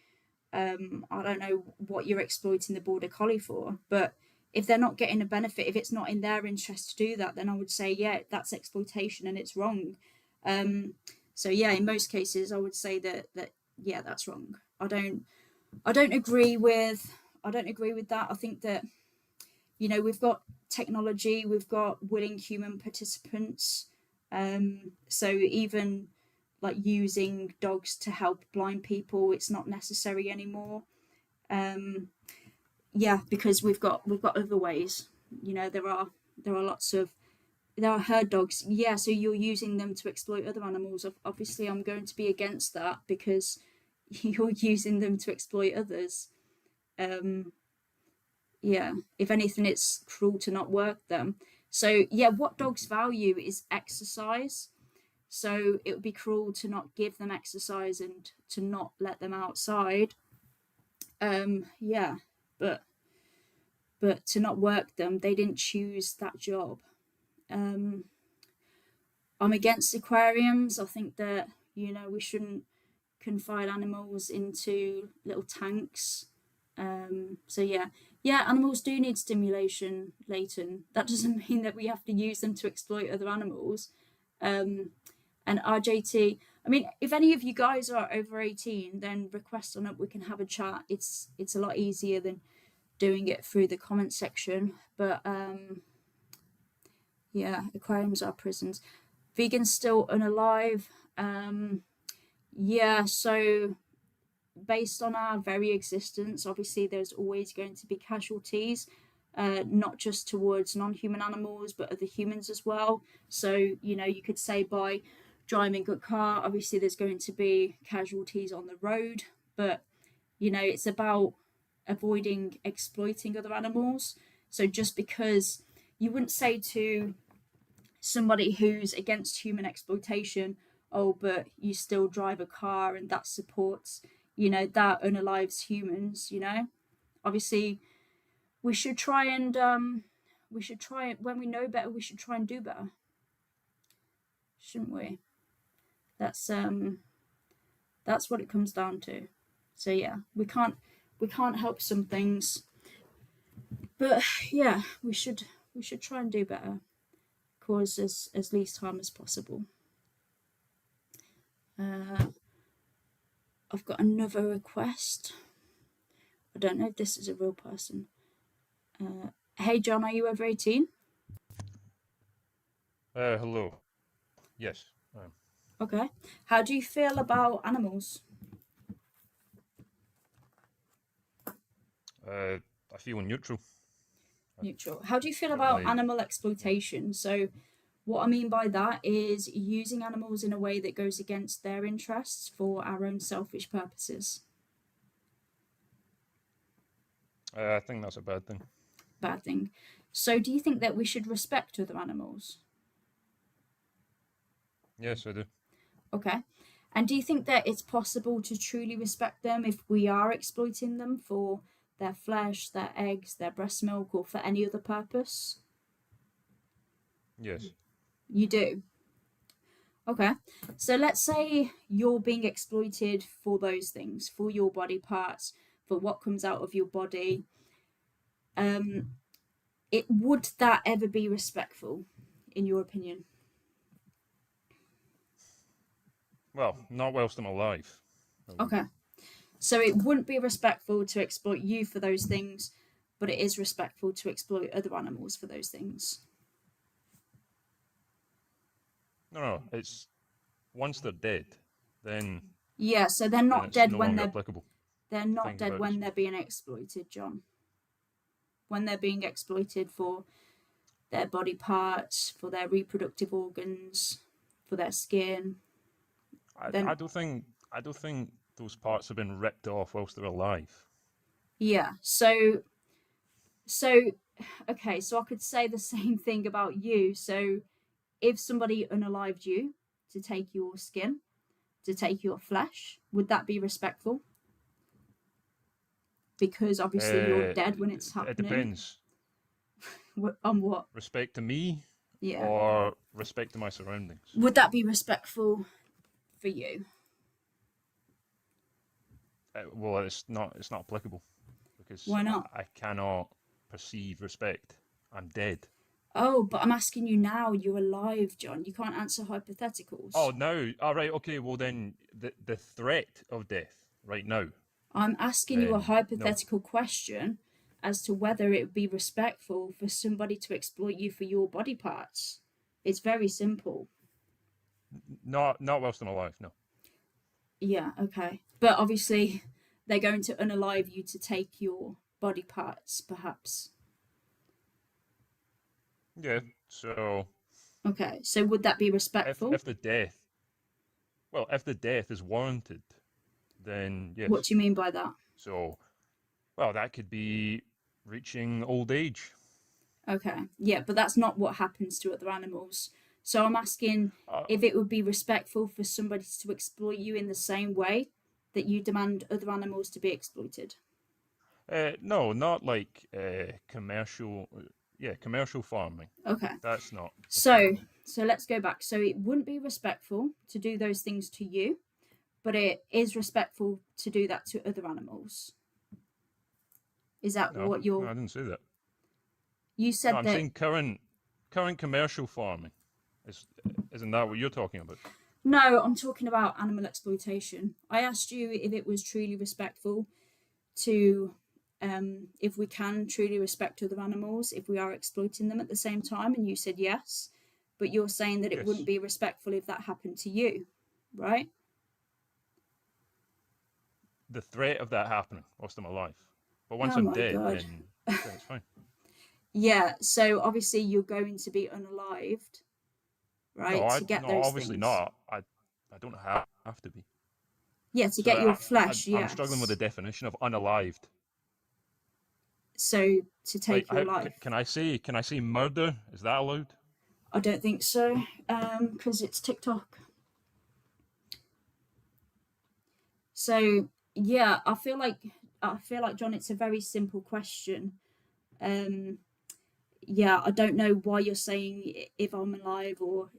I don't know what you're exploiting the border collie for, but if they're not getting a benefit, if it's not in their interest to do that, then I would say, yeah, that's exploitation and it's wrong. So yeah, in most cases, I would say that yeah, that's wrong. I don't agree with that. I think that, you know, we've got technology, we've got willing human participants. So even like using dogs to help blind people, it's not necessary anymore. Yeah, because we've got other ways. You know, there are herd dogs. Yeah, so you're using them to exploit other animals. Obviously, I'm going to be against that because you're using them to exploit others. Yeah, if anything, it's cruel to not work them. So yeah, what dogs value is exercise. So it would be cruel to not give them exercise and to not let them outside. Yeah, but to not work them, they didn't choose that job. I'm against aquariums. I think that, you know, we shouldn't confine animals into little tanks. So yeah, animals do need stimulation, Leighton. That doesn't mean that we have to use them to exploit other animals. And RJT, I mean, if any of you guys are over 18, then request on it, we can have a chat. It's a lot easier than doing it through the comment section. But Yeah, aquariums are prisons. Vegans still unalive. Yeah, so based on our very existence, obviously there's always going to be casualties, not just towards non-human animals, but other humans as well. So, you know, you could say by driving a car, obviously there's going to be casualties on the road, but, you know, it's about avoiding exploiting other animals. So just because you wouldn't say to somebody who's against human exploitation, oh, but you still drive a car and that supports, you know, that unalives humans, you know. Obviously we should try and when we know better, we should try and do better, shouldn't we? That's what it comes down to. So yeah, we can't help some things, but yeah, we should try and do better, cause as least harm as possible. I've got another request. I don't know if this is a real person. Hey John, are you over 18? Hello. Yes, I am. Okay. How do you feel about animals? I feel neutral. Neutral. How do you feel Don't about like- animal exploitation? So what I mean by that is using animals in a way that goes against their interests for our own selfish purposes. I think that's a bad thing. Bad thing. So do you think that we should respect other animals? Yes, I do. Okay. And do you think that it's possible to truly respect them if we are exploiting them for their flesh, their eggs, their breast milk, or for any other purpose? Yes. You do? Okay. So let's say you're being exploited for those things, for your body parts, for what comes out of your body. Would that ever be respectful, in your opinion? Well, not whilst I'm alive. Okay. So it wouldn't be respectful to exploit you for those things, but it is respectful to exploit other animals for those things. No, it's once they're dead, then Yeah, so they're then not it's dead no when longer they're applicable. they're not Think dead about when it. they're being exploited, John. When they're being exploited for their body parts, for their reproductive organs, for their skin. Then I don't think those parts have been ripped off whilst they're alive. yeah, so okay, so I could say the same thing about you. So if somebody unalived you to take your skin, to take your flesh, would that be respectful? Because obviously you're dead when it's It happening. depends. On what? Respect to me, Yeah. or respect to my surroundings. Would that be respectful for you? Well, it's not applicable because Why not? I cannot perceive respect. I'm dead. Oh, but I'm asking you now. You're alive, John. You can't answer hypotheticals. Oh, now, all right, okay. Well, then the threat of death right now. I'm asking you a No. hypothetical question as to whether it would be respectful for somebody to exploit you for your body parts. It's very simple. Not whilst I'm alive. No. Yeah, okay. But obviously, they're going to unalive you to take your body parts, perhaps. Yeah. So Okay, so would that be respectful? if the death is warranted, then yes. What do you mean by that? So, well, that could be reaching old age. Okay, yeah, but that's not what happens to other animals. So I'm asking if it would be respectful for somebody to exploit you in the same way that you demand other animals to be exploited. No, not like commercial. Yeah, commercial farming. Okay. That's not. So let's go back. So it wouldn't be respectful to do those things to you, but it is respectful to do that to other animals. Is that No, what you're? no, I didn't say that. You said No, I'm that. saying current commercial farming. Isn't that what you're talking about? No, I'm talking about animal exploitation. I asked you if it was truly respectful to if we can truly respect other animals if we are exploiting them at the same time, and you said yes, but you're saying that it wouldn't Yes. be respectful if that happened to you, right? The threat of that happening whilst I'm alive. But once Oh I'm my dead, God. then it's fine. Yeah, so obviously you're going to be unalived, right, to get those obviously things. not. I don't have to be. Yeah, to So get your flesh, I'm struggling with the yes. definition of unalived. So to Like, take your life. can I say murder? Is that allowed? I don't think so, because it's TikTok. So yeah, I feel like John, it's a very simple question. Yeah, I don't know why you're saying if I'm alive or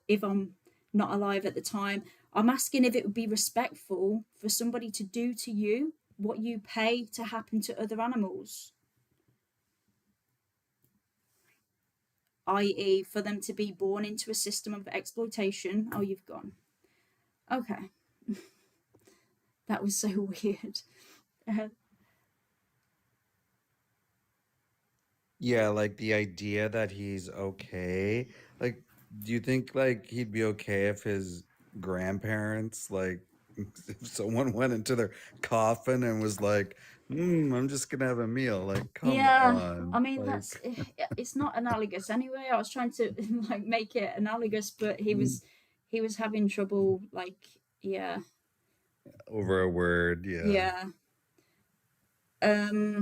if I'm not alive at the time. I'm asking if it would be respectful for somebody to do to you what you pay to happen to other animals, i.e. for them to be born into a system of exploitation. Oh, you've gone. Okay. That was so weird. Yeah, like the idea that he's okay. Like, do you think like he'd be okay if his grandparents, like, if someone went into their coffin and was like, I'm just gonna have a meal. Like, come Yeah, I on. mean Like, it's not analogous anyway. I was trying to like make it analogous, but he was having trouble. Like, yeah, over a word, yeah. yeah.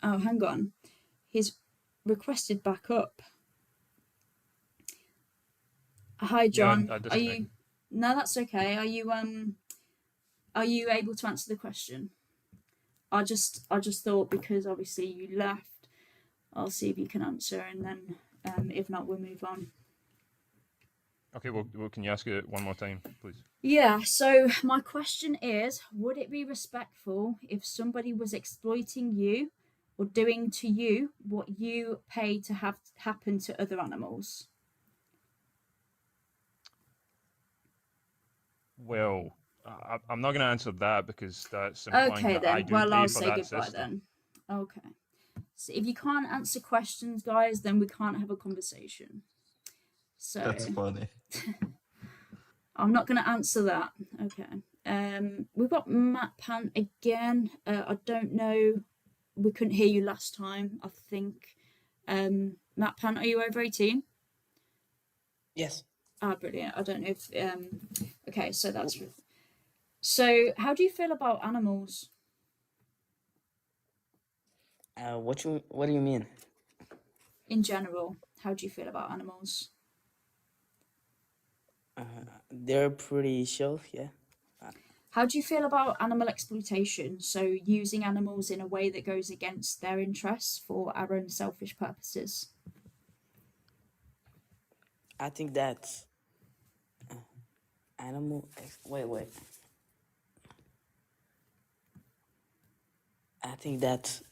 Oh, hang on. He's requested back up. Hi, John. I Are disconnected. you? No, that's okay. Are you able to answer the question? I just thought because obviously you left, I'll see if you can answer, and then if not, we'll move on. Okay, well, can you ask it one more time, please? Yeah, so my question is, would it be respectful if somebody was exploiting you or doing to you what you pay to have happen to other animals? Well, I'm not going to answer that because that's implying Okay, that I then. do Well, pay I'll for say that goodbye system. then. Okay. So if you can't answer questions, guys, then we can't have a conversation. So That's funny. I'm not going to answer that. Okay. We've got Matt Pan again. I don't know. We couldn't hear you last time, I think. Matt Pan, are you over 18? Yes. Ah, brilliant. I don't know if okay, so that's so how do you feel about animals? What do you mean? In general, how do you feel about animals? They're pretty chill, yeah. How do you feel about animal exploitation? So using animals in a way that goes against their interests for our own selfish purposes. I think that's wait. I think that's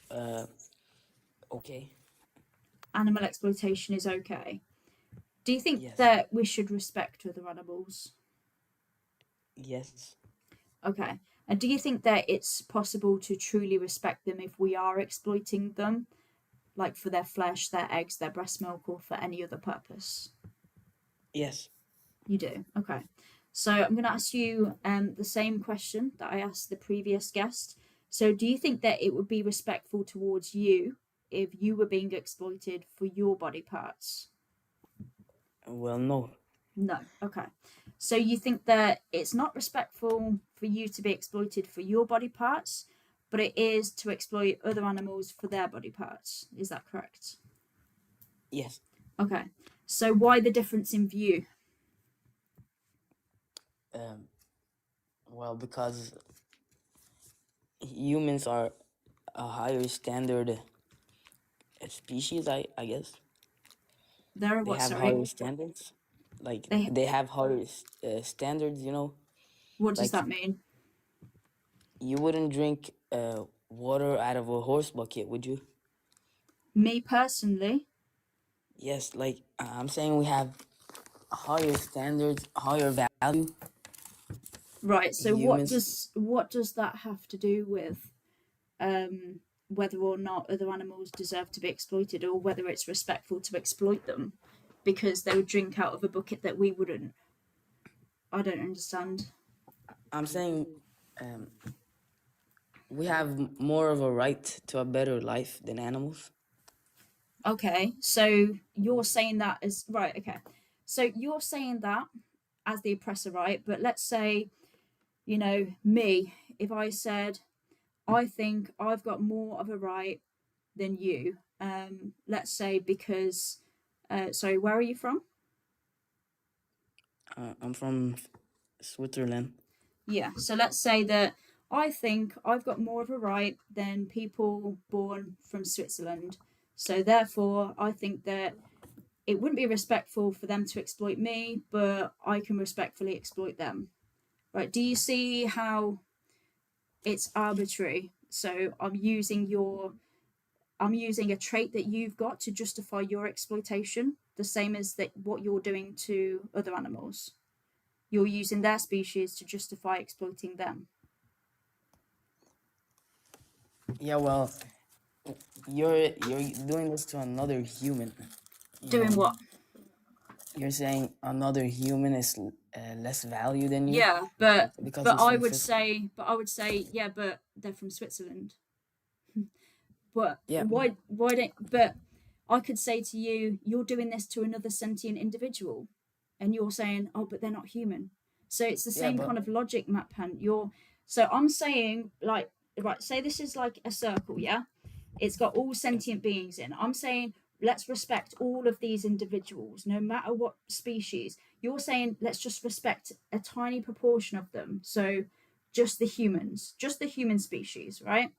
okay. Animal exploitation is okay. Do you think Yes. that we should respect other animals? Yes. Okay. And do you think that it's possible to truly respect them if we are exploiting them, like for their flesh, their eggs, their breast milk, or for any other purpose? Yes. You do. Okay. So I'm going to ask you the same question that I asked the previous guest. So do you think that it would be respectful towards you if you were being exploited for your body parts? Well, no. No. Okay. So you think that it's not respectful for you to be exploited for your body parts, but it is to exploit other animals for their body parts. Is that correct? Yes. Okay. So why the difference in view? Well, because humans are a higher standard species, I guess. They're They what, have sorry? higher standards. Like They- they have higher standards, you know. What does Like, that mean? you wouldn't drink water out of a horse bucket, would you? Me personally, Yes, like I'm saying we have higher standards, higher value. right. So Humans- what does that have to do with whether or not other animals deserve to be exploited, or whether it's respectful to exploit them because they would drink out of a bucket that we wouldn't. I don't understand. I'm saying we have more of a right to a better life than animals. Okay, so you're saying that as right. Okay, so you're saying that as the oppressor, right? But let's say, you know, me, if I said, I think I've got more of a right than you. Let's say because, sorry, where are you from? I'm from Switzerland. Yeah, so let's say that I think I've got more of a right than people born from Switzerland. So therefore, I think that it wouldn't be respectful for them to exploit me, but I can respectfully exploit them. Right? Do you see how it's arbitrary? So I'm using a trait that you've got to justify your exploitation, the same as that what you're doing to other animals. You're using their species to justify exploiting them. Yeah, well, you're doing this to another human. Doing what? You're saying another human is less value than you. Yeah, but because but he's I from would Switzerland. say yeah, but they're from Switzerland. But Yeah. why don't? But I could say to you, you're doing this to another sentient individual, and you're saying, oh, but they're not human. So it's the Yeah, same but- kind of logic, Matt Pan. So I'm saying, like, right, say this is like a circle, yeah? It's got all sentient beings in. I'm saying let's respect all of these individuals, no matter what species. You're saying let's just respect a tiny proportion of them. So just the humans, just the human species, right?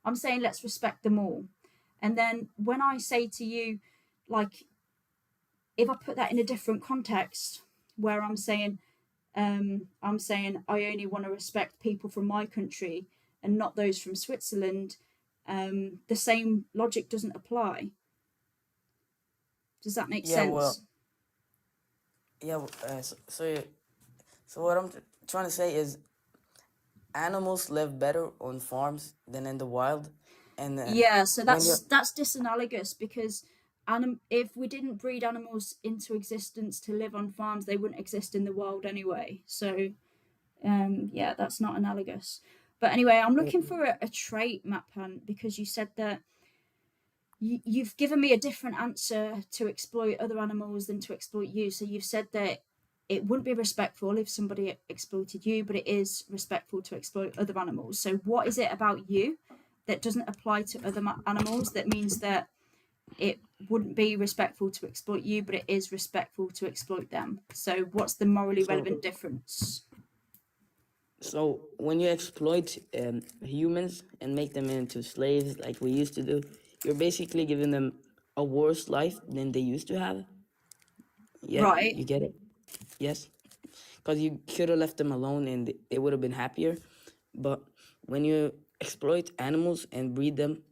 I'm saying let's respect them all. And then when I say to you, like, if I put that in a different context where I'm saying I only want to respect people from my country and not those from Switzerland, the same logic doesn't apply. Does that make sense? Well, so what I'm trying to say is, animals live better on farms than in the wild, and Yeah, so when you're- that's disanalogous because if we didn't breed animals into existence to live on farms, they wouldn't exist in the wild anyway. So, yeah, that's not analogous. But anyway, I'm looking for a trait, Matpan, because you said that you've given me a different answer to exploit other animals than to exploit you. So you've said that it wouldn't be respectful if somebody exploited you, but it is respectful to exploit other animals. So what is it about you that doesn't apply to other animals that means that it wouldn't be respectful to exploit you, but it is respectful to exploit them? So what's the morally relevant difference? So when you exploit humans and make them into slaves like we used to do, you're basically giving them a worse life than they used to have. Yeah, Right. You get it? Yes. Because you could have left them alone and they would have been happier. But when you exploit animals and breed them,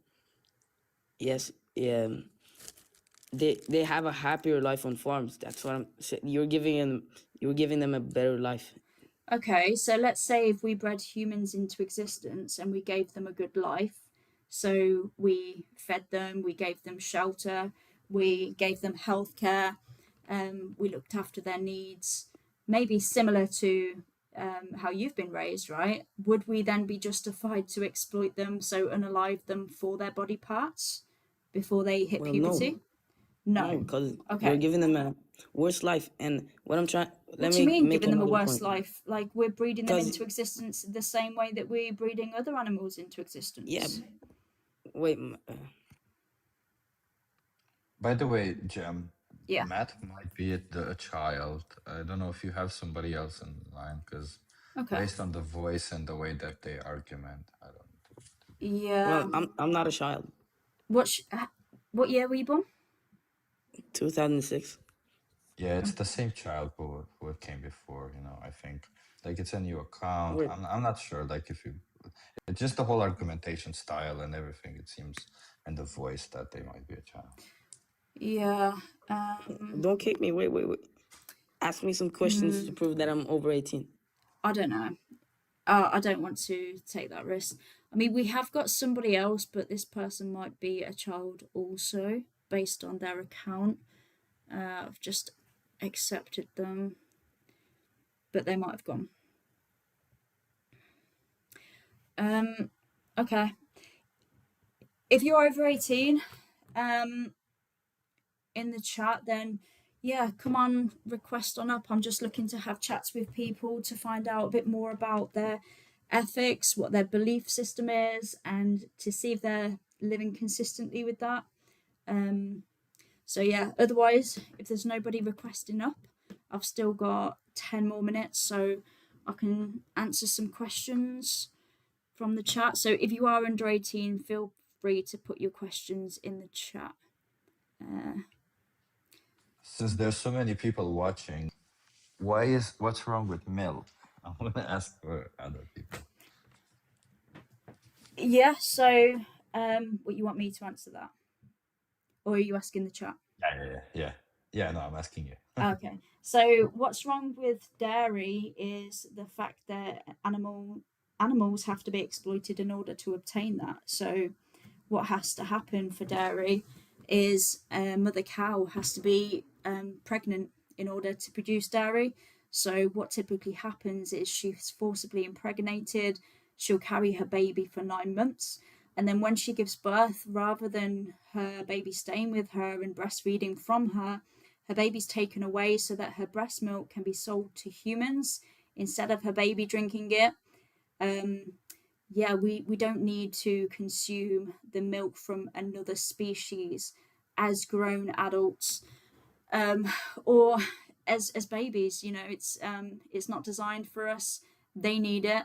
yes, they have a happier life on farms. That's what I'm saying. You're giving them a better life. Okay, so let's say if we bred humans into existence and we gave them a good life, so we fed them, we gave them shelter, we gave them healthcare, we looked after their needs, maybe similar to how you've been raised, right? Would we then be justified to exploit them, so unalive them for their body parts before they hit Well, puberty? No. because Okay. you're giving them a worse life. And what I'm trying, What let do you me mean make giving them a another worse point. life? Like we're breeding them 'Cause- into existence the same way that we're breeding other animals into existence. Yeah. Wait. By the way, Jem, Yeah. Matt might be a child. I don't know if you have somebody else in line, because Okay. based on the voice and the way that they argument, I don't. Yeah. Well, I'm not a child. What year were you born? 2006. Yeah, it's the same child who came before. I think like it's a new account. Wait. I'm not sure. Like if you, it's just the whole argumentation style and everything. It seems, and the voice that they might be a child. Yeah. Don't kick me. Wait. Ask me some questions to prove that I'm over 18. I don't know. I don't want to take that risk. I mean, we have got somebody else, but this person might be a child also, based on their account. I've just accepted them, but they might have gone. Okay. If you're over 18, in the chat, then yeah, come on, request on up. I'm just looking to have chats with people to find out a bit more about their ethics, what their belief system is, and to see if they're living consistently with that. So yeah, otherwise, if there's nobody requesting up, I've still got 10 more minutes, so I can answer some questions from the chat. So if you are under 18, feel free to put your questions in the chat. Since there's so many people watching, what's wrong with milk? I want to ask for other people. Yeah, so what, you want me to answer that? Or are you asking the chat? Yeah, no, I'm asking you. Okay, so what's wrong with dairy is the fact that animals have to be exploited in order to obtain that. So what has to happen for dairy is a mother cow has to be pregnant in order to produce dairy. So what typically happens is she's forcibly impregnated, she'll carry her baby for 9 months, and then when she gives birth, rather than her baby staying with her and breastfeeding from her, her baby's taken away so that her breast milk can be sold to humans instead of her baby drinking it. Yeah, we don't need to consume the milk from another species as grown adults, or as babies. You know, it's not designed for us. They need it.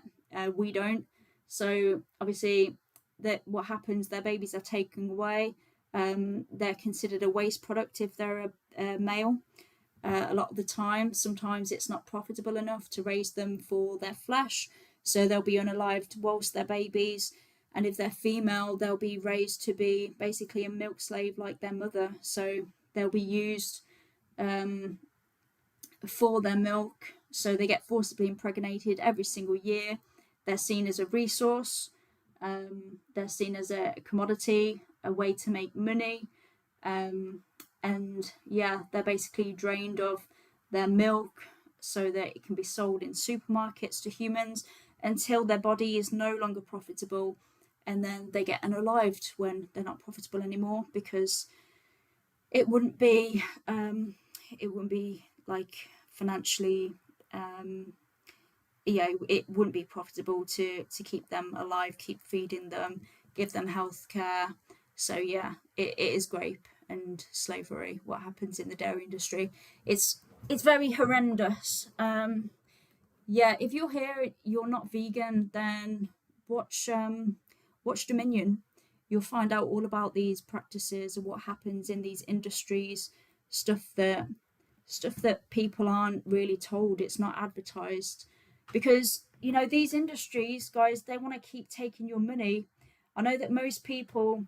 We don't. So obviously, that what happens, their babies are taken away. They're considered a waste product if they're a male. A lot of the time, sometimes it's not profitable enough to raise them for their flesh, so they'll be unalived whilst they're babies. And if they're female, they'll be raised to be basically a milk slave like their mother. So they'll be used for their milk. So they get forcibly impregnated every single year. They're seen as a resource. They're seen as a commodity, a way to make money. And yeah, they're basically drained of their milk so that it can be sold in supermarkets to humans until their body is no longer profitable, and then they get unalived when they're not profitable anymore, because it wouldn't be like financially, it wouldn't be profitable to keep them alive, keep feeding them, give them health care. So yeah, it is rape and slavery what happens in the dairy industry. It's very horrendous. Yeah, if you're here, you're not vegan, then watch Dominion. You'll find out all about these practices and what happens in these industries, stuff that people aren't really told. It's not advertised, because you know, these industries, guys, they want to keep taking your money. I know that most people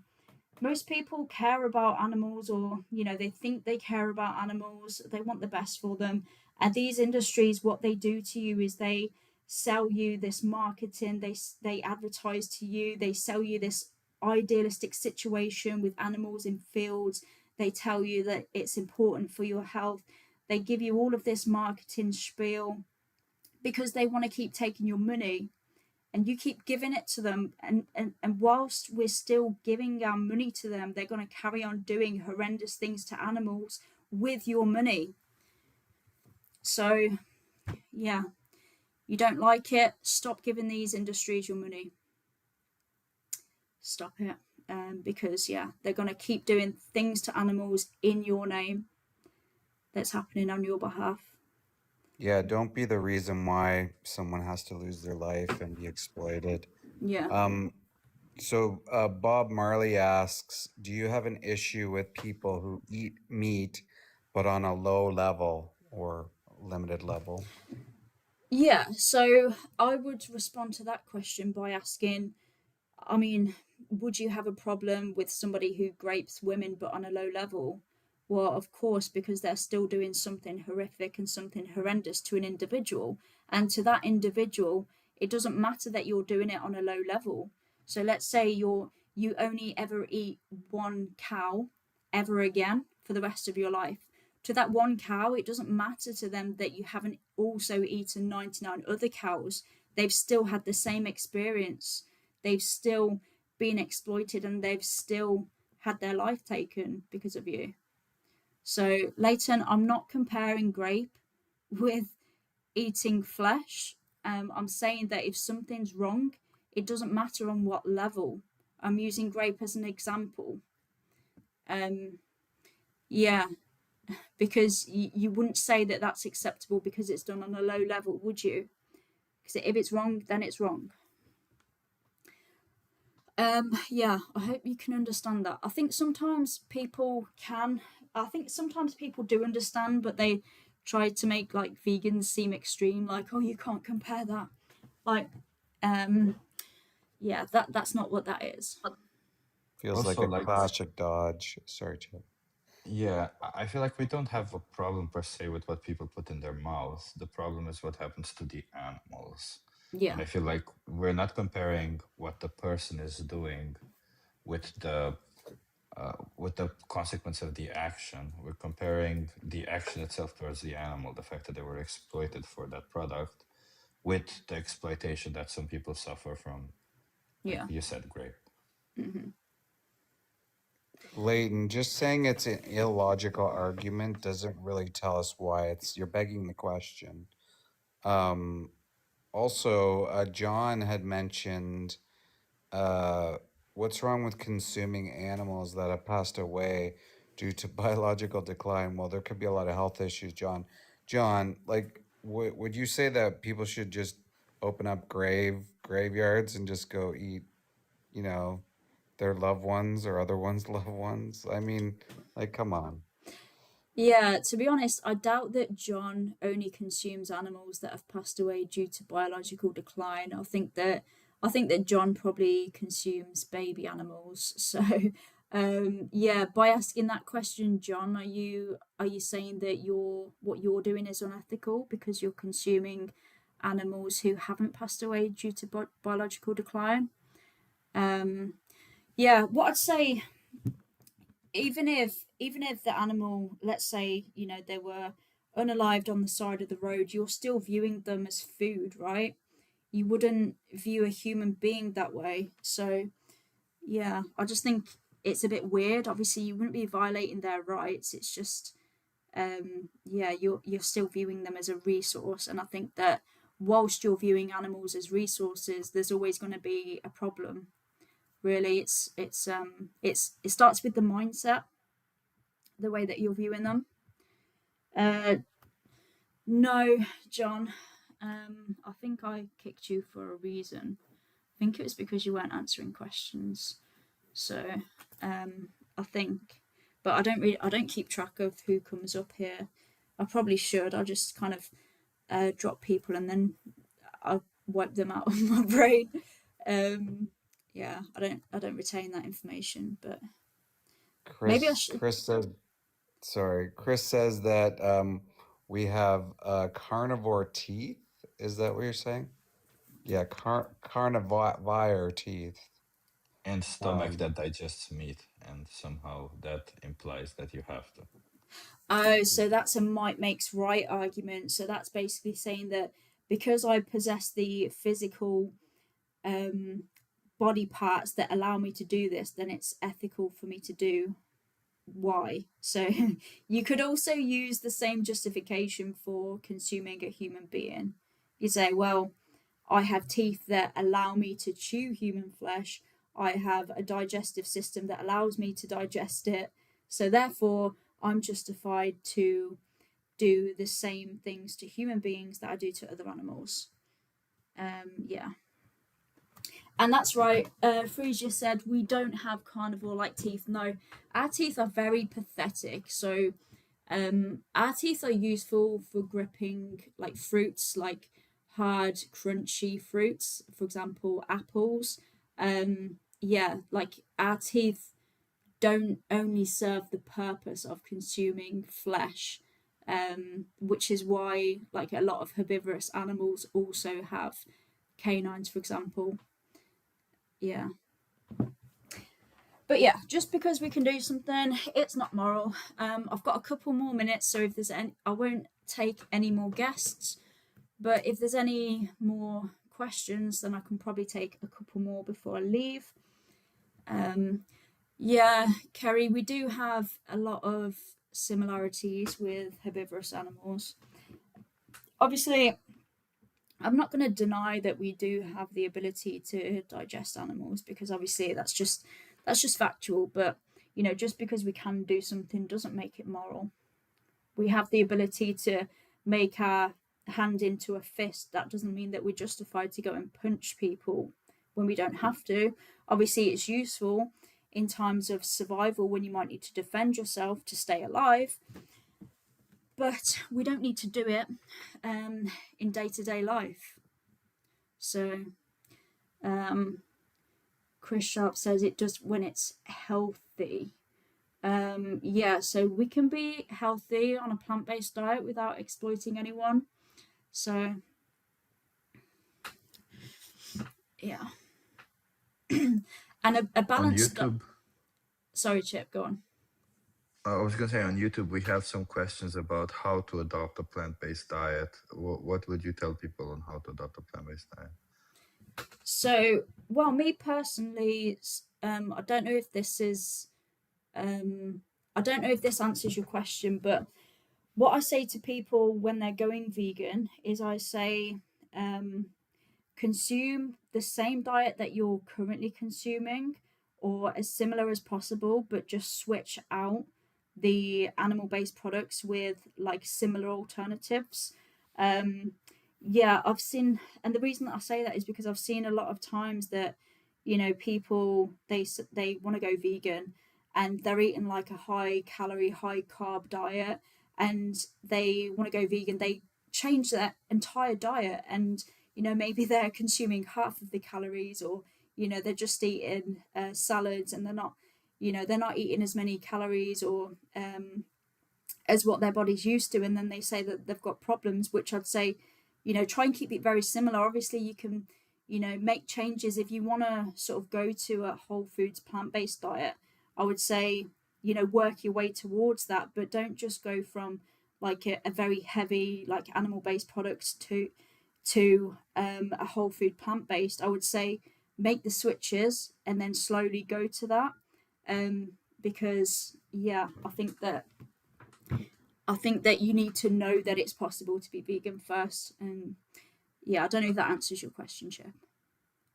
care about animals, or you know, they think they care about animals, they want the best for them. And these industries, what they do to you is they sell you this marketing, they advertise to you, they sell you this idealistic situation with animals in fields. They tell you that it's important for your health. They give you all of this marketing spiel because they want to keep taking your money, and you keep giving it to them, and whilst we're still giving our money to them, they're going to carry on doing horrendous things to animals with your money. So yeah, you don't like it, stop giving these industries your money. Stop it. Because yeah, they're going to keep doing things to animals in your name that's happening on your behalf. Yeah, don't be the reason why someone has to lose their life and be exploited. Yeah. So Bob Marley asks, do you have an issue with people who eat meat but on a low level or limited level? Yeah, so I would respond to that question by asking, I mean, would you have a problem with somebody who grapes women but on a low level? Well, of course, because they're still doing something horrific and something horrendous to an individual. And to that individual, it doesn't matter that you're doing it on a low level. So let's say you only ever eat one cow ever again for the rest of your life. To that one cow, it doesn't matter to them that you haven't also eaten 99 other cows. They've still had the same experience. They've still been exploited, and they've still had their life taken because of you. So, Leighton, I'm not comparing grape with eating flesh. I'm saying that if something's wrong, it doesn't matter on what level. I'm using grape as an example. Yeah, because you wouldn't say that that's acceptable because it's done on a low level, would you? Because if it's wrong, then it's wrong. Yeah, I hope you can understand that. I think sometimes people do understand, but they try to make like vegans seem extreme, like, oh, you can't compare that. Like, yeah, that's not what that is. Also, Feels like a like- classic dodge. Sorry, Chip. Yeah, I feel like we don't have a problem per se with what people put in their mouth. The problem is what happens to the animals. Yeah. And I feel like we're not comparing what the person is doing with the consequence of the action. We're comparing the action itself towards the animal, the fact that they were exploited for that product, with the exploitation that some people suffer from. Like Yeah. you said, grape. Mm-hmm. Leighton, just saying it's an illogical argument doesn't really tell us why. You're begging the question. Also, John had mentioned what's wrong with consuming animals that have passed away due to biological decline. Well, there could be a lot of health issues, John. John, like, would you say that people should just open up graveyards and just go eat, their loved ones or other ones' loved ones? I mean, like, come on. Yeah, to be honest, I doubt that John only consumes animals that have passed away due to biological decline. I think that John probably consumes baby animals. So, yeah, by asking that question, John, are you saying that what you're doing is unethical because you're consuming animals who haven't passed away due to biological decline? Yeah, what I'd say, even if the animal, let's say, they were unalived on the side of the road, you're still viewing them as food, right? You wouldn't view a human being that way. So yeah, I just think it's a bit weird. Obviously, you wouldn't be violating their rights. It's just yeah, you're still viewing them as a resource. And I think that whilst you're viewing animals as resources, there's always going to be a problem. Really, it starts with the mindset, the way that you're viewing them. No, John, I think I kicked you for a reason. I think it was because you weren't answering questions. So, I think, but I don't keep track of who comes up here. I probably should. I just kind of drop people and then I wipe them out of my brain. Yeah, I don't retain that information, but maybe I should. Chris says that we have carnivore teeth. Is that what you're saying? Yeah, carnivore teeth. And stomach that digests meat, and somehow that implies that you have to. Oh, so that's a might makes right argument. So that's basically saying that because I possess the physical body parts that allow me to do this, then it's ethical for me to do Y. So you could also use the same justification for consuming a human being. You say, well, I have teeth that allow me to chew human flesh. I have a digestive system that allows me to digest it. So therefore, I'm justified to do the same things to human beings that I do to other animals. Yeah. And that's right. Frisia said we don't have carnivore-like teeth. No, our teeth are very pathetic. So our teeth are useful for gripping like fruits, like hard, crunchy fruits. For example, apples. Yeah, like our teeth don't only serve the purpose of consuming flesh, which is why like a lot of herbivorous animals also have canines, for example. Yeah. But yeah, just because we can do something, it's not moral. I've got a couple more minutes, so if there's any, I won't take any more guests. But if there's any more questions, then I can probably take a couple more before I leave. Yeah, Kerry, we do have a lot of similarities with herbivorous animals. Obviously, I'm not going to deny that we do have the ability to digest animals, because obviously that's just factual. But you know, just because we can do something doesn't make it moral. We have the ability to make our hand into a fist. That doesn't mean that we're justified to go and punch people when we don't have to. Obviously, it's useful in times of survival when you might need to defend yourself to stay alive, but we don't need to do it in day-to-day life. So Chris Sharp says it does when it's healthy. Yeah, so we can be healthy on a plant-based diet without exploiting anyone. So yeah. And a balanced... On YouTube, Sorry, Chip, go on. I was going to say on YouTube, we have some questions about how to adopt a plant-based diet. What would you tell people on how to adopt a plant-based diet? So, well, me personally, I don't know if this is, I don't know if this answers your question, but what I say to people when they're going vegan is I say, consume the same diet that you're currently consuming, or as similar as possible, but just switch out the animal-based products with like similar alternatives. Yeah, I've seen, and the reason that I say that is because I've seen a lot of times that, you know, people, they want to go vegan and they're eating like a high calorie, high carb diet, and they want to go vegan. They change their entire diet, and you know, maybe they're consuming half of the calories, or you know, they're just eating salads, and they're not, you know, they're not eating as many calories or as what their body's used to, and then they say that they've got problems, which I'd say, you know, try and keep it very similar. Obviously, you can, you know, make changes if you want to sort of go to a whole foods plant-based diet. I would say, you know, work your way towards that, but don't just go from like a very heavy like animal-based products to a whole food plant-based. I would say make the switches and then slowly go to that, because yeah, I think that you need to know that it's possible to be vegan first. And yeah, I don't know if that answers your question, Chip.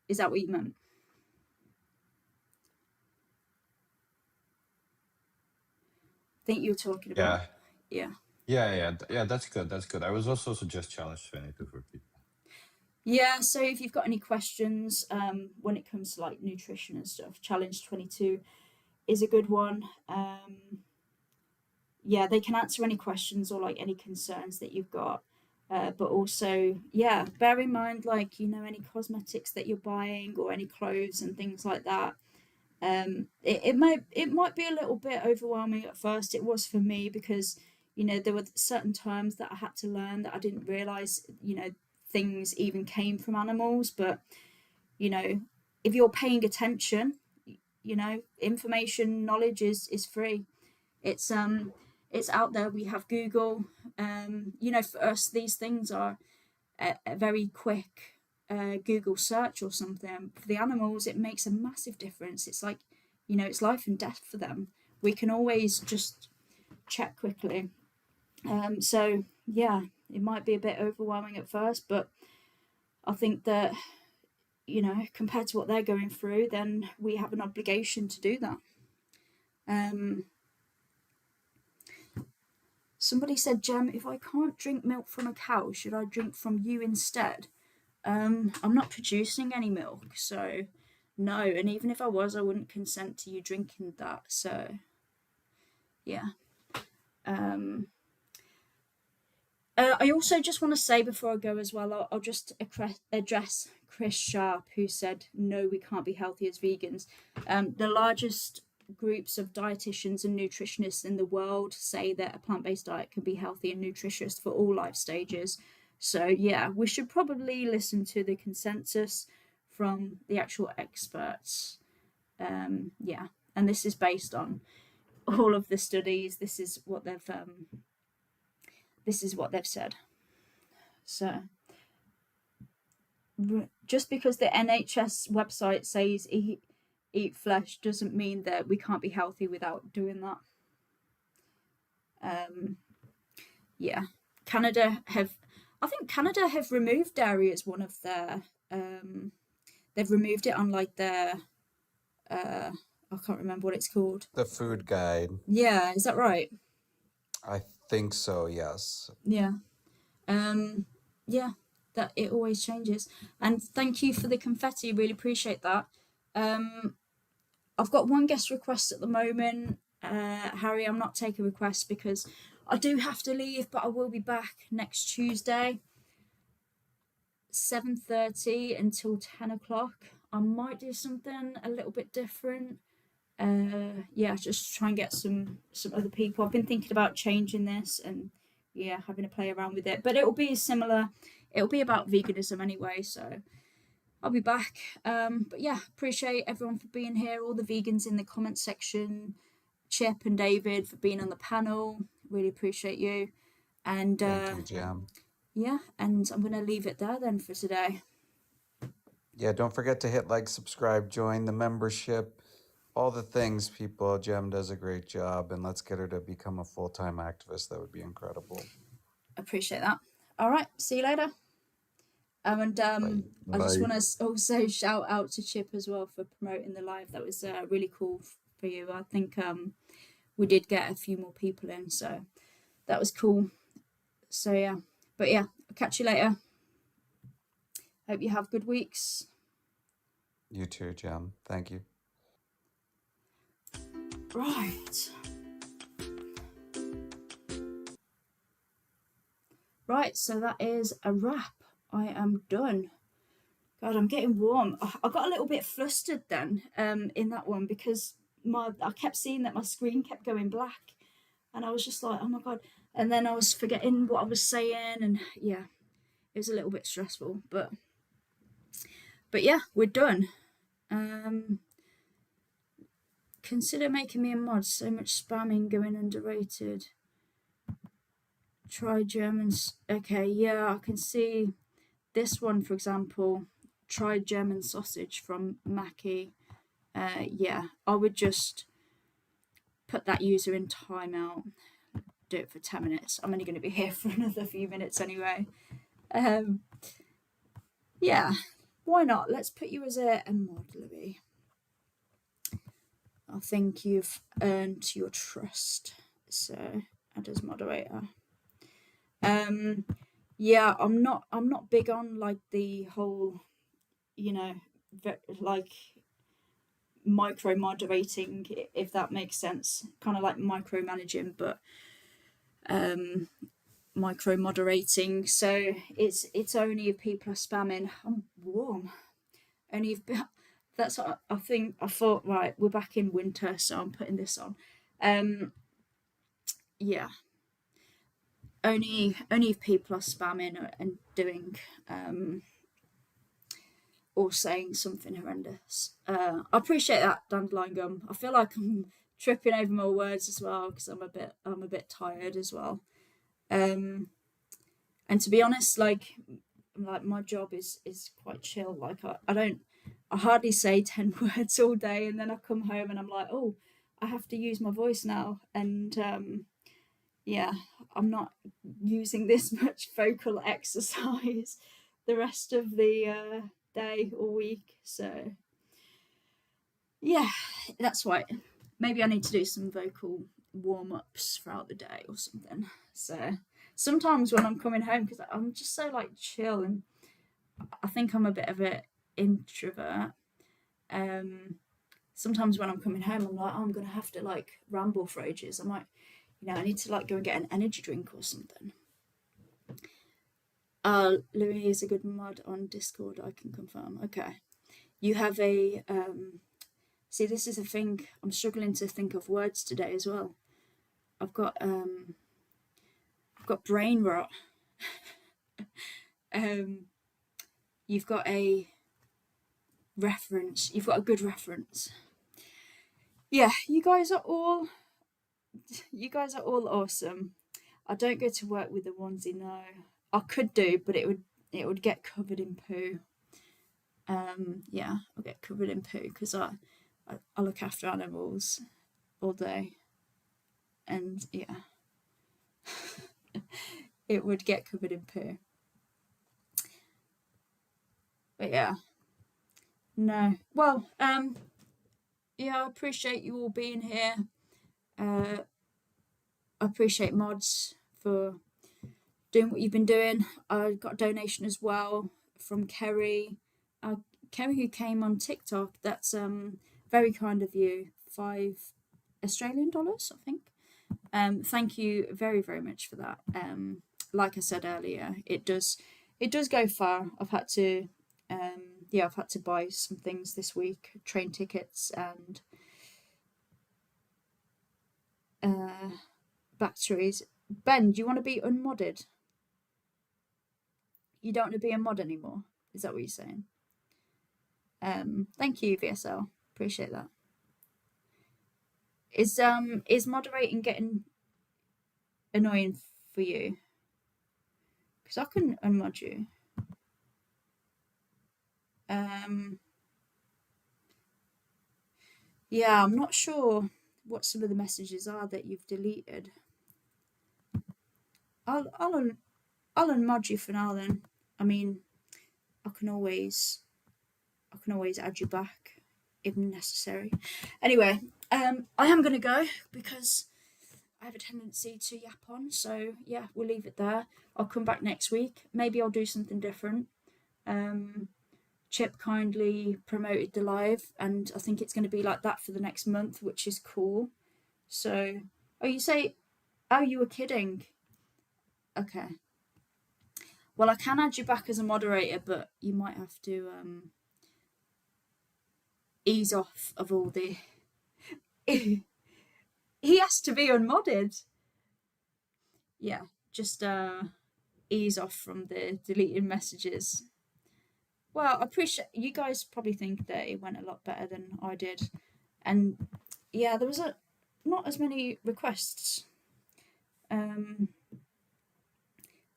Is that what you meant? I think you were talking about. Yeah. Yeah. Yeah, that's good. That's good. I was also suggest challenge 22 for people. Yeah, so if you've got any questions when it comes to like nutrition and stuff, challenge 22 is a good one. Yeah, they can answer any questions or like any concerns that you've got. But also, yeah, bear in mind, like, you know, any cosmetics that you're buying or any clothes and things like that. It might be a little bit overwhelming at first. It was for me, because, you know, there were certain terms that I had to learn that I didn't realize, you know, things even came from animals. But, you know, if you're paying attention, you know, information, knowledge is free. It's out there. We have Google. You know, for us, these things are a very quick Google search or something. For the animals, it makes a massive difference. It's like, you know, it's life and death for them. We can always just check quickly. So yeah, it might be a bit overwhelming at first, but I think that, you know, compared to what they're going through, then we have an obligation to do that. Somebody said, Jem, if I can't drink milk from a cow, should I drink from you instead? I'm not producing any milk, so no. And even if I was, I wouldn't consent to you drinking that. So yeah. I also just want to say before I go as well, I'll just address Chris Sharp, who said, no, we can't be healthy as vegans. The largest groups of dietitians and nutritionists in the world say that a plant-based diet can be healthy and nutritious for all life stages. So yeah, we should probably listen to the consensus from the actual experts. Yeah, and this is based on all of the studies. This is what they've said. So just because the NHS website says eat flesh doesn't mean that we can't be healthy without doing that. Yeah, I think Canada have removed dairy as one of their they've removed it on like their I can't remember what it's called. The food guide. Yeah, is that right? I think so, yes. Yeah. Yeah, that it always changes. And thank you for the confetti, really appreciate that. I've got one guest request at the moment. Harry, I'm not taking requests because I do have to leave, but I will be back next Tuesday, 7:30 until 10 o'clock. I might do something a little bit different. Yeah, just try and get some other people. I've been thinking about changing this and yeah, having a play around with it, but it'll be similar. It'll be about veganism anyway, so I'll be back. But yeah, appreciate everyone for being here, all the vegans in the comment section, Chip and David for being on the panel. Really appreciate you. And Thank you, Jam. yeah, and I'm gonna leave it there then for today. Yeah, don't forget to hit like, subscribe, join the membership, all the things, people. Jem does a great job, and let's get her to become a full-time activist. That would be incredible. Appreciate that. All right, see you later. And I just want to also shout out to Chip as well for promoting the live. That was really cool for you. I think we did get a few more people in, so that was cool. So yeah, but yeah, I'll catch you later. Hope you have good weeks. You too, Jem. Thank you. Right. Right, so that is a wrap. I am done. God, I'm getting warm. I got a little bit flustered then in that one because I kept seeing that my screen kept going black and I was just like, oh my God. And then I was forgetting what I was saying and yeah, it was a little bit stressful, but yeah, we're done. Consider making me a mod. So much spamming going underrated. Try Germans. Okay, yeah, I can see this one, for example. Try German sausage from Mackie. Yeah, I would just put that user in timeout. Do it for 10 minutes. I'm only going to be here for another few minutes anyway. Yeah, why not? Let's put you as a mod, Libby. I think you've earned your trust. So, add as moderator. Yeah, I'm not big on like the whole, you know, like micro moderating, if that makes sense. Kind of like micromanaging, but micro moderating. So it's only if people are spamming. I'm warm. Only if that's what I think. I thought, right, we're back in winter, so I'm putting this on. Yeah. Only if people are spamming and doing or saying something horrendous. I appreciate that, Dandelion Gum. I feel like I'm tripping over my words as well because I'm a bit tired as well. And to be honest, like my job is quite chill. Like I hardly say 10 words all day, and then I come home and I'm like, oh, I have to use my voice now, and yeah, I'm not using this much vocal exercise the rest of the day or week. So yeah, that's why maybe I need to do some vocal warm-ups throughout the day or something. So sometimes when I'm coming home, because I'm just so like chill, and I think I'm a bit of an introvert, sometimes when I'm coming home I'm like, oh, I'm gonna have to like ramble for ages. I might, I need to like go and get an energy drink or something. Louis is a good mod on Discord, I can confirm. Okay, you have a see, this is a thing, I'm struggling to think of words today as well. I've got brain rot. you've got a reference. You've got a good reference. Yeah, you guys are all awesome. I don't go to work with the onesie, no. I could do, but it would get covered in poo. Yeah, I'll get covered in poo because I look after animals all day, and yeah, it would get covered in poo. But yeah, no. Well, yeah, I appreciate you all being here. I appreciate mods for doing what you've been doing. I got a donation as well from Kerry. Kerry, who came on TikTok. That's very kind of you. $5 Australian, I think. Thank you very, very much for that. Like I said earlier, it does go far. I've had to buy some things this week, train tickets and batteries. Ben, do you want to be unmodded? You don't want to be a mod anymore? Is that what you're saying? Thank you, VSL. Appreciate that. Is moderating getting annoying for you? Because I can unmod you. Yeah, I'm not sure what some of the messages are that you've deleted. I'll unmod you for now then. I mean, I can always add you back if necessary. Anyway, I am gonna go because I have a tendency to yap on. So yeah, we'll leave it there. I'll come back next week. Maybe I'll do something different. Chip kindly promoted the live, and I think it's going to be like that for the next month, which is cool. So, you were kidding? Okay. Well, I can add you back as a moderator, but you might have to ease off of all the... He has to be unmodded. Yeah, just ease off from the deleted messages. Well, I appreciate you guys probably think that it went a lot better than I did. And yeah, there was not as many requests.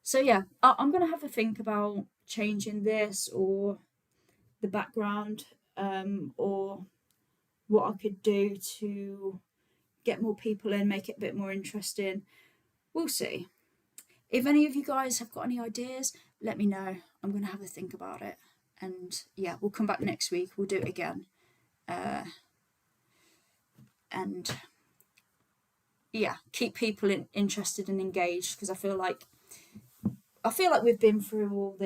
So yeah, I'm going to have a think about changing this or the background, or what I could do to get more people in, make it a bit more interesting. We'll see. If any of you guys have got any ideas, let me know. I'm going to have a think about it. And yeah, we'll come back next week. We'll do it again. And yeah, keep people interested and engaged, because I feel like we've been through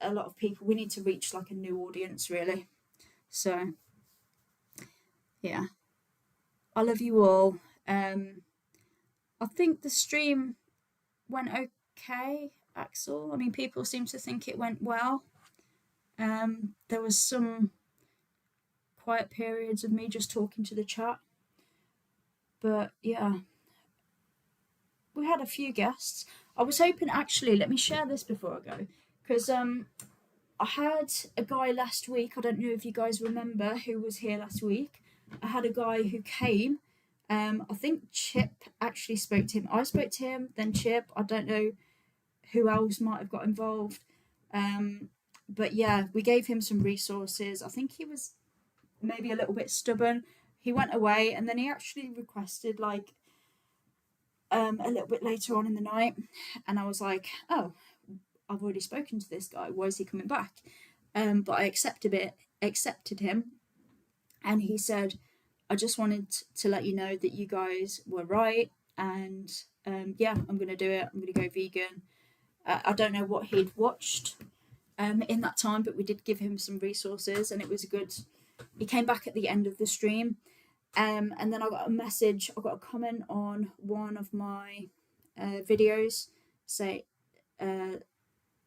a lot of people. We need to reach like a new audience, really. So yeah, I love you all. I think the stream went okay, Axel. I mean, people seem to think it went well. There was some quiet periods of me just talking to the chat, but yeah, we had a few guests. I was hoping, actually, let me share this before I go, because I had a guy last week, I don't know if you guys remember who was here last week. I had a guy who came, I think Chip actually spoke to him. I spoke to him, then Chip. I don't know who else might have got involved. But yeah, we gave him some resources. I think he was maybe a little bit stubborn. He went away, and then he actually requested like a little bit later on in the night, and I was like, oh, I've already spoken to this guy, why is he coming back? But I accepted him, and he said, I just wanted to let you know that you guys were right, and yeah, I'm gonna do it. I'm gonna go vegan. I don't know what he'd watched in that time, but we did give him some resources, and it was good. He came back at the end of the stream, and then I got a comment on one of my videos,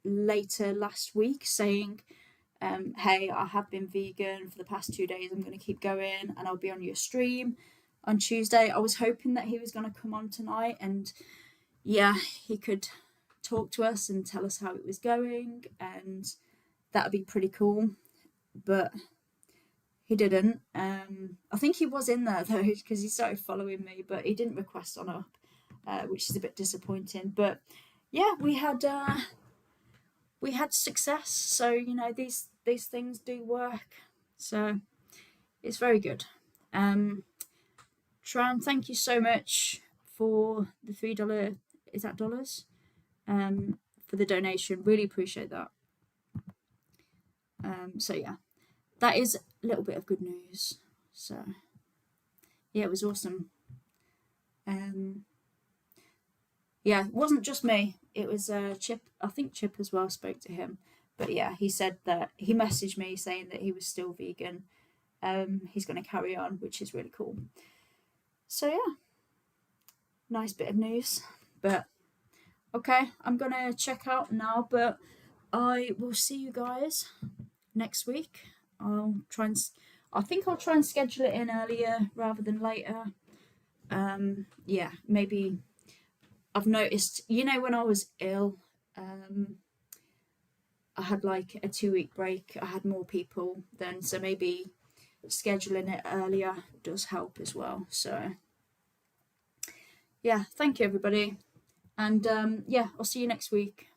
later last week, saying, hey, I have been vegan for the past 2 days. I'm going to keep going, and I'll be on your stream on Tuesday. I was hoping that he was going to come on tonight, and yeah, he could talk to us and tell us how it was going, and that'd be pretty cool. But he didn't. I think he was in there though, because he started following me, but he didn't request on up, which is a bit disappointing. But yeah, we had success. So you know, these things do work. So it's very good. Tran, thank you so much for the $3. Is that dollars? For the donation. Really appreciate that. So yeah, that is a little bit of good news. So yeah, it was awesome. Yeah, it wasn't just me. It was Chip. I think Chip as well spoke to him. But yeah, he said that he messaged me saying that he was still vegan. He's going to carry on, which is really cool. So yeah, nice bit of news. But okay, I'm going to check out now, but I will see you guys next week. I think I'll try and schedule it in earlier rather than later. Yeah, maybe. I've noticed, you know, when I was ill, I had like a 2-week break. I had more people then, so maybe scheduling it earlier does help as well. So yeah, thank you everybody, and yeah, I'll see you next week.